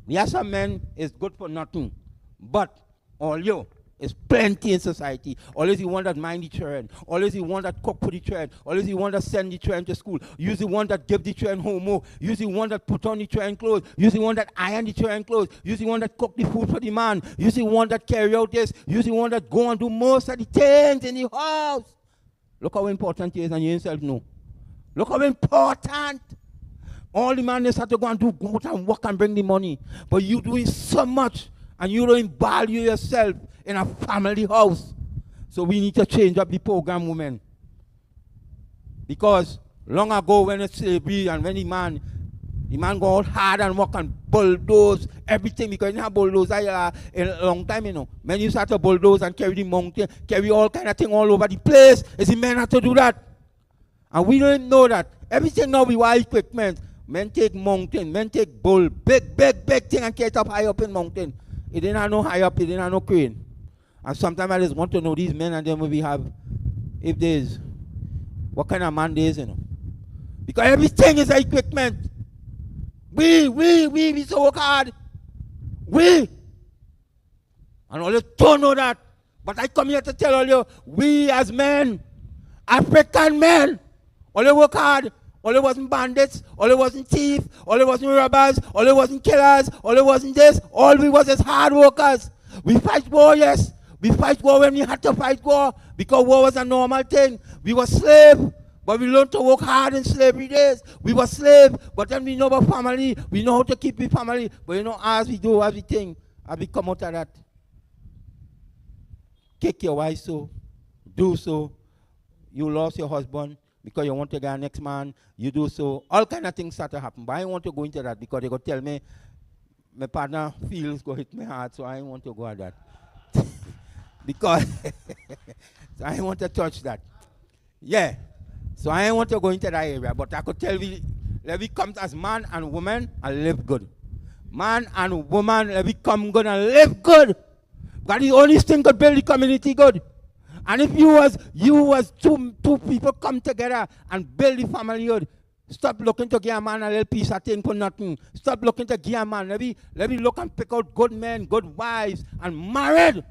we have some men is good for nothing. But all you is plenty in society. Always the one that mind the children. Always the one that cook for the children. Always the one that send the children to school. Use the one that give the children homework. Use the one that put on the children clothes. Use the one that iron the children clothes. Use the one that cook the food for the man. Use the one that carry out this. Use the one that go and do most of the things in the house. Look how important it is and you yourself know. Look how important. All the man is have to go out and work and bring the money. But you doing so much and you don't value yourself in a family house. So we need to change up the program, women. Because long ago when it's slavery and when the man go out hard and work and bulldoze everything because you didn't have bulldozer in a long time, Men used to have to bulldoze and carry the mountain, carry all kind of thing all over the place. It's the men have to do that. And we don't know that. Everything now we want equipment. Men take mountain, men take bull, big thing and get up high up in mountain. It didn't have no high up, it didn't have no crane. And sometimes I just want to know these men and them we have, if there's, what kind of man there is, Because everything is equipment. We so work hard. And all you don't know that. But I come here to tell all you, we as men, African men, all you work hard. All it wasn't bandits, all it wasn't thieves, all it wasn't robbers, all it wasn't killers, all it wasn't this, all we was is hard workers. We fight war, yes. We fight war when we had to fight war because war was a normal thing. We were slaves, but we learned to work hard in slavery days. We were slaves, but then we know about family. We know how to keep the family. But you know, as we do everything, as we come out of that, take your wife so, do so. You lost your husband because you want to get a next man. You do so. All kind of things start to happen. But I don't want to go into that because they go tell me my partner feels go hit my heart, so I don't want to go at that. Because so I don't want to touch that. Yeah. So I don't want to go into that area, but I could tell you, let me come as man and woman and live good. Man and woman, let me come good and live good. Because the only thing could build the community good. And if you was two people come together and build the family good, stop looking to give a man a little piece of thing for nothing. Stop looking to give a man. Let me look and pick out good men, good wives, and married.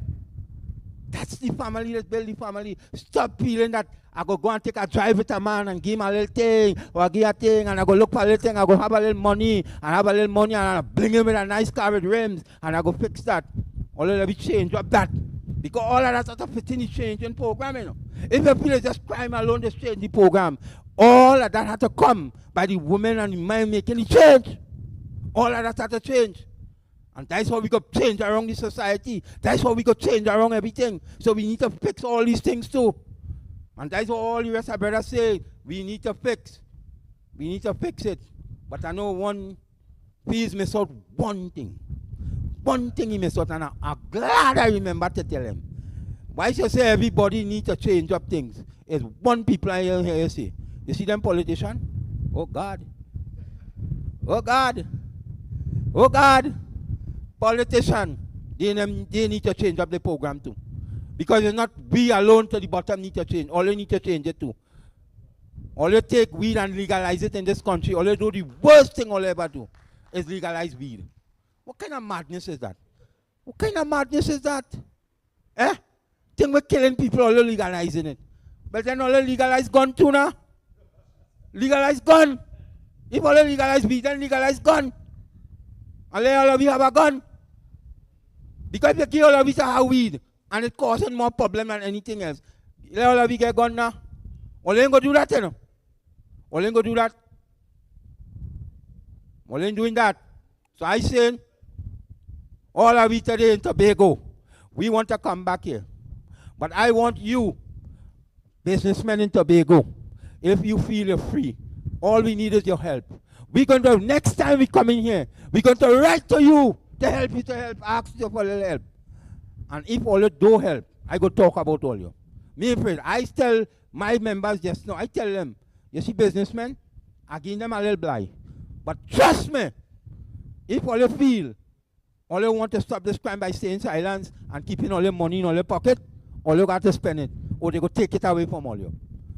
That's the family. Let's build the family. Stop feeling that I go and take a drive with a man and give him a little thing, or give a thing, and I go look for a little thing, I go have a little money, and have a little money, and I bring him with a nice car with rims, and I go fix that. All of that change up that. Because all of that sort of fitting is changing program, you know. If you feel it's just crime alone, just change the program. All of that had to come by the women and the men making the change. All of that had to change. And that's how we got change around the society. That's how we got change around everything. So we need to fix all these things too. And that's what all the rest of brothers say. We need to fix. We need to fix it. But I know one, please miss out one thing. One thing he missed out, and I'm glad I remember to tell him. Why should I say everybody needs to change up things? It's one people I hear you say. You see them politicians? Oh God. Oh God. Oh God. Politicians, they need to change up the program too. Because it's not we alone to the bottom need to change. All you need to change it too. All you take weed and legalize it in this country, all you do the worst thing all you ever do is legalize weed. What kind of madness is that? What kind of madness is that? Eh? Think we're killing people, all you're legalizing it. But then all you legalize gun too now? Legalize gun. If all you legalize weed, then legalize gun. And let all of you have a gun. Because if you kill all of you to have weed, and it's causing more problem than anything else, let all of you get gun now. All you ain't gonna do that, you know? All you ain't gonna do that. All you ain't doing that. So I saying, all of you today in Tobago, we want to come back here. But I want you, businessmen in Tobago, if you feel you're free, all we need is your help. We're going to, next time we come in here, we're going to write to you to help you to help, ask you for a little help. And if all you do help, I go talk about all you. Me afraid, I tell my members just now, I tell them, you see businessmen, I give them a little blight. But trust me, if all you feel, all you want to stop this crime by staying silent and keeping all your money in all your pocket, all you got to spend it, or they go take it away from all you.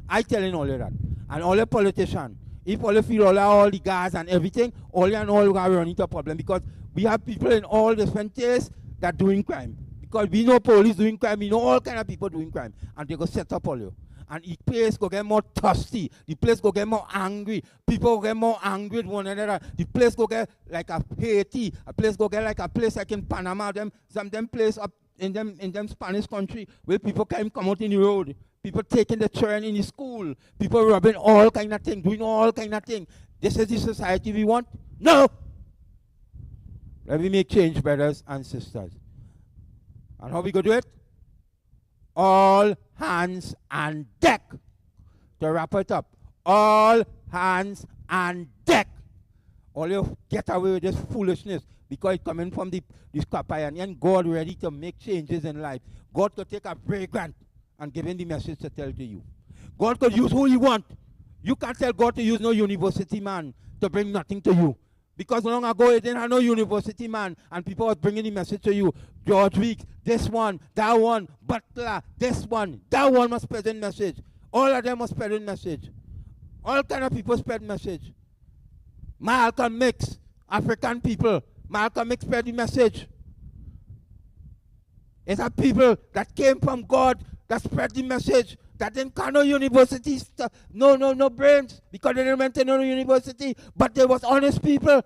I telling all you that. And all your politicians, if all you feel all the gas and everything, all you and all got run into a problem because we have people in all different states that doing crime. Because we know police doing crime, we know all kind of people doing crime, and they go set up all you. And the place go get more thirsty. The place go get more angry. People go get more angry with one another. The place go get like a Haiti. A place go get like a place like in Panama. Some place up in them Spanish country where people can come out in the road. People taking the children in the school. People robbing all kind of things, doing all kind of things. This is the society we want? No! Let me make change, brothers and sisters. And how we go do it? All hands on deck to wrap it up. All hands on deck. All you get away with this foolishness because it's coming from this capacity and God ready to make changes in life. God could take a vagrant and give him the message to tell to you. God could use who he want. You can't tell God to use no university man to bring nothing to you. Because long ago, it didn't have no university man, and people was bringing the message to you. George Weeks, this one, that one, Butler, this one, that one must spread the message. All of them must spread the message. All kind of people spread message. Malcolm X, African people, Malcolm X spread the message. It's a people that came from God that spread the message. That didn't come no university stuff, no brains, because they didn't went to no university, but they was honest people.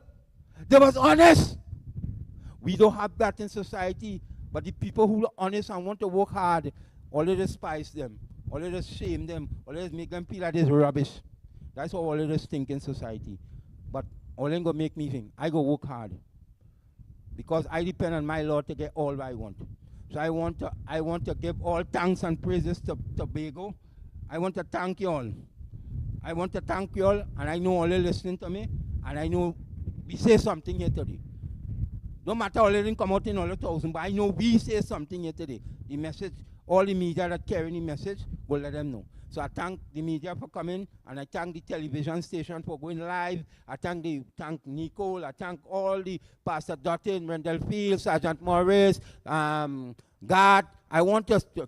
They was honest. We don't have that in society. But the people who are honest and want to work hard, all they despise them, all they just shame them, all they just make them feel like it's rubbish. That's what all they just think in society. But all they gonna make me think, I go work hard. Because I depend on my Lord to get all I want. So I want to give all thanks and praises to Tobago. I want to thank you all. I want to thank you all, and I know all are listening to me, and I know we say something here today. No matter all they didn't come out in all 1,000, but I know we say something here today. The message, all the media that carry the message, will let them know. So I thank the media for coming, and I thank the television station for going live. I thank Nicole. I thank all the Pastor Dotin, Rondall Field, Sergeant Morris, God. I want us to,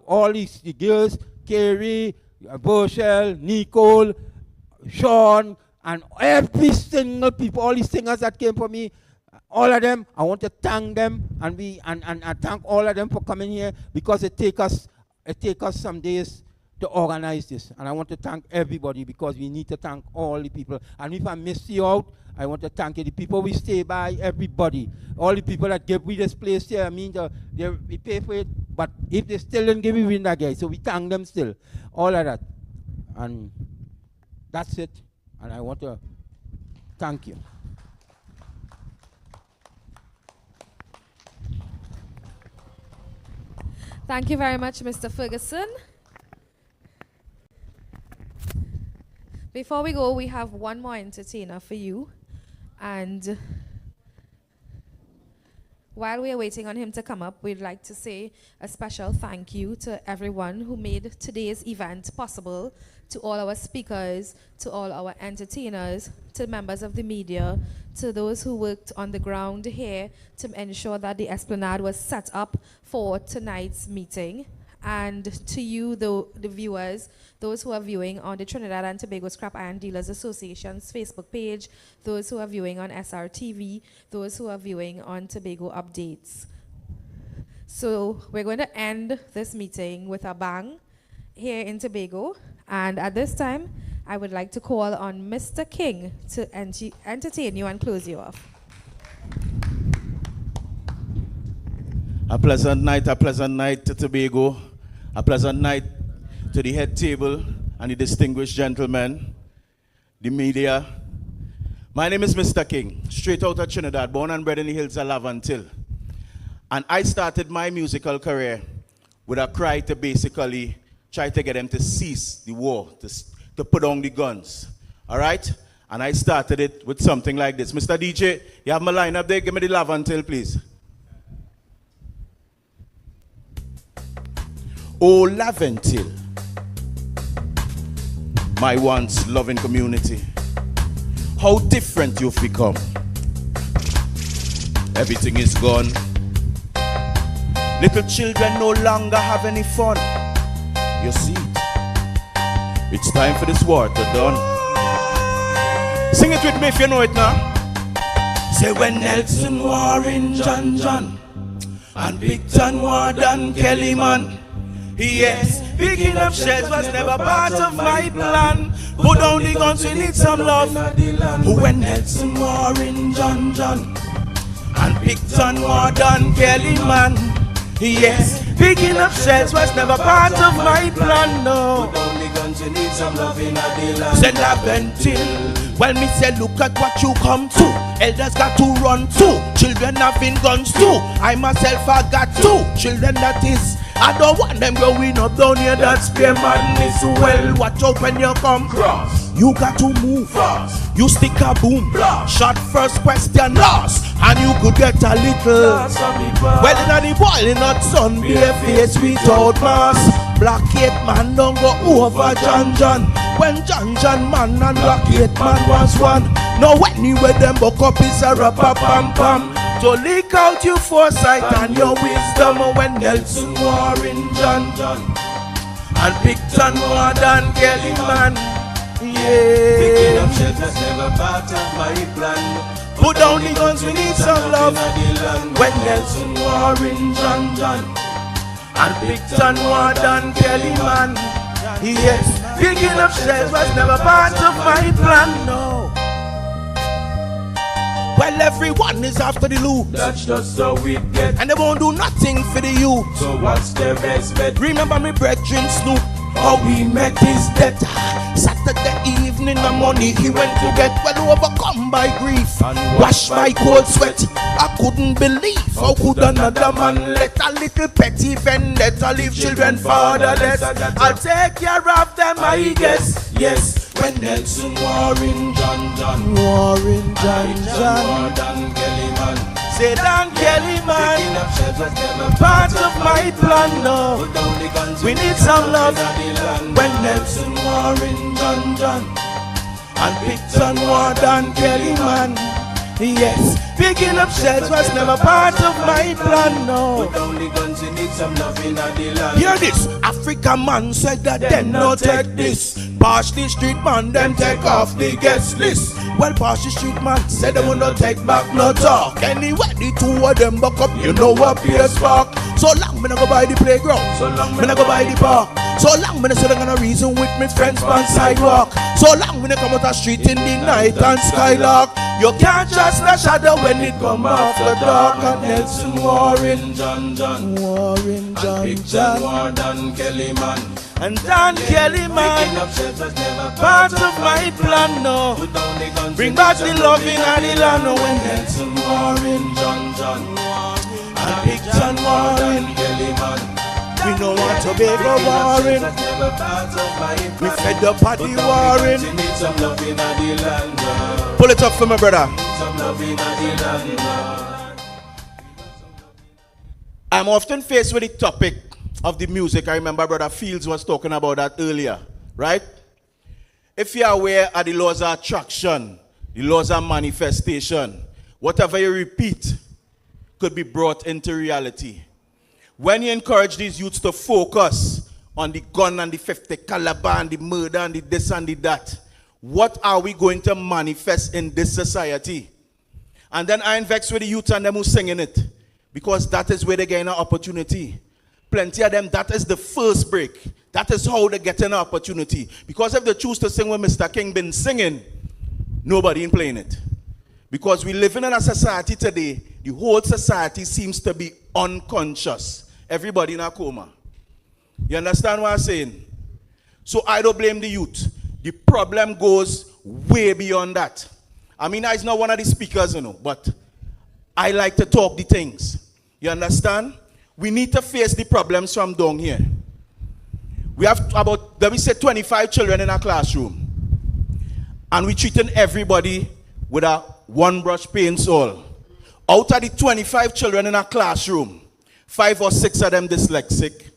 all the girls, Kerry, Boshel, Nicole, Sean, and every single people, all the singers that came for me, all of them, I want to thank them, and I thank all of them for coming here, because it take us some days to organize this. And I want to thank everybody, because we need to thank all the people. And if I miss you out, I want to thank you, the people we stay by, everybody. All the people that give me this place here, I mean, we pay for it, but if they still didn't give me win that guy, so we thank them still. All of that. And that's it. And I want to thank you. Thank you very much, Mr. Ferguson. Before we go, we have one more entertainer for you. And while we are waiting on him to come up, we'd like to say a special thank you to everyone who made today's event possible, to all our speakers, to all our entertainers, to members of the media, to those who worked on the ground here to ensure that the Esplanade was set up for tonight's meeting. And to you, the viewers, those who are viewing on the Trinidad and Tobago Scrap Iron Dealers Association's Facebook page, those who are viewing on SRTV, those who are viewing on Tobago Updates. So we're going to end this meeting with a bang here in Tobago. And at this time, I would like to call on Mr. King to entertain you and close you off. A pleasant night to Tobago. A pleasant night to the head table and the distinguished gentlemen, the media. My name is Mr. King, straight out of Trinidad, born and bred in the hills of Lavantil. And I started my musical career with a cry to basically try to get them to cease the war, to put down the guns. All right? And I started it with something like this. Mr. DJ, you have my line up there? Give me the Lavantil, please. Oh, Lavantil, my once loving community, how different you've become. Everything is gone. Little children no longer have any fun. You see it. It's time for this war to done. Sing it with me if you know it now. Say when Nelson war in John and Big John war done Kellyman. Yes, picking up shells was never part of my plan. Put down the guns, we need some love. When Nelson war in John and Big John war done Kellyman. Yes, picking up shells was never part of my plan, no. Put down the guns, we need some love in the land. Send Lavantil. Well, me say, look at what you come to. Elders got to run too. Children having guns too. I myself, I got two children, that is. I don't want them going up down here, that spear madness. Well, watch out when you come cross. You got to move fast. You stick a boom blast. Shot first, question last. And you could get a little. Well, in the boiling hot sun, bare face without mask. Blockade man don't go over John. When John man and blockade man was one. Now anyway them buck up is a rapper pam pam. So leak out your foresight and your wisdom. When Nelson war in John and Big John war than Kelly man. Yeah. Picking up shells was never part of my plan. Put down the guns, we need some love. When Nelson war in John and Big John war than Kelly man. Yes, picking up shells was never part of my plan, no. Well, everyone is after the loot. That's just how we get. And they won't do nothing for the youth. So what's their best bet? Remember me brethren Snoop. How we met his death. Saturday evening, the money he went to get. Well overcome by grief And washed by cold sweat. I couldn't believe how could another man let a little petty vendetta leave children fatherless. I'll take care of them, I guess. Yes, when Nelson Warren John Warren John More than Kelly man. Say Dan Kelly man, Picking up shells was never part of my plan now. Put down the guns. We need some love. When Nelson Warren John And Picton more than Kelly man. Yes, picking up shells was never part of my plan, no. Put down the guns, you need some love in the land. Hear this, African man said that them no take this. Pass the street man, them take off the guest list. Well, pass the street man said them will not take back no talk. Anyway, the two of them buck up, you know what PS Park. So long me no go by the playground, So long me no go by the park. So long me no sit down on a reason with me friends on sidewalk. So long me no come out the street in the night and skylark. You can't trust the shadow when it come after dark. And Nelson Warren John Warren Picture more than Kelly man. and Dan Kelly Picking man, up shells was never part of my plan no. Put down the guns, Bring you back need the some loving and the land no. When Nelson Warren John and Picton Warren, Kelly man. we know what to be go Warren. We fed up at the Warren. You need some love in the land. Pull it up for my brother. Some love in the land. I'm often faced with the topic of the music. I remember Brother Fields was talking about that earlier, right? If you're aware of the laws of attraction, the laws of manifestation, whatever you repeat could be brought into reality. When you encourage these youths to focus on the gun and the 50 caliber and the murder and the this and the that, what are we going to manifest in this society? And then I'm vexed with the youth and them who singing it, because that is where they get an opportunity. Plenty of them, that is the first break. That is how they get an opportunity. Because if they choose to sing what Mr. King been singing, nobody ain't playing it. Because we live in a society today, the whole society seems to be unconscious. Everybody in a coma. You understand what I'm saying? So I don't blame the youth. The problem goes way beyond that. I mean, I'm not one of the speakers, but I like to talk the things. You understand? We need to face the problems from down here. We have about, let me say, 25 children in a classroom. And we're treating everybody with a one brush paints all. Out of the 25 children in a classroom, 5 or 6 of them dyslexic.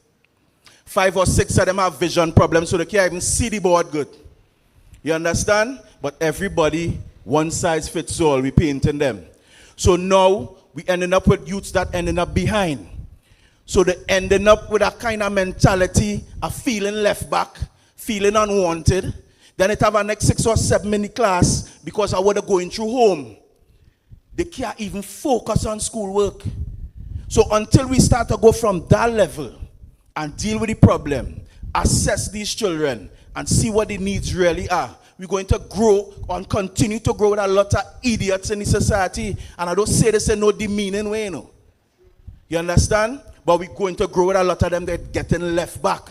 5 or 6 of them have vision problems, so they can't even see the board good. You understand? But everybody, one size fits all, we painting them. So now, we ending up with youths that ending up behind. So they ending up with a kind of mentality of feeling left back, feeling unwanted. Then it have a next 6 or 7 in the class because of what they're going through home. They can't even focus on schoolwork. So until we start to go from that level and deal with the problem, assess these children and see what the needs really are, we're going to grow and continue to grow with a lot of idiots in the society. And I don't say this in no demeaning way, You understand? But we're going to grow with a lot of them that getting left back.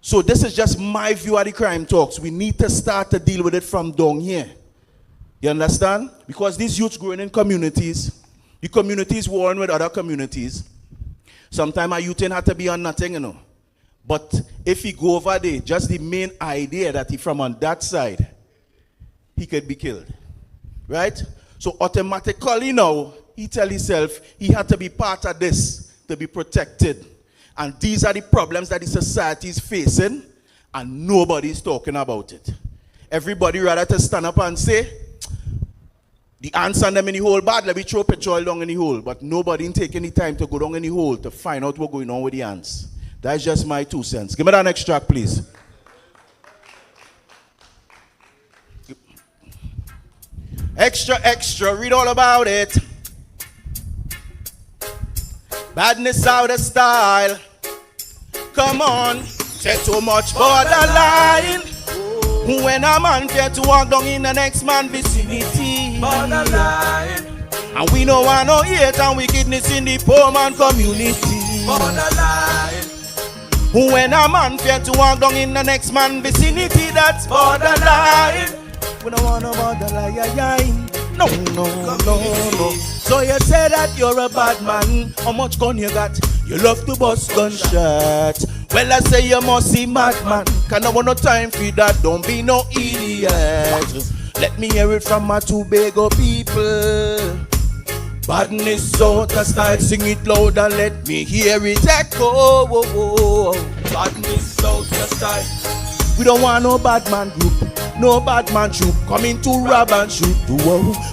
So this is just my view of the crime talks. We need to start to deal with it from down here. You understand? Because these youths growing in communities, the communities warring with other communities. Sometimes a youth ain't have to be on nothing, But if he go over there, just the main idea that he from on that side, he could be killed. Right? So automatically now, he tell himself he had to be part of this to be protected. And these are the problems that the society is facing, and nobody's talking about it. Everybody rather to stand up and say, the ants and them in the hole bad, let me throw petrol down in the hole. But nobody ain't taking the time to go down in the hole to find out what's going on with the ants. That's just my 2 cents. Give me that next track, please. Extra, extra, read all about it. Badness out of style. Come on, say too much borderline. When a man fear to walk down in the next man vicinity. Borderline. And we no want no hate and wickedness in the poor man community. Borderline. When a man fear to walk down in the next man vicinity, that's borderline. We don't want no borderline. No, no, no, no. So you say that you're a bad man. How much gun you got? You love to bust gunshot. Well, I say you must be madman. Can I want no time for that? Don't be no idiot. Let me hear it from my Tobago people. Badness out of style, sing it loud and let me hear it echo. Badness out of style. We don't want no bad man group, no bad man troop coming to rob and shoot.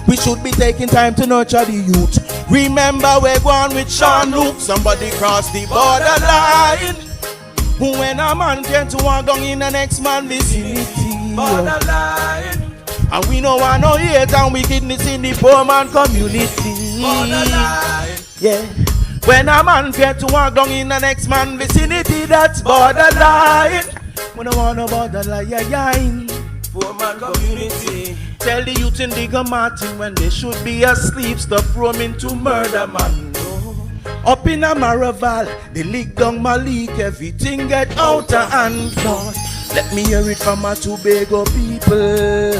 We should be taking time to nurture the youth. Remember we're going with Sean Luke. Somebody crossed the borderline. When a man can to walk down in the next man vicinity. Borderline. And we don't want no hate and wickedness in the poor man community. Borderline. Yeah. When a man fear to walk down in the next man vicinity, that's borderline. We don't want no borderline. Poor man community. Tell the youth in the Martin when they should be asleep, stop roaming to murder man. Up in a Maraval, they lick down Malik, everything get out of hand. Let me hear it from my Tobago people.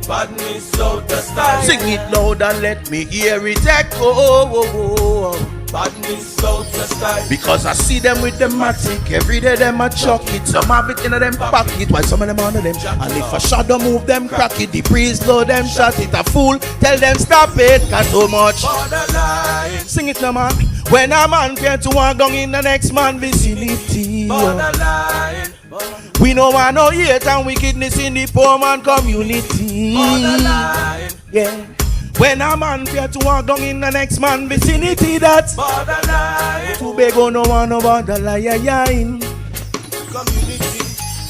Badness out of style. Sing it loud and let me hear it echo. Badness out of style. Because I see them with the matic, every day them a chuck it. Some have it in them pocket, while some of them under them. And if a shadow move them crack it, the priest load them shot it. A fool, tell them stop it, cause so much. Borderline. Sing it now man. When a man fear to walk down in the next man vicinity. Borderline. We no want no hate and wickedness in the poor man community. Borderline. Yeah. When a man fear to walk down in the next man vicinity, that's borderline. Tobago no want no borderline. Community.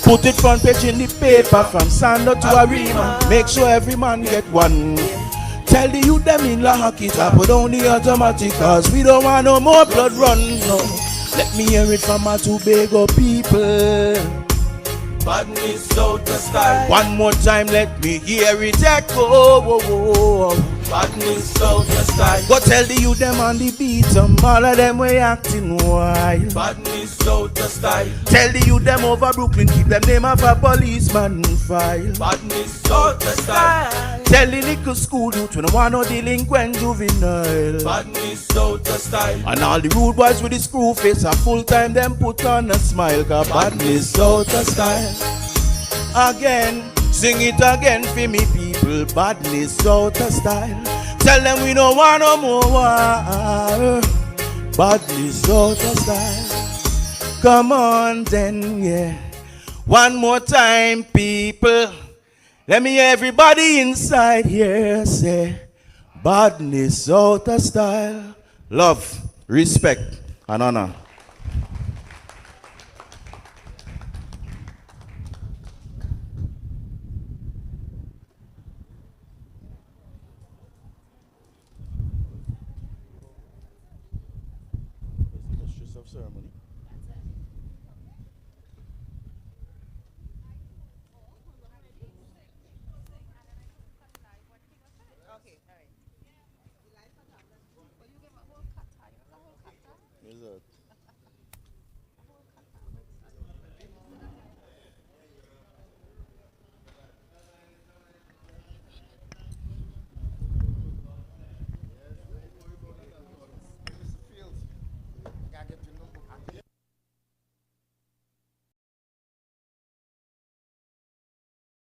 Put it front page in the paper from Sanka to Arima. Make sure every man get one. Tell the youth them in La Hakita, put on the automatic, cause we don't want no more blood run. No. Let me hear it from my Tobago people. Badness out of style. One more time, let me hear it echo. Badness out of style. Go tell the youth them on the beat, some all of them way acting wild. Badness out of style. Tell the youth them over Brooklyn, keep them name of a policeman file. Badness out of style. Tell the little school youth, we don't want no delinquent juvenile. Badness out of style. And all the rude boys with the screw face, a full time them put on a smile, cause badness out of style. Again, sing it again for me people, badness out of style. Tell them we don't want no more war. Badness out of style. Come on then, yeah. One more time, people. Let me hear everybody inside here say, badness out of style. Love, respect, and honor. Mistress of ceremony.